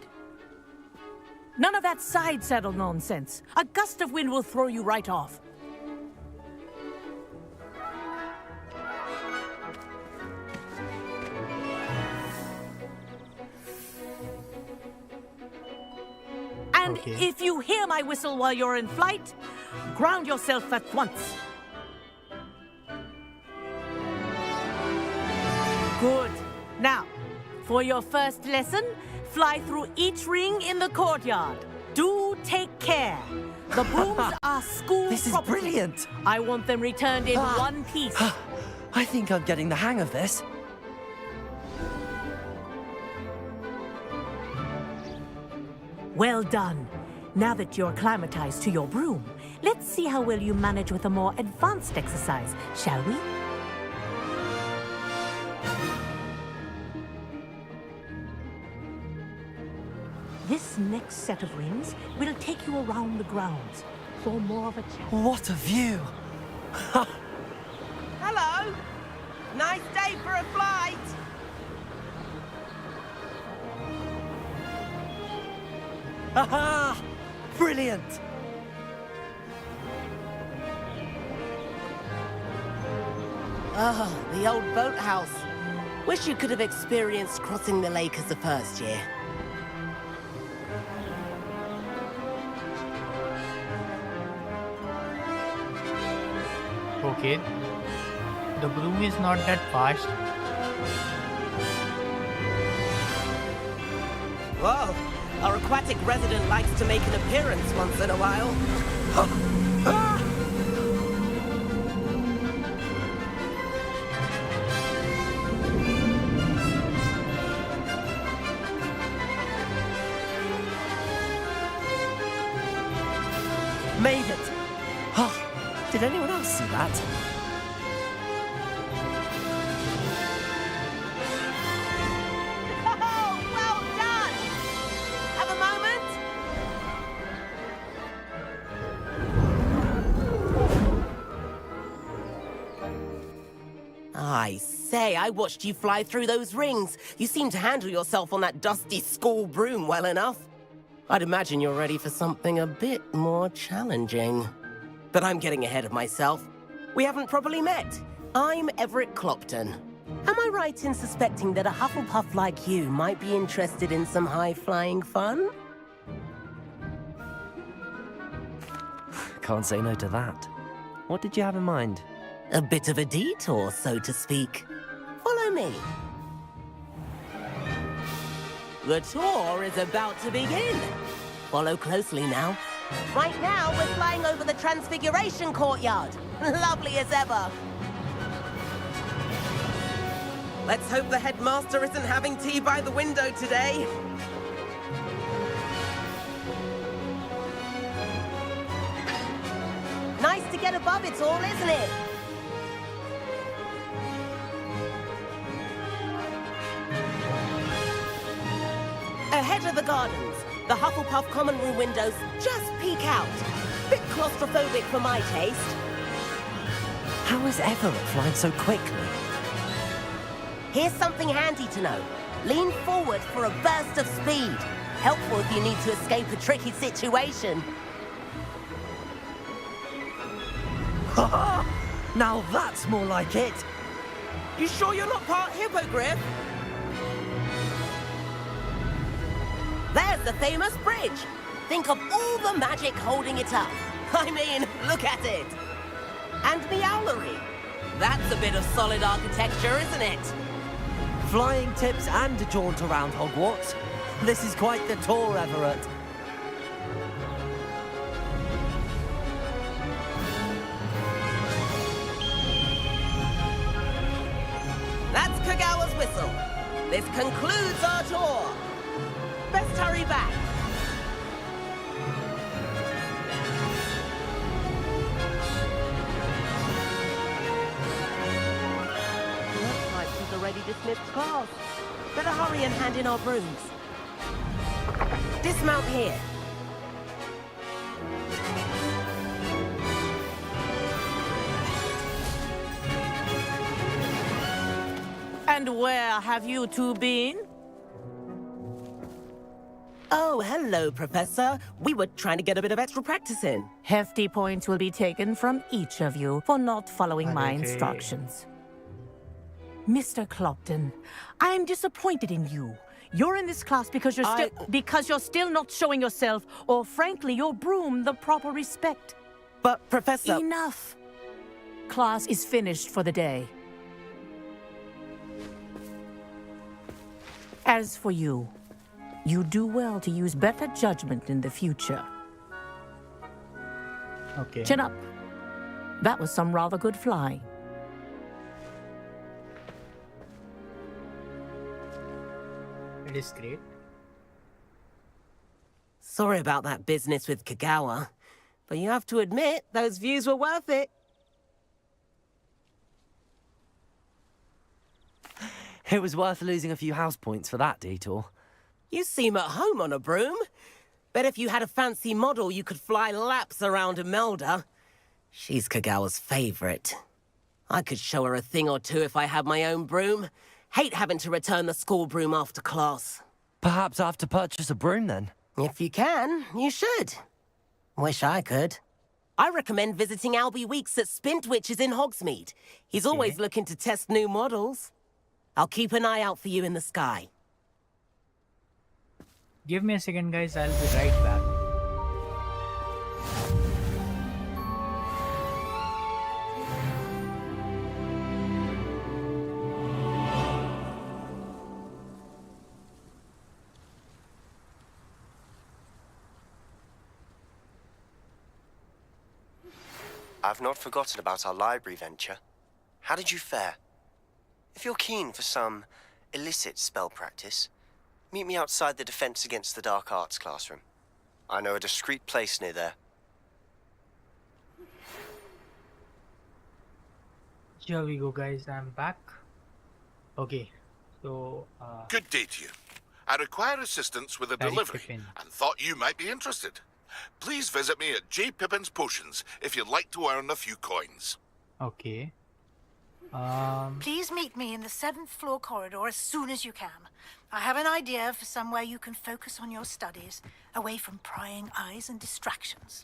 None of that side saddle nonsense. A gust of wind will throw you right off. And if you hear my whistle while you're in flight, ground yourself at once. Good. Now, for your first lesson, fly through each ring in the courtyard. Do take care. The brooms are school This is property. brilliant. I want them returned in one piece. I think I'm getting the hang of this. Well done. Now that you're acclimatized to your broom, let's see how well you manage with a more advanced exercise, shall we? This next set of rings will take you around the grounds for more of a challenge. What a view! Hello! Nice day for a flight! Aha! Brilliant! Oh, the old boathouse. Wish you could have experienced crossing the lake as a first year. Okay. The broom is not that fast. Whoa! Our aquatic resident likes to make an appearance once in a while. Made it! Oh, did anyone else see that? Oh, well done! Have a moment? I say, I watched you fly through those rings. You seem to handle yourself on that dusty school broom well enough. I'd imagine you're ready for something a bit more challenging. But I'm getting ahead of myself. We haven't properly met. I'm Everett Clopton. Am I right in suspecting that a Hufflepuff like you might be interested in some high-flying fun? Can't say no to that. What did you have in mind? A bit of a detour, so to speak. Follow me. The tour is about to begin. Follow closely now. Right now, we're flying over the Transfiguration Courtyard. Lovely as ever. Let's hope the headmaster isn't having tea by the window today. Nice to get above it all, isn't it? Ahead of the gardens, the Hufflepuff common room windows just peek out. Bit claustrophobic for my taste. How is Everett flying so quickly? Here's something handy to know. Lean forward for a burst of speed. Helpful if you need to escape a tricky situation. Now that's more like it. You sure you're not part hippogriff? There's the famous bridge. Think of all the magic holding it up. I mean, look at it. And the owlery. That's a bit of solid architecture, isn't it? Flying tips and a jaunt around Hogwarts. This is quite the tour, Everett. This concludes our tour. Best hurry back. Looks like she's already dismissed class. Better hurry and hand in our brooms. Dismount here. And where have you two been? Oh, hello, Professor. We were trying to get a bit of extra practice in. Hefty points will be taken from each of you for not following my instructions. Mr. Clopton, I'm disappointed in you. You're in this class because you're still not showing yourself, or frankly, your broom the proper respect. But, Professor... Enough. Class is finished for the day. As for you, you do well to use better judgment in the future. Okay. Chin up. That was some rather good flying. It is great. Sorry about that business with Kagawa, but you have to admit, those views were worth it. It was worth losing a few house points for that detour. You seem at home on a broom. Bet if you had a fancy model, you could fly laps around Imelda. She's Kagawa's favorite. I could show her a thing or two if I had my own broom. Hate having to return the school broom after class. Perhaps I have to purchase a broom then. If you can, you should. Wish I could. I recommend visiting Albie Weeks at Spintwitches in Hogsmeade. He's always looking to test new models. I'll keep an eye out for you in the sky. Give me a second, guys. I'll be right back. I've not forgotten about our library venture. How did you fare? If you're keen for some illicit spell practice, meet me outside the Defense Against the Dark Arts classroom. I know a discreet place near there. Here we go, guys. I'm back. Okay, so... Good day to you. I require assistance with a delivery and thought you might be interested. Please visit me at J. Pippin's Potions if you'd like to earn a few coins. Okay. Please meet me in the 7th floor corridor as soon as you can. I have an idea for somewhere you can focus on your studies, away from prying eyes and distractions.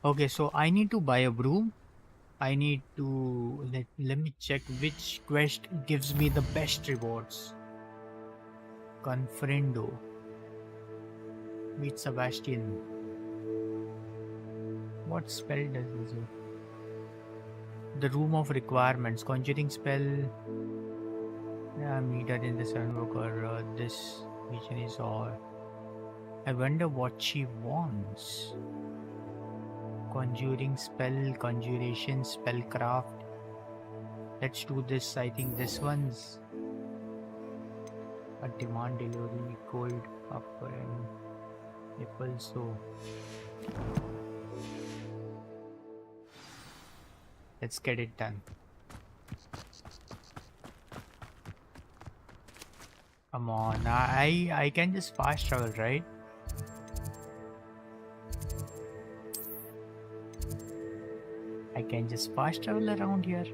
Okay, so I need to buy a broom. I need to... Let me check which quest gives me the best rewards. Confrendo. Meet Sebastian. What spell does this do? The Room of Requirements. Conjuring spell. Yeah, meet her in the Sunwalker. This mission is all. I wonder what she wants. Conjuring spell, conjuration, spellcraft. Let's do this. I think this one's a demand delivery, cold upper and nipple. So let's get it done. Come on, I can just fast travel, right? I can just fast travel around here.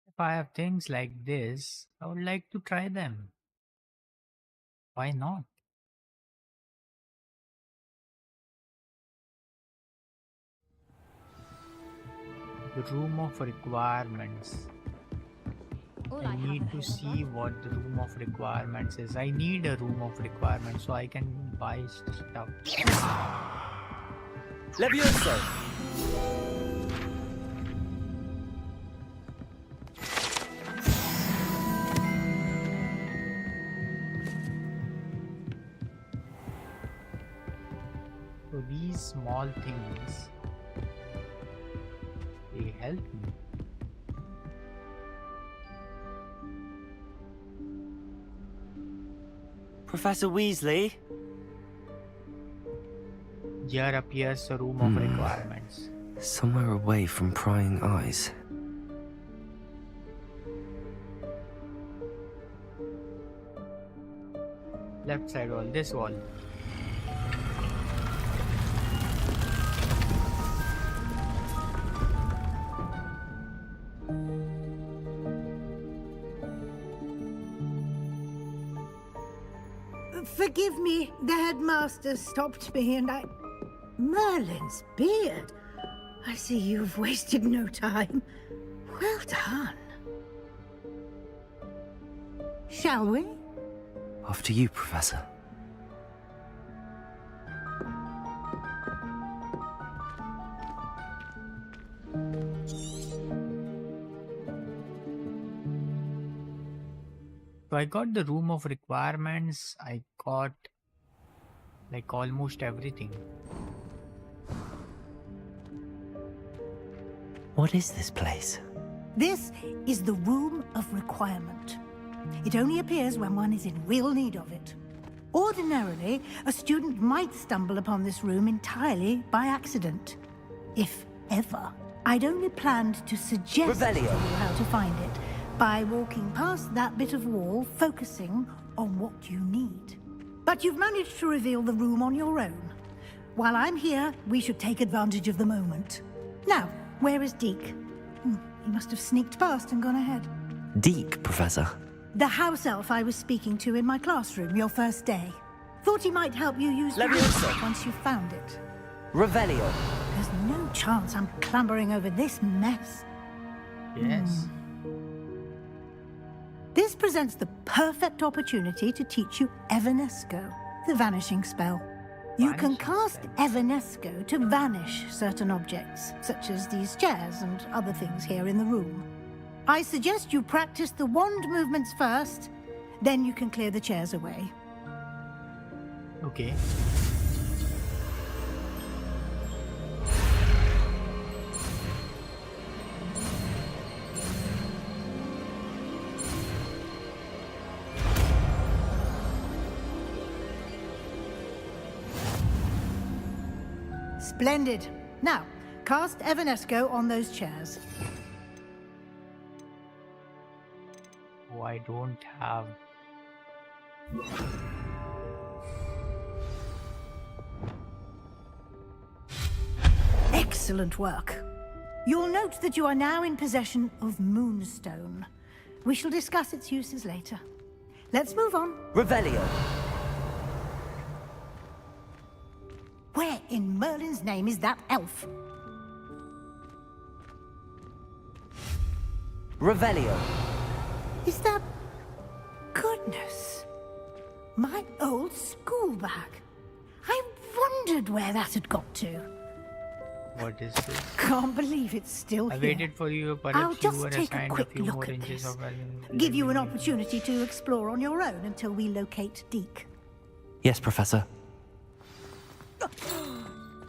If I have things like this, I would like to try them. Why not? The Room of Requirements. I need to see what the Room of Requirements is. I need a Room of Requirements so I can buy stuff. Levioso! So these these small things, they help me. Professor Weasley? Here appears the room of requirements. Somewhere away from prying eyes. Left side wall, this wall. Forgive me, the headmaster stopped me and I... Merlin's beard. I see you've wasted no time. Well done. Shall we? After you, Professor. So I got the room of requirements. I got like almost everything. What is this place? This is the Room of Requirement. It only appears when one is in real need of it. Ordinarily, a student might stumble upon this room entirely by accident. If ever. I'd only planned to suggest to you how to find it by walking past that bit of wall, focusing on what you need. But you've managed to reveal the room on your own. While I'm here, we should take advantage of the moment. Now, where is Deke? He must have sneaked past and gone ahead. Deke, Professor. The house elf I was speaking to in my classroom your first day. Thought he might help you use the house once you found it. Revelio. There's no chance I'm clambering over this mess. Yes. This presents the perfect opportunity to teach you Evanesco, the vanishing spell. You can cast Evanesco to vanish certain objects, such as these chairs and other things here in the room. I suggest you practice the wand movements first, then you can clear the chairs away. Okay. Splendid. Now, cast Evanesco on those chairs. Oh, I don't have... Excellent work. You'll note that you are now in possession of Moonstone. We shall discuss its uses later. Let's move on. Revelio. Where in Merlin's name is that elf? Revelio. Is that... Goodness. My old school bag. I wondered where that had got to. What is this? Can't believe it's still I here. waited for you, I'll perhaps you just were take a assigned a quick few look more at inches this. of... Give you an opportunity to explore on your own until we locate Deke. Yes, Professor.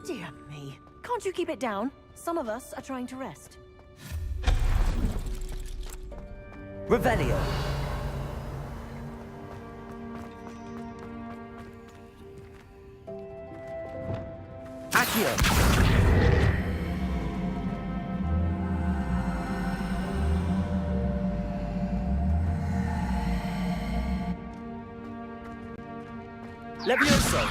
Dear me. Can't you keep it down? Some of us are trying to rest. Revelio. Accio. Levioso.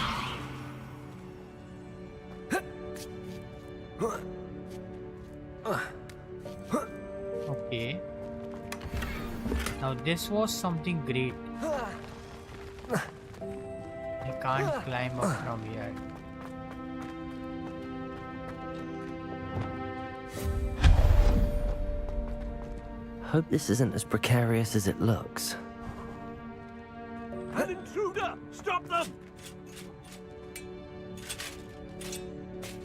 Okay. Now this was something great. I can't climb up from here. Hope this isn't as precarious as it looks. An intruder! Stop them!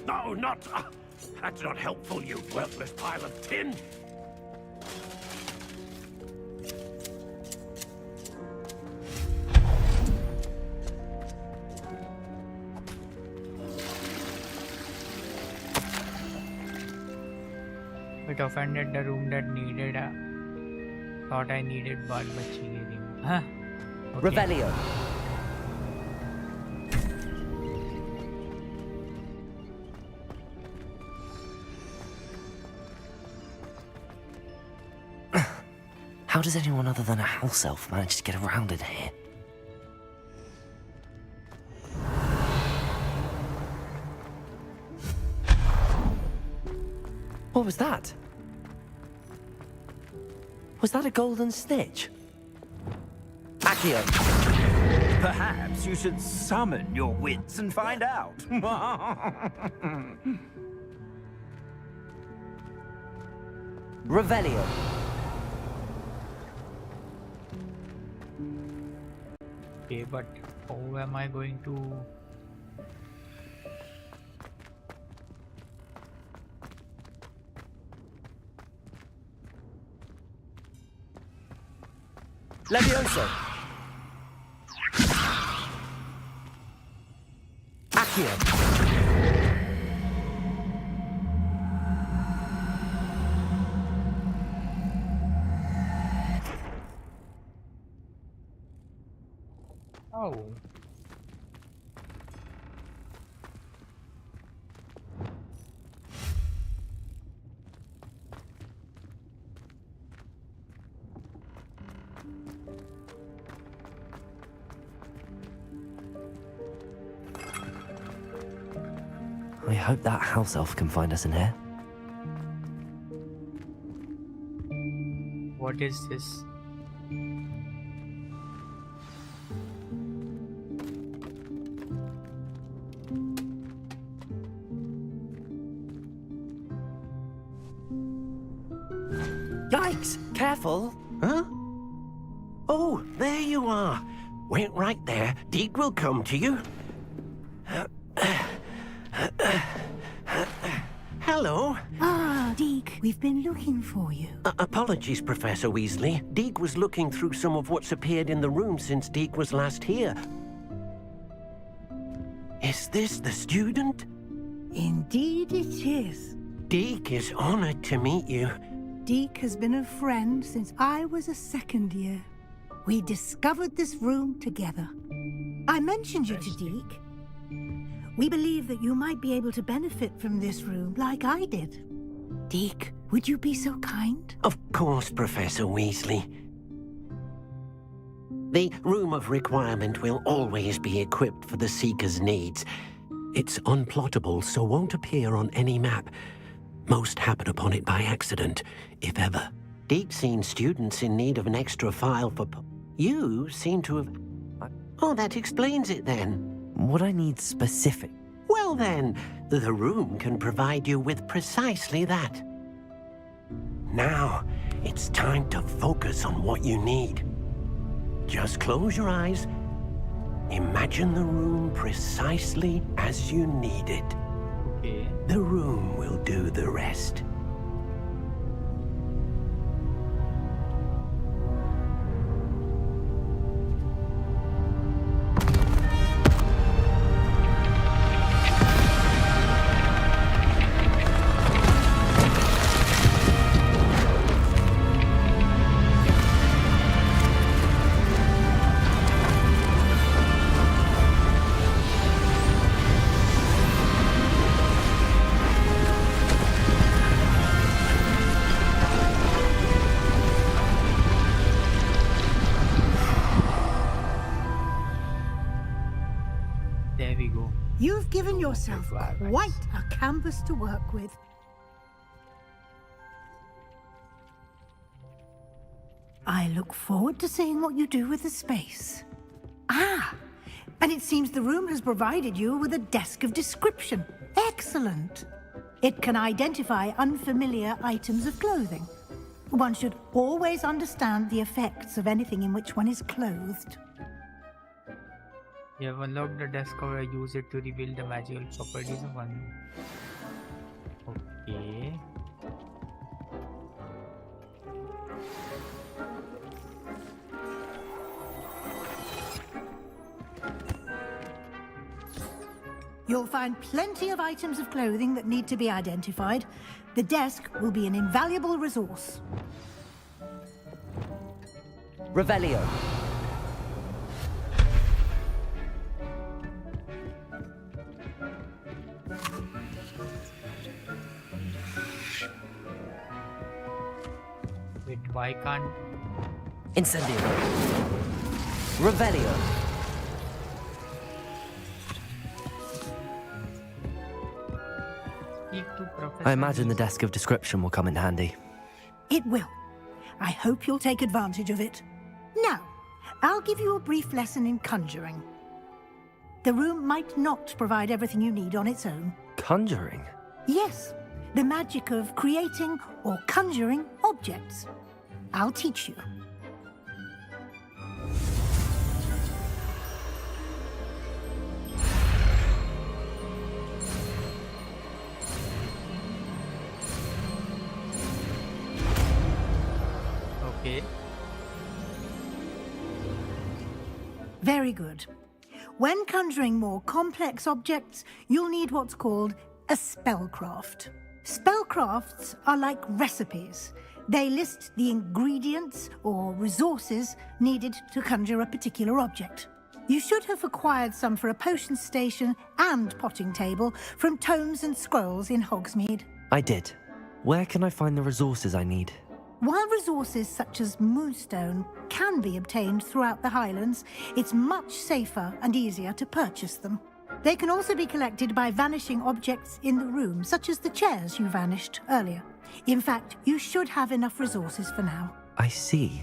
No, not... that's not helpful, you worthless pile of tin! It offended the room that needed thought I needed बाल बच्ची के लिए. Huh? Okay. Revelio. How does anyone other than a house elf manage to get around in here? What was that? Was that a golden snitch? Accio! Perhaps you should summon your wits and find out. Revelio. Okay, but how am I going to... Levioso. Accio. Oh. I hope that house elf can find us in here. What is this? Yikes! Careful! Huh? Oh, there you are. Wait right there. Deke will come to you. Hello. Ah, Deke, we've been looking for you. Apologies, Professor Weasley. Deke was looking through some of what's appeared in the room since Deke was last here. Is this the student? Indeed it is. Deke is honored to meet you. Deke has been a friend since I was a second year. We discovered this room together. I mentioned you to Deke. We believe that you might be able to benefit from this room like I did. Deke, would you be so kind? Of course, Professor Weasley. The Room of Requirement will always be equipped for the Seeker's needs. It's unplottable, so won't appear on any map. Most happen upon it by accident, if ever. Deke's seen students in need of an extra file for... You seem to have... Oh, that explains it then. What I need specific... Well then, the room can provide you with precisely that. Now, it's time to focus on what you need. Just close your eyes. Imagine the room precisely as you need it. Okay. The room will do the rest. There we go. You've given yourself quite a canvas to work with. I look forward to seeing what you do with the space. Ah, and it seems the room has provided you with a desk of description. Excellent. It can identify unfamiliar items of clothing. One should always understand the effects of anything in which one is clothed. You have unlocked the desk cover. Use it to reveal the magical properties of one. Okay. You'll find plenty of items of clothing that need to be identified. The desk will be an invaluable resource. Revelio. Wait, why can't... Incendio. Revelio. I imagine the desk of description will come in handy. It will. I hope you'll take advantage of it. Now, I'll give you a brief lesson in conjuring. The room might not provide everything you need on its own. Conjuring? Yes, the magic of creating or conjuring objects. I'll teach you. Okay. Very good. When conjuring more complex objects, you'll need what's called a spellcraft. Spellcrafts are like recipes. They list the ingredients or resources needed to conjure a particular object. You should have acquired some for a potion station and potting table from tomes and scrolls in Hogsmeade. I did. Where can I find the resources I need? While resources such as moonstone can be obtained throughout the Highlands, it's much safer and easier to purchase them. They can also be collected by vanishing objects in the room, such as the chairs you vanished earlier. In fact, you should have enough resources for now. I see.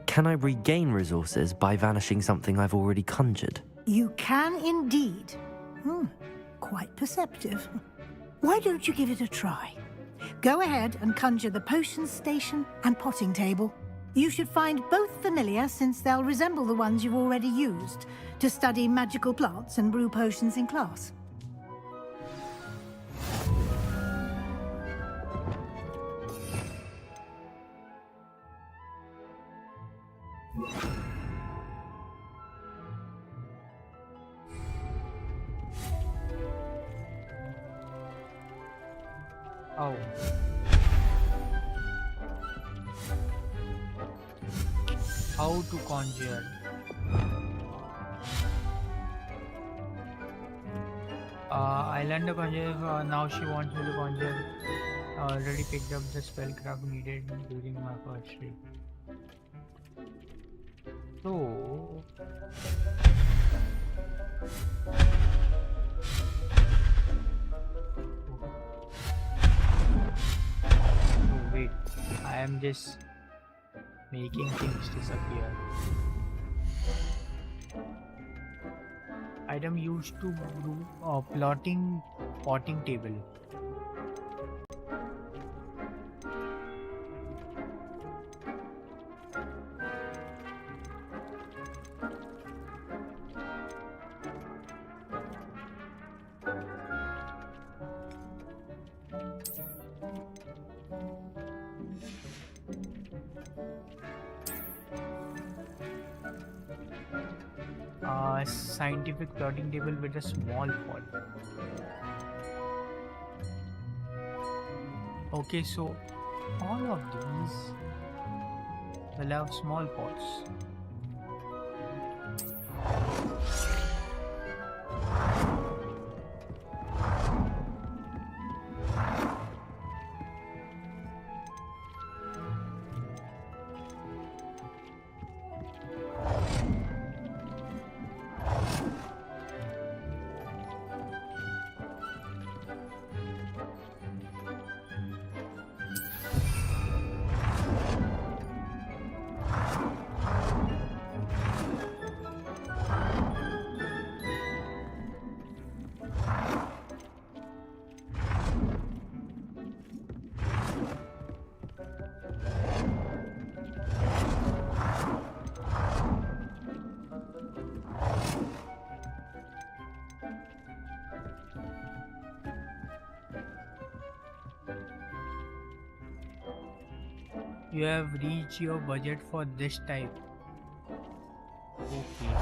Can I regain resources by vanishing something I've already conjured? You can indeed. Quite perceptive. Why don't you give it a try? Go ahead and conjure the potion station and potting table. You should find both familiar, since they'll resemble the ones you've already used to study magical plants and brew potions in class. Oh. How to conjure? Islander conjure. Now she wants me to conjure. I already picked up the spellcraft needed during my first read. So. Wait, I am just making things disappear. Item used to brew plotting potting table. Scientific plotting table with a small pot. Okay, so all of these will have small pots. You have reached your budget for this type. Okay.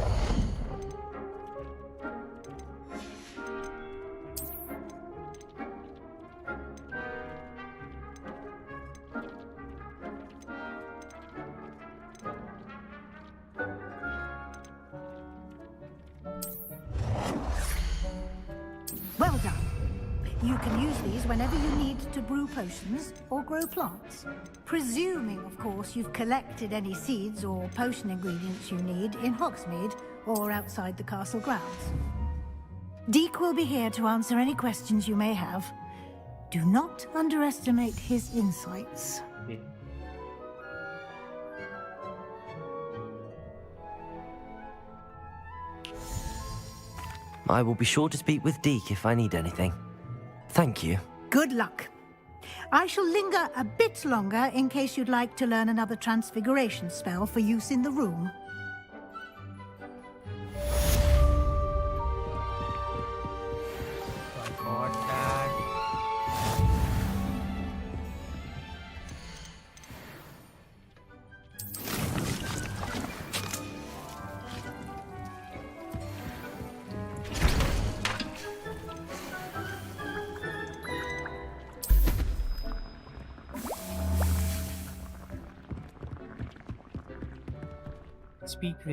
You can use these whenever you need to brew potions or grow plants. Presuming, of course, you've collected any seeds or potion ingredients you need in Hogsmeade or outside the castle grounds. Deke will be here to answer any questions you may have. Do not underestimate his insights. I will be sure to speak with Deke if I need anything. Thank you. Good luck. I shall linger a bit longer in case you'd like to learn another transfiguration spell for use in the room.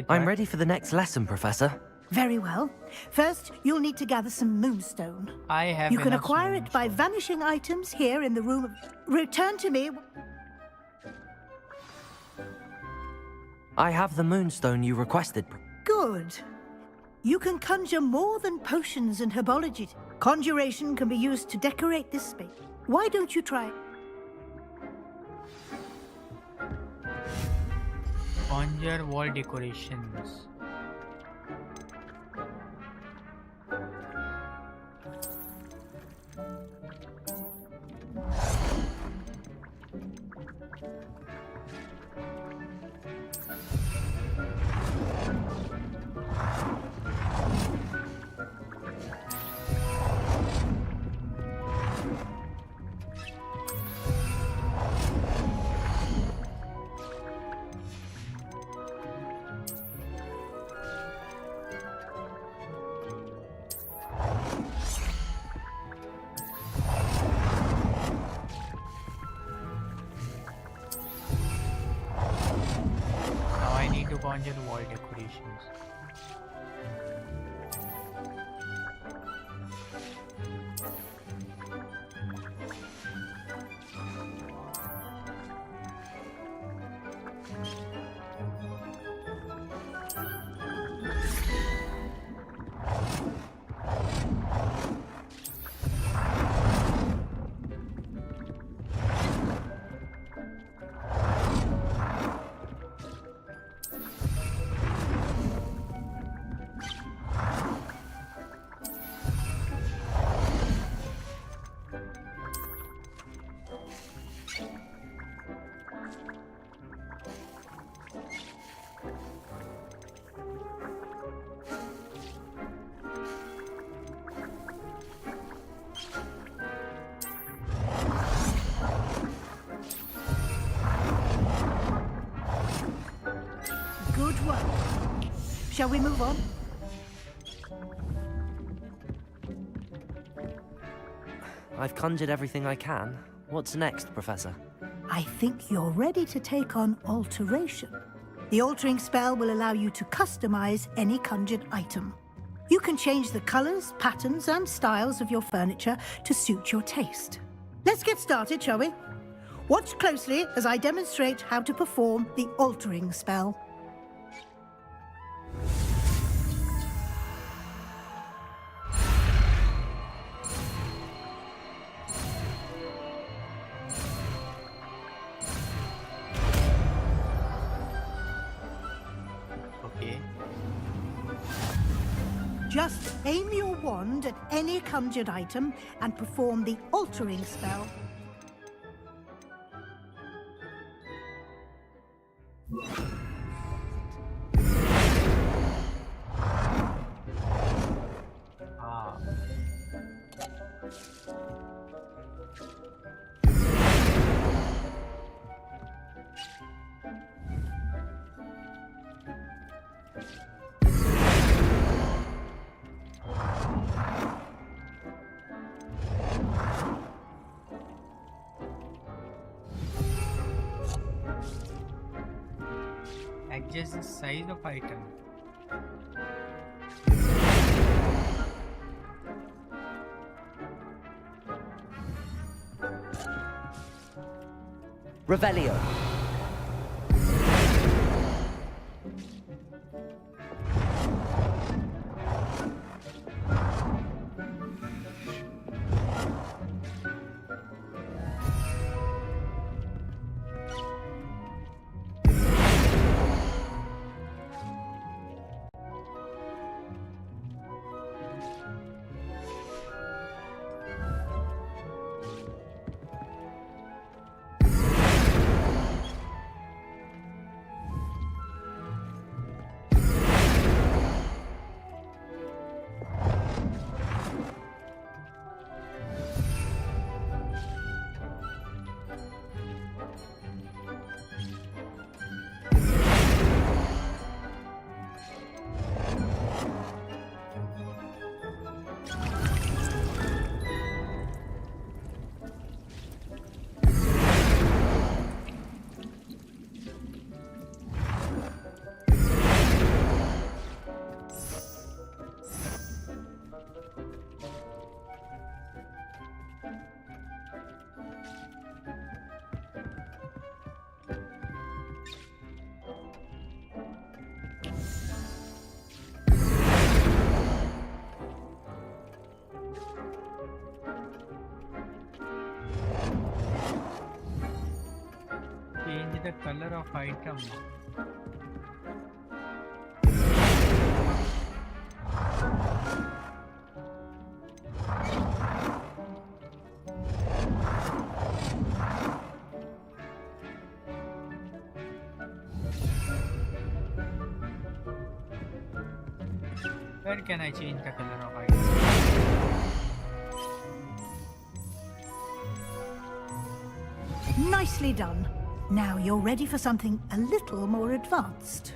I'm ready for the next lesson, Professor. Very well. First, you'll need to gather some moonstone. I have You can enough acquire it by vanishing items here in the room of... Return to me. I have the moonstone you requested. Good. You can conjure more than potions and herbology. Conjuration can be used to decorate this space. Why don't you try it? Conjure wall decorations. Conjure wall decorations. Good work. Shall we move on? I've conjured everything I can. What's next, Professor? I think you're ready to take on alteration. The altering spell will allow you to customize any conjured item. You can change the colors, patterns, and styles of your furniture to suit your taste. Let's get started, shall we? Watch closely as I demonstrate how to perform the altering spell. Just aim your wand at any conjured item and perform the altering spell. Adjust the size of item. Revelio. Change the color of item. Where can I change the color of item? Nicely done. Now you're ready for something a little more advanced.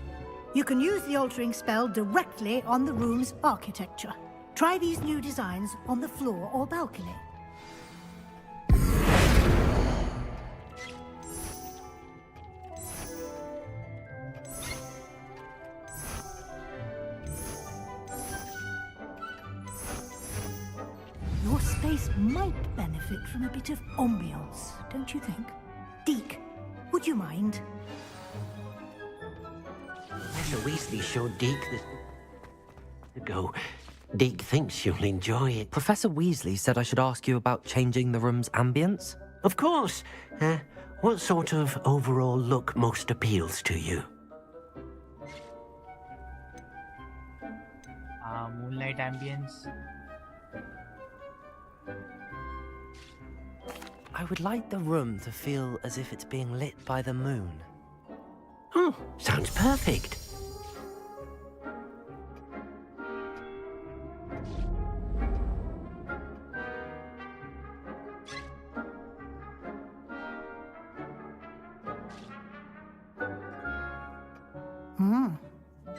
You can use the altering spell directly on the room's architecture. Try these new designs on the floor or balcony. Your space might benefit from a bit of ambiance, don't you think? Deke, would you mind? Professor Weasley showed Deke this ago. Deke thinks you'll enjoy it. Professor Weasley said I should ask you about changing the room's ambience? Of course. What sort of overall look most appeals to you? Moonlight ambience. I would like the room to feel as if it's being lit by the moon. Oh, sounds perfect.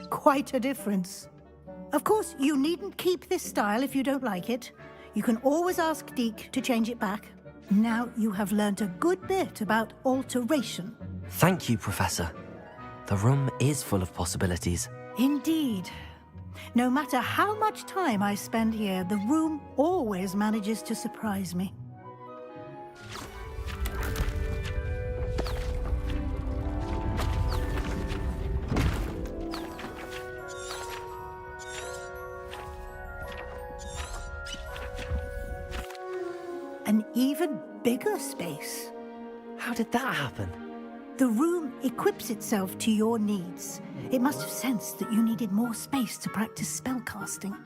Quite a difference. Of course, you needn't keep this style if you don't like it. You can always ask Deke to change it back. Now you have learnt a good bit about alteration. Thank you, Professor. The room is full of possibilities. Indeed. No matter how much time I spend here, the room always manages to surprise me. An even bigger space. How did that happen? The room equips itself to your needs. It must have sensed that you needed more space to practice spellcasting.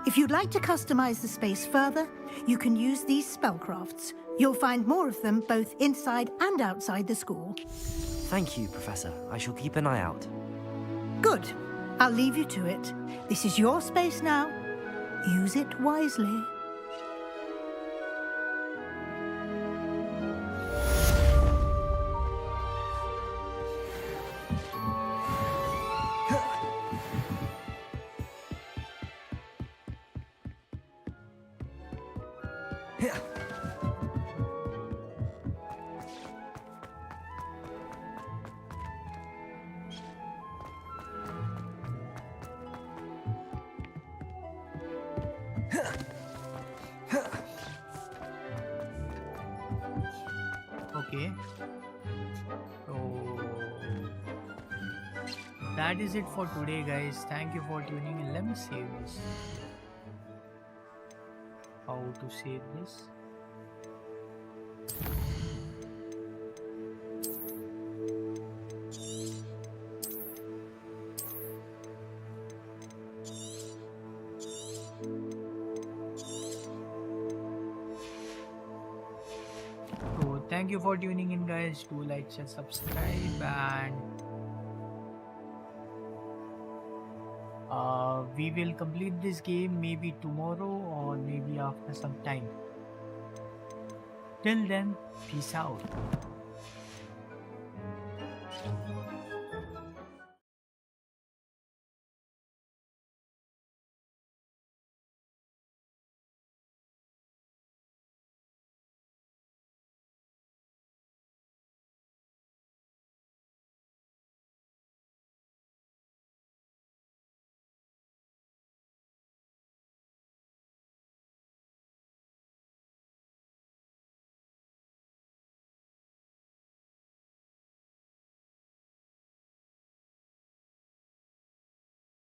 If you'd like to customize the space further, you can use these spellcrafts. You'll find more of them both inside and outside the school. Thank you, Professor. I shall keep an eye out. Good. I'll leave you to it. This is your space now. Use it wisely. Okay. that is it for today, guys. Thank you for tuning in. Let me save this. How to save this? So thank you for tuning in, guys. Do like, share, subscribe, and we will complete this game maybe tomorrow or maybe after some time. Till then, peace out.